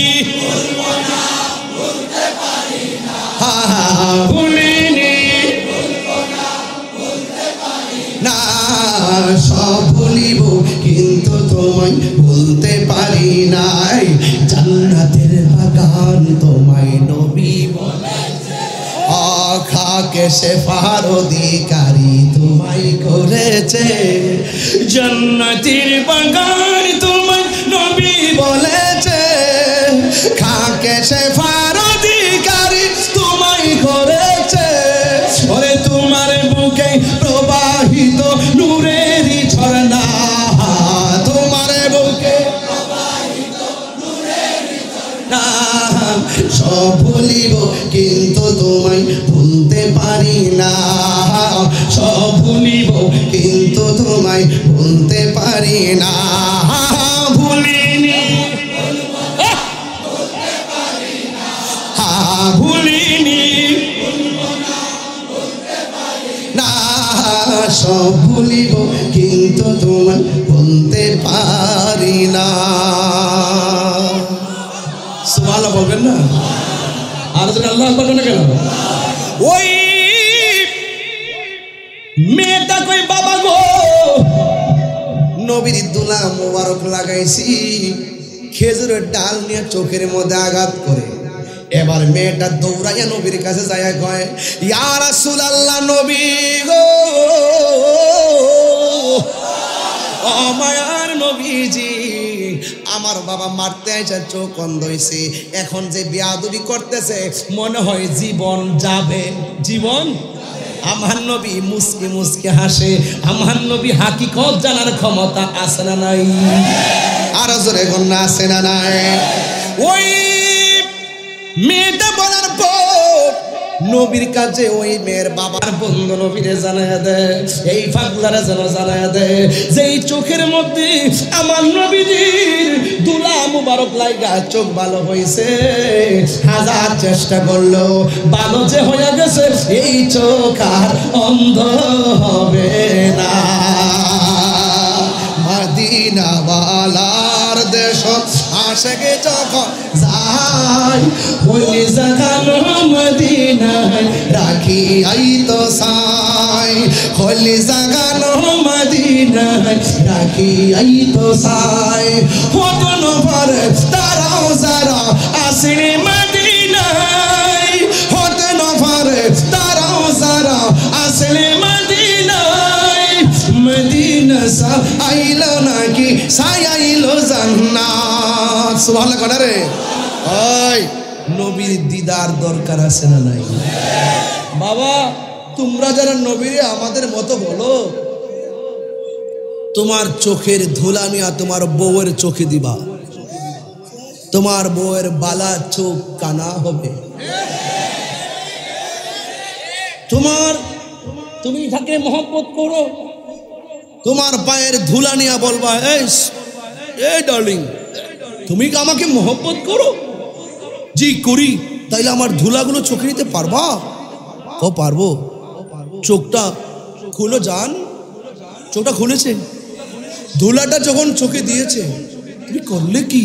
ভুলিনি না, সব ভুলিব কিন্তু তোমায় ভুলতে পারি নাই। জান্নাতের বাগান তোমায় নবী বলেছে, খাকে শেফার অধিকারী তোমায় করেছে। জান্নাতের বাগান তোমায় নবী বলেছে, খাকে শেফার অধিকারী তোমায় করেছে। ওরে তোমার বুকে প্রবাহিত নূরেরই ঝর্ণা, তোমার বুকে প্রবাহিত নূরেরই ঝর্ণা। সব ভুলিব কিন্তু তোমায় ভুলতে পারি না, সব ভুলিব কিন্তু তোমায় ভুলতে পারি না। ভুলিনি, ভুলিনি না, সব ভুলিব কিন্তু তোমায় ভুলতে পারি না। সুবহানাল্লাহ বলবেন না? আর যদি আল্লাহ বলবেন না কেন? ওই মেয়েটা কই, বাবা গো, নবীর দুলা মোবারক লাগাইছি, খেজুরের ডাল নিয়ে চোখের মধ্যে আঘাত করে। এবার মেয়েটা দৌড়াইয়া নবীর কাছে যায়, কয়, ইয়া রাসূলুল্লাহ, নবী গো, আমার বাবা মারতে আইসা চোখ অন্ধ হইছে, এখন যে বিয়াদবি করতেছে মনে হয় জীবন যাবে, জীবন। আমার নবী মুস্কি মুস্কি হাসে। আমার নবী হাকিকত জানার ক্ষমতা আছে না নাই? আরো জোরে গন্না আছে না নাই? ওই মেয়েটা বলার পর নবীর কাছে ওই মেয়ের বাবার বন্ধু নবীরে জানায় দেয়, এই পাগলারে যেন জানায় দেয় যে এই চোখের মধ্যে আমার নবীর দুলা মুবারক লাইগা চোখ ভালো হয়েছে, হাজার চেষ্টা করলো ভালো যে হয়ে গেছে, এই চোখ আর অন্ধ হবে না। মদিনাওয়ালার দেশ আশেকে যখন যায়, ওই জাগানো মদিনায় রাখি আই তো সাই, ওই জাগানো মদিনায় রাখি আই তো সাই। হতন পরে তারাও যারা আসেনি মদিনায়, হতন পরে তারাও যারা আসেনি মদিনায়, মদিনা সা আইলো নাকি সাই আইলো জান্নাত। সুবহানাল্লাহ কোন রে? ওই নবীর দিদার দরকার আছে না নাই? বাবা তোমরা যারা নবীরে আমাদের মতো বলো, তোমার চোখের ধুলা নিয়া তোমার বউয়ের চোখে দিবা, তোমার বউয়ের বালা চোখ কানা হবে। তুমি তাকে মহব্বত করো, তোমার পায়ের ধুলা নিয়া বলবা, এই ডার্লিং তুমি কি আমাকে মহব্বত করো? জি করি। তাইলে আমার ধুলাগুলো চোখে নিতে পারবা? ও পারবো। চোখটা খুলো যান। চোখটা খুলেছে, ধুলাটা যখন চোখে দিয়েছে, তুমি করলে কি?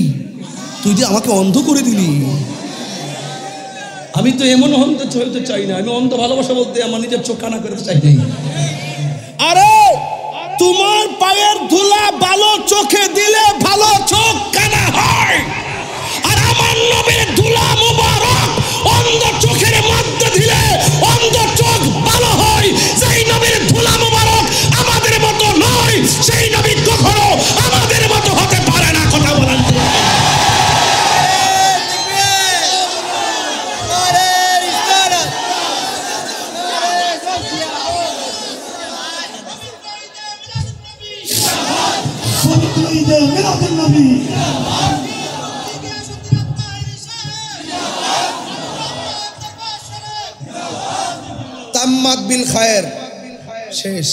তুই যে আমাকে অন্ধ করে দিলি। আমি তো এমন অন্ধ হতে চাই না, আমি অন্ধ ভালোবাসা বলতে আমার নিজের চোখ কানা করতে চাই নাই। আরে তোমার পায়ের ধুলা ভালো চোখে দিলে ভালো চোখ কানা হয়, আর আমার নবীর ধুলা মুবারক অন্ধ চোখের মধ্যে দিলে অন্ধ চোখ ভালো হয়। সেই নবীর ধুলা মুবারক আমাদের মতো নয়, সেই নবী কখনো আমাদের মতো হতে পারে না। কথা বলেন তাম্মাত বিল খায়ের, শেষ।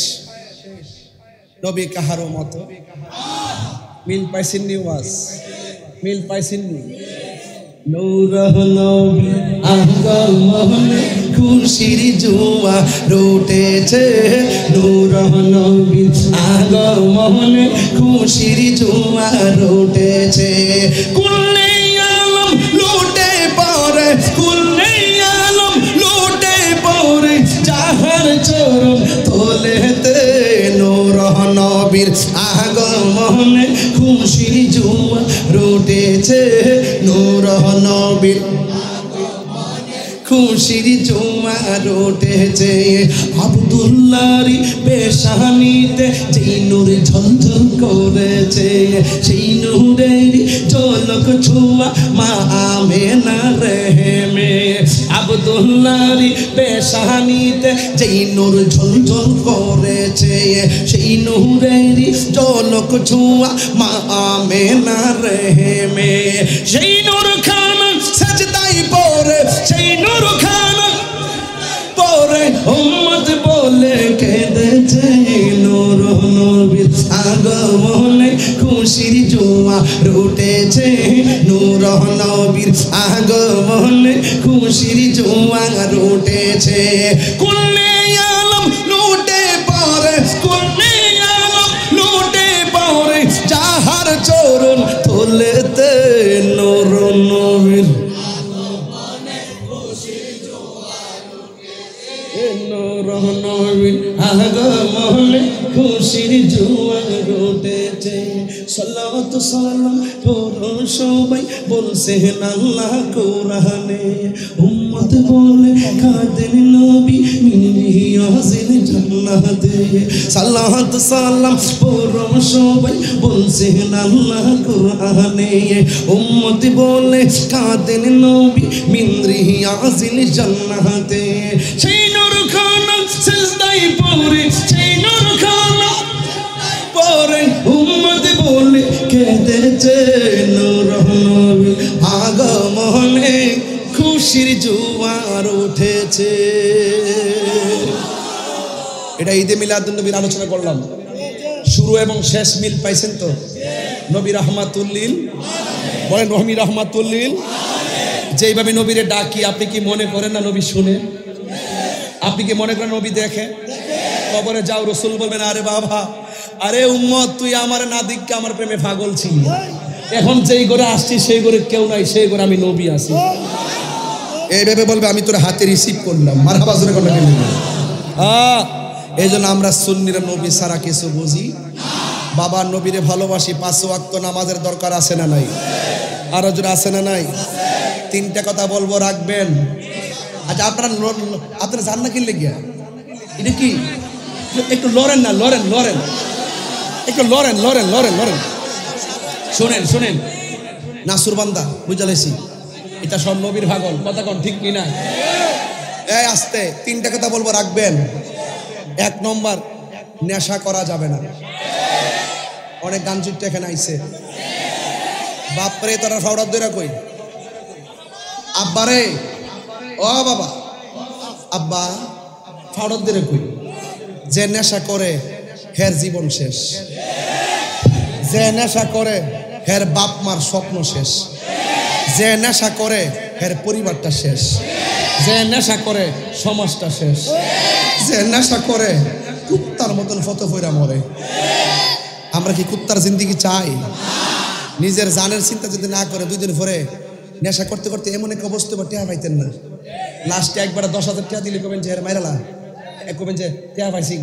নবী কাহারো মতো মিল পাইছেননি? ওয়াজ মিল পাইছেননি? নূরহ নবী আগমনে খুশির জোয়া রুটেছে, নূরহ নবী আগমনে খুশির জোয়া রুটেছে। কুল্লে আলম লুটে পড়ে, কুল্লে আলম লুটে পড়ে যাহার চরণ তোলেতে, নূরহ নবীর আগমনে খুশির জোয়া রুটেছে, নূরহ নবীর খুশির জোয়া রুটেছে। আব্দুল্লাহরি পেশানিতে যেই নূর ঝলঝল করেছে, সেই নূরের ঝলক ছোঁয়া মা আমেনা রেহেমে। আব্দুল্লাহরি পেশানিতে যেই নূর ঝলঝল করেছে, সেই নূরের ঝলক ছোঁয়া মা আমেনা রেহেমে। সেই নূর খান সাজদাই পড়ে, সেই নূর খান পরে উম্মত বলে কেঁদেছে, নূর নবীর আগমনে খুশির জোয়া রুটেছে, নূর নবীর আগমনে খুশির জোয়া রুটেছে। কুল্লে আলম লুটে পড়ে, কুল্লে আলম লুটে পড়ে যাহার চরণ তোলেতে, নূর নবীর আগমনে খুশির জোয়ার রুটেছে। সালাত সালাতু সালাম পড়ো সবাই বলছেন আল্লাহ কোরআনে উম্মত বলে কাঁদেন নবী মিনহি আসিল জান্নাতে সালাতু সালাম পড়ো সবাই বলছেন আল্লাহ কোরআনে উম্মত বলে কাঁদেন নবী মিনহি আসিল জান্নাতে সেই নূর খানা সিজদায় পড়ে সেই নূর খানা পরে উম্মত বলে কেঁদেছে নূর নবী আগমনে খুশির জোয়ার উঠেছে। এটা ঈদে মিলাদুন নবীর আলোচনা করলাম, শুরু এবং শেষ মিল পাইছেন তো? নবী রাহমাতুল্লিল বলেন, রহমি রাহমাতুল্লিল। যেইভাবে নবীরে ডাকি আপনি কি মনে করেন না নবী শুনে? আপনি কি মনে করেন নবী দেখে? কবরে যাও, রসুল বলবেন আরে বাবা, আরে উম্মত তুই আমার না দিককে আমার প্রেমে পাগল ছিল, এখন যেই করে আসছি সেই করে কেউ নাই, সেই করে আমি নবী আছি। এইভাবে বলবে আমি তোর হাতে রিসিভ করলাম। মারহাবা জোরে করলাম। এই জন্য আমরা সুন্নিরা নবী সারা কিছু বুঝি। বাবার নবীরে ভালোবাসি। 5 ওয়াক্ত নামাজের দরকার আছে না নাই? আরো জোরে আছে না নাই? 3টা কথা বলবো, রাখবেন। আচ্ছা আপনারা জান না কিনলে গিয়া এটা কি? একটু লড়েন না, লড়েন একটু লড়েন। শোনেন নাসুর বান্দা বুঝালেছি, এটা সব নবীর ভাগল। কথা কোন ঠিক কিনা? এই আস্তে 3টা কথা বলবো, রাখবেন। 1 নম্বর, নেশা করা যাবে না। অনেক গান চুট্টি এখানে আইছে, বাপরে তোরা ফাউডার দইরা কই আব্বারে, ও বাবা আব্বা ফাউডার দইরা কই। যে নেশা করে হের জীবন শেষ, যে নেশা করে হের বাপ মার স্বপ্ন শেষ, যে নেশা করে হের পরিবারটা শেষ, যে নেশা করে সমাজটা শেষ, যে নেশা করে কুত্তার মতন ফটো ফইরা মরে। আমরা কি কুত্তার জিন্দিগি চাই? নিজের জানের চিন্তা যদি না করে 2 দিন পরে নেশা করতে করতে এমন এক অবস্থা বা টেয়া পাইতেন না, লাস্টে একবার 10,000 টাকা দিলে কবেন যে হের মাইরালা, কবেন যে টেয়া পাইছি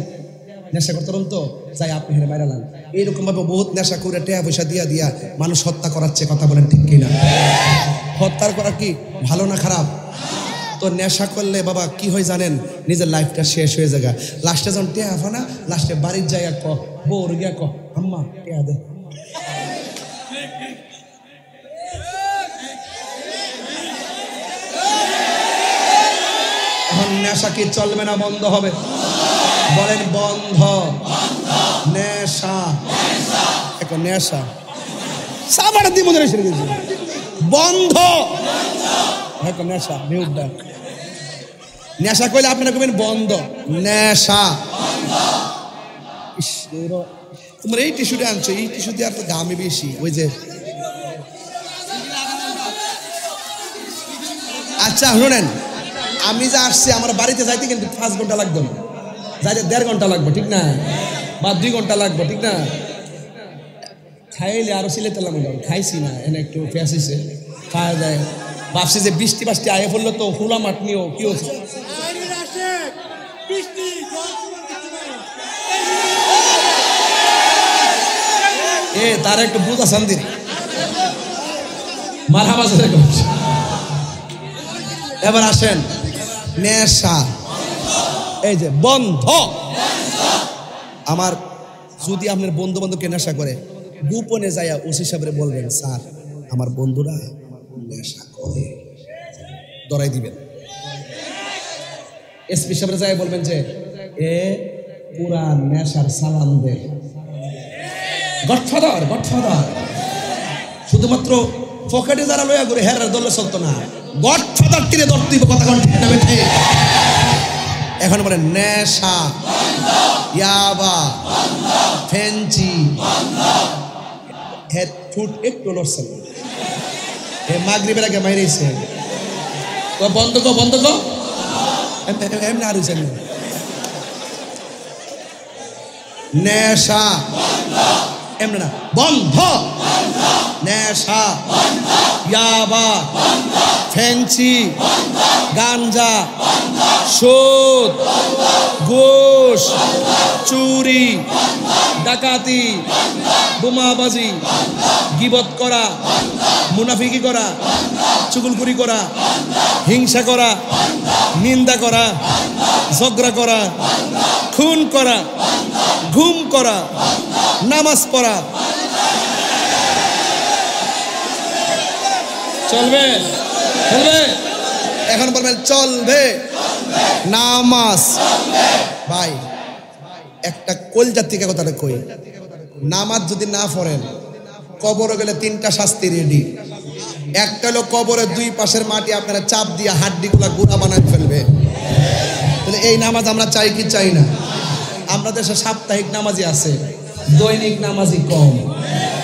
নেশা করতে তো যাই আপনি হেরে মাইরালান। এইরকম ভাবে বহুত নেশা করে টেয়া পয়সা দিয়া মানুষ হত্যা করাচ্ছে। কথা বলেন ঠিক কিনা? হত্যার করা কি ভালো না খারাপ? তো নেশা করলে বাবা কি হয় জানেন? নিজের লাইফটা শেষ হয়ে যায়। লাস্টে যখন টেয়া ফানা, লাস্টে বাড়ির যাইয়া ক বউর গিয়া ক আম্মা টেয়া দে। এখন নেশা কি চলবে না বন্ধ হবে? বলেন বন্ধ। নেশা এখন নেশা সাবাড় দি মনে রেখে গেছে, বন্ধ এখন নেশা। মিউটটা নেশা কইলে আপনারা কবেন বন্ধ। নেশা তোমার এই টিস্যুটা আনছো, এই টিস্যু দিয়ে আর তো দামে বেশি। ওই যে আচ্ছা শুনেন, আমি যা আসছি আমার বাড়িতে যাইতে কিন্তু 5 ঘন্টা লাগবে না, যাইতে 1.5 ঘন্টা লাগবে, ঠিক না? বা 2 ঘন্টা লাগবে, ঠিক না? খাইলে আরো সিলেতাম, খাইছি না, এনে একটু ফেসিছে খাওয়া যায়। ভাবছি যে বৃষ্টি বাষ্টি আয়ে পড়লো তো খোলা মাঠ নিয়েও কি হচ্ছে। এ তার একটু বুঝা শান্তি মারহাবা জোরে করছে। এবার আসেন, নেশা এই যে বন্ধ। আমার যদি আপনার বন্ধু বান্ধবকে নেশা করে, গোপনে যাইয়া ওসি সাহেবরে বলবেন স্যার আমার বন্ধুরা নেশা করে, ধরাই দিবেন। এসপি সাহেবরে যাইয়া বলবেন যে এ পুরা নেশার সালাম দে। গডফাদার শুধুমাত্র পকেটে যারা লইয়া ঘুরে হেরার দলে চলতো না, গডফাদার তীরে ধরতে দিব। কথা কোন ঠিক না বেঠে? এখন বলে নেশা, ইয়াবা, ফেঞ্চি, হেড ফুট একটু লড়ছে, মাগরিবের আগে মাইরেছে। বন্ধ কো এমনি আর হয়েছে নেশা এমনি না, বন্ধ। নেশা, ইয়াবা, ফেন্সি, গাঞ্জা, সুদ, ঘুষ, চুরি, ডাকাতি, বোমাবাজি, গীবত করা, মুনাফিকি করা, চুগলখুরি করা, হিংসা করা, নিন্দা করা, ঝগড়া করা, খুন করা, ঘুম করা, নামাজ পড়া। চলবে? চলবে? এখন বলবেন চলবে। নামাজ ভাই একটা কলজার থেকে কথাটা কই, নামাজ যদি না পড়েন কবরে গেলে 3টা শাস্তি রেডি। একটা হলো কবরের 2 পাশের মাটি আপনারা চাপ দিয়ে হাড্ডিগুলা গুঁড়া বানায় ফেলবে। তাহলে এই নামাজ আমরা চাই কি চাই না? আমরা দেশে সাপ্তাহিক নামাজি আছে, দৈনিক নামাজি কম।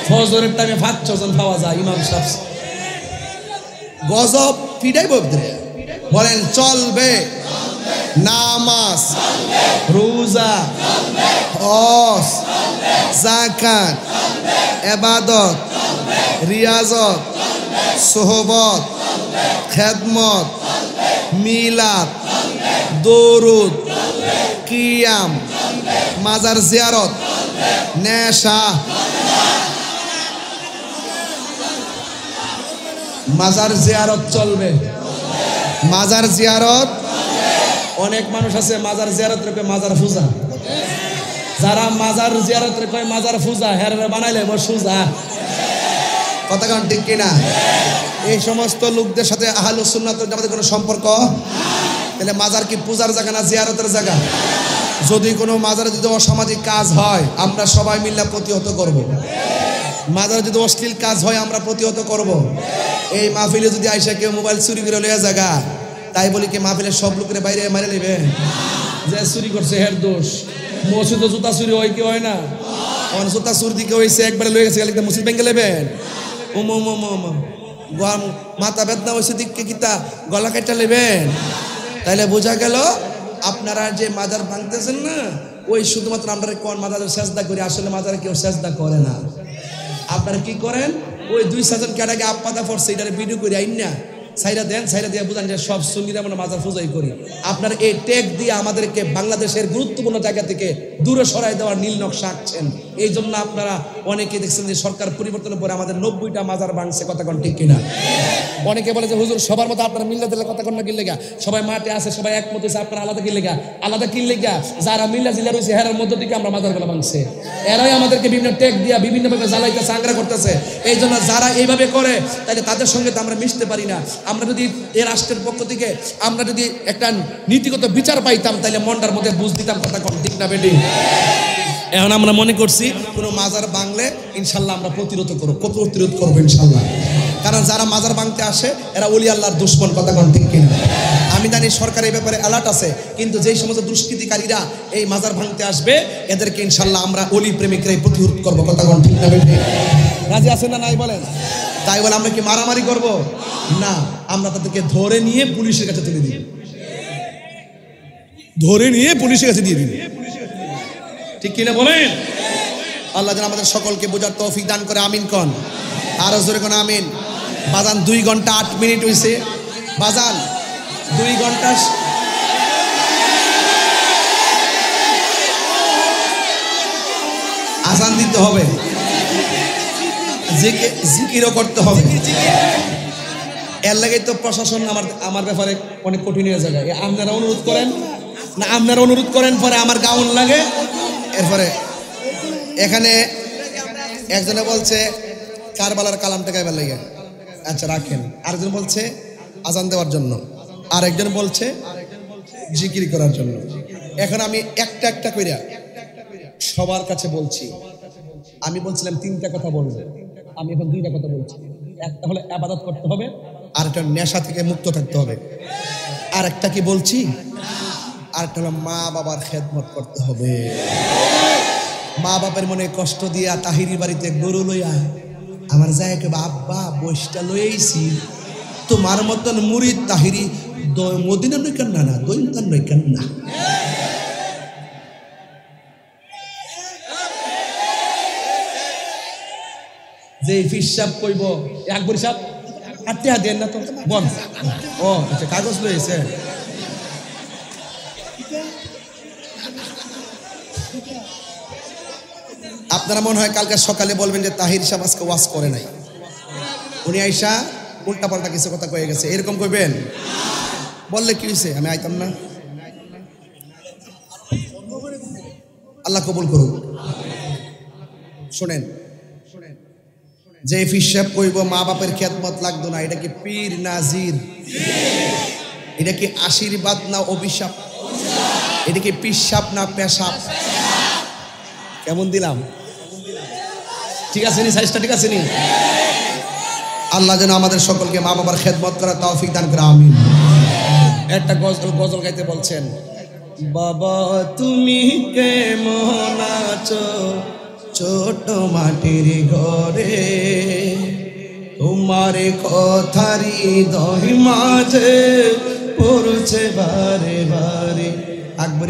ফজরের টাইমে 5 জন পাওয়া যায় ইমাম সাহেব, গজব পিটাই বলতে বলেন চলবে। নামাজ, রোজা, হজ, যাকাত, ইবাদত, রিয়াজত, সোহবত, খেদমত, মিলাদ, দরুদ, কিয়াম, মাজার জিয়ারত, নেশা। মাজার জিয়ারত চলবে। মাজার জিয়ারত, অনেক মানুষ আছে মাজার জিয়ারত রে মাজার পূজা। যারা মাজার জিয়ারত রে কয় মাজার পূজা, হেরে বানাইলে সুজা। কথা কারণ ঠিক কিনা? এই সমস্ত লোকদের সাথে আহলুস সুন্নাত ওয়াল জামাতের কোনো সম্পর্ক? তাহলে মাজার কি পূজার জায়গা না জিয়ারতের জায়গা? যদি কোনো মাজারে যদি অসামাজিক কাজ হয় আমরা সবাই মিলে প্রতিহত করব। মাজারে যদি অশ্লীল কাজ হয় আমরা প্রতিহত করব। এই মাহফিলে যদি আইসা কেউ মোবাইল চুরি করে লইয়া জায়গা, তাই বলি কি মাহফিলের সব লোকের বাইরে মারে নেবে? যে চুরি করছে হের দোষ। মসজিদে জুতা চুরি হয় কি হয় না? জুতা চুরি দিকে হয়েছে একবারে লয়ে গেছে, মসজিদ ভেঙে নেবেন। মাথা বেদনা হয়েছে দিকে কিতা গলা কেটে নেবেন। তাইলে বোঝা গেল আপনারা যে মাজার ভাঙতেছেন না, ওই শুধুমাত্র আমরা কোন মাজারে সেজদা করি, আসলে মাজারে কেউ সেজদা করে না। আপনারা কি করেন? ওই 2 সাজন কেটাকে আপাদা পড়ছে এটারে ভিডিও করে আইন না সাইরা দেন, সাইরা দিয়ে বুঝান যে সব সুন্নিরা আমরা মাজার পূজাই করি। আপনার এই টেক দিয়ে আমাদেরকে বাংলাদেশের গুরুত্বপূর্ণ জায়গা থেকে দূরে সরাই দেওয়ার নীল নকশা আঁকছেন। এই জন্য আপনারা অনেকে দেখছেন যে সরকার পরিবর্তনের পরে আমাদের 90টা মাজার ভাঙছে। কথা কোন ঠিক কিনা? অনেকে বলে যে হুজুর সবার মতো আপনারা মিল্লা দিলে কথা কোন না কিনলে গা, সবাই মাঠে আছে, সবাই একমত হয়েছে, আপনারা আলাদা কিনলে গা। আলাদা কিনলে গা যারা মিল্লা জিল্লা রয়েছে হেরার মধ্য থেকে আমরা মাজারগুলো ভাঙছে। এরাই আমাদেরকে বিভিন্ন টেক দিয়া বিভিন্নভাবে জ্বালাইতেছে, আংরা করতেছে। এই জন্য যারা এইভাবে করে তাহলে তাদের সঙ্গে তো আমরা মিশতে পারি না। আমরা যদি এই রাষ্ট্রের পক্ষ থেকে আমরা যদি একটা নীতিগত বিচার পাইতাম তাহলে মনটার মধ্যে বুঝ দিতাম। কথা কোন ঠিক না বেটি? এখন আমরা মনে করছি কোনো মাজার ভাঙলে ইনশাল্লাহ আমরা প্রতিরোধ করবো ইনশাল্লাহ। কারণ যারা মাজার ভাঙতে আসে এরা ওলি আল্লাহর দুশমন। কথা কোন ঠিক কিনা? আমি জানি সরকার এই ব্যাপারে অ্যালার্ট আছে, কিন্তু যেই সমস্ত দুষ্কৃতিকারীরা এই মাজার ভাঙতে আসবে এদেরকে ইনশাল্লাহ আমরা ওলি প্রেমিকরাই প্রতিরোধ করবো। কথা কোন ঠিক না বেটি? রাজি আছেন না নাই বলেন? তাই বলে আমরা কি মারামারি করব না, আমরা তাদেরকে ধরে নিয়ে পুলিশের কাছে তুলে দিই, ধরে নিয়ে পুলিশের কাছে দিয়ে দিই। ঠিক কিনা বলেন? আল্লাহ যেন আমাদের সকলকে বোঝার তৌফিক দান করে। আমিন কোন? আরো জোরে কোন আমিন। বাজান 2 ঘন্টা 8 মিনিট হয়েছে। বাজান 2 ঘন্টা আজান দিতে হবে, জিকিরও করতে হবে। এর লাগে তো প্রশাসন আমার ব্যাপারে অনেক কঠিন হয়ে যায়। আপনারা অনুরোধ করেন না, আপনারা অনুরোধ করেন পরে আমার গাউন লাগে। এরপরে এখানে একজনে বলছে কারবালার কালামটা গাইবার লাগে, আচ্ছা রাখেন। আরেকজন বলছে আজান দেওয়ার জন্য, আর একজন বলছে জিকির করার জন্য। এখন আমি একটা কইরা সবার কাছে বলছি। আমি বলছিলাম 3টা কথা বলবো, আমি এখন 2টা কথা বলছি। একটা হলো ইবাদত করতে হবে, আর একটা নেশা থেকে মুক্ত থাকতে হবে। আর একটা কি বলছি? আর একটা হলো মা বাবার খেদমত করতে হবে। মা বাবার মনে কষ্ট দিয়া তাহিরি বাড়িতে গরু লইয়া আমার যায় কে আব্বা বইসটা লইছি, তোমার মতন মুরিদ তাহিরি মদিনা নইকান না, দৈন্তান নইকান না। যে ফিসাব কইব একবার হিসাব আটটা দেন না তো বল ও আচ্ছা কাগজ লইছে আপনারা মনে হয় কালকে সকালে বলবেন যে তাহির সাহেব আজকে ওয়াজ করে নাই, উনি আইসা উল্টা পাল্টা কিছু কথা কয়ে গেছে, এরকম কইবেন? বললে কি হয়েছে, আমি আইতাম না? আল্লাহ কবুল করুক। শোনেন, যে ফিসাব কইব মা বাপের খেদমত লাগতো না, এটা কি পীর নাজির? এটা কি আশীর্বাদ না অভিশাপ? এটা কি পিসাব না পেশাব? কেমন দিলাম? ঠিক আছে নি সাইজটা ঠিক আছে নি? আল্লাহ যেন আমাদের সকলকে মা বাবার খেদমত করার তৌফিক দান করে, আমিন। একটা গজল গাইতে বলছেন, বাবা তুমি কেমন আছো ছোট মাটির ঘরে, তোমার কথারি দহি মাঝে পড়ছে বারে বারে। আকবর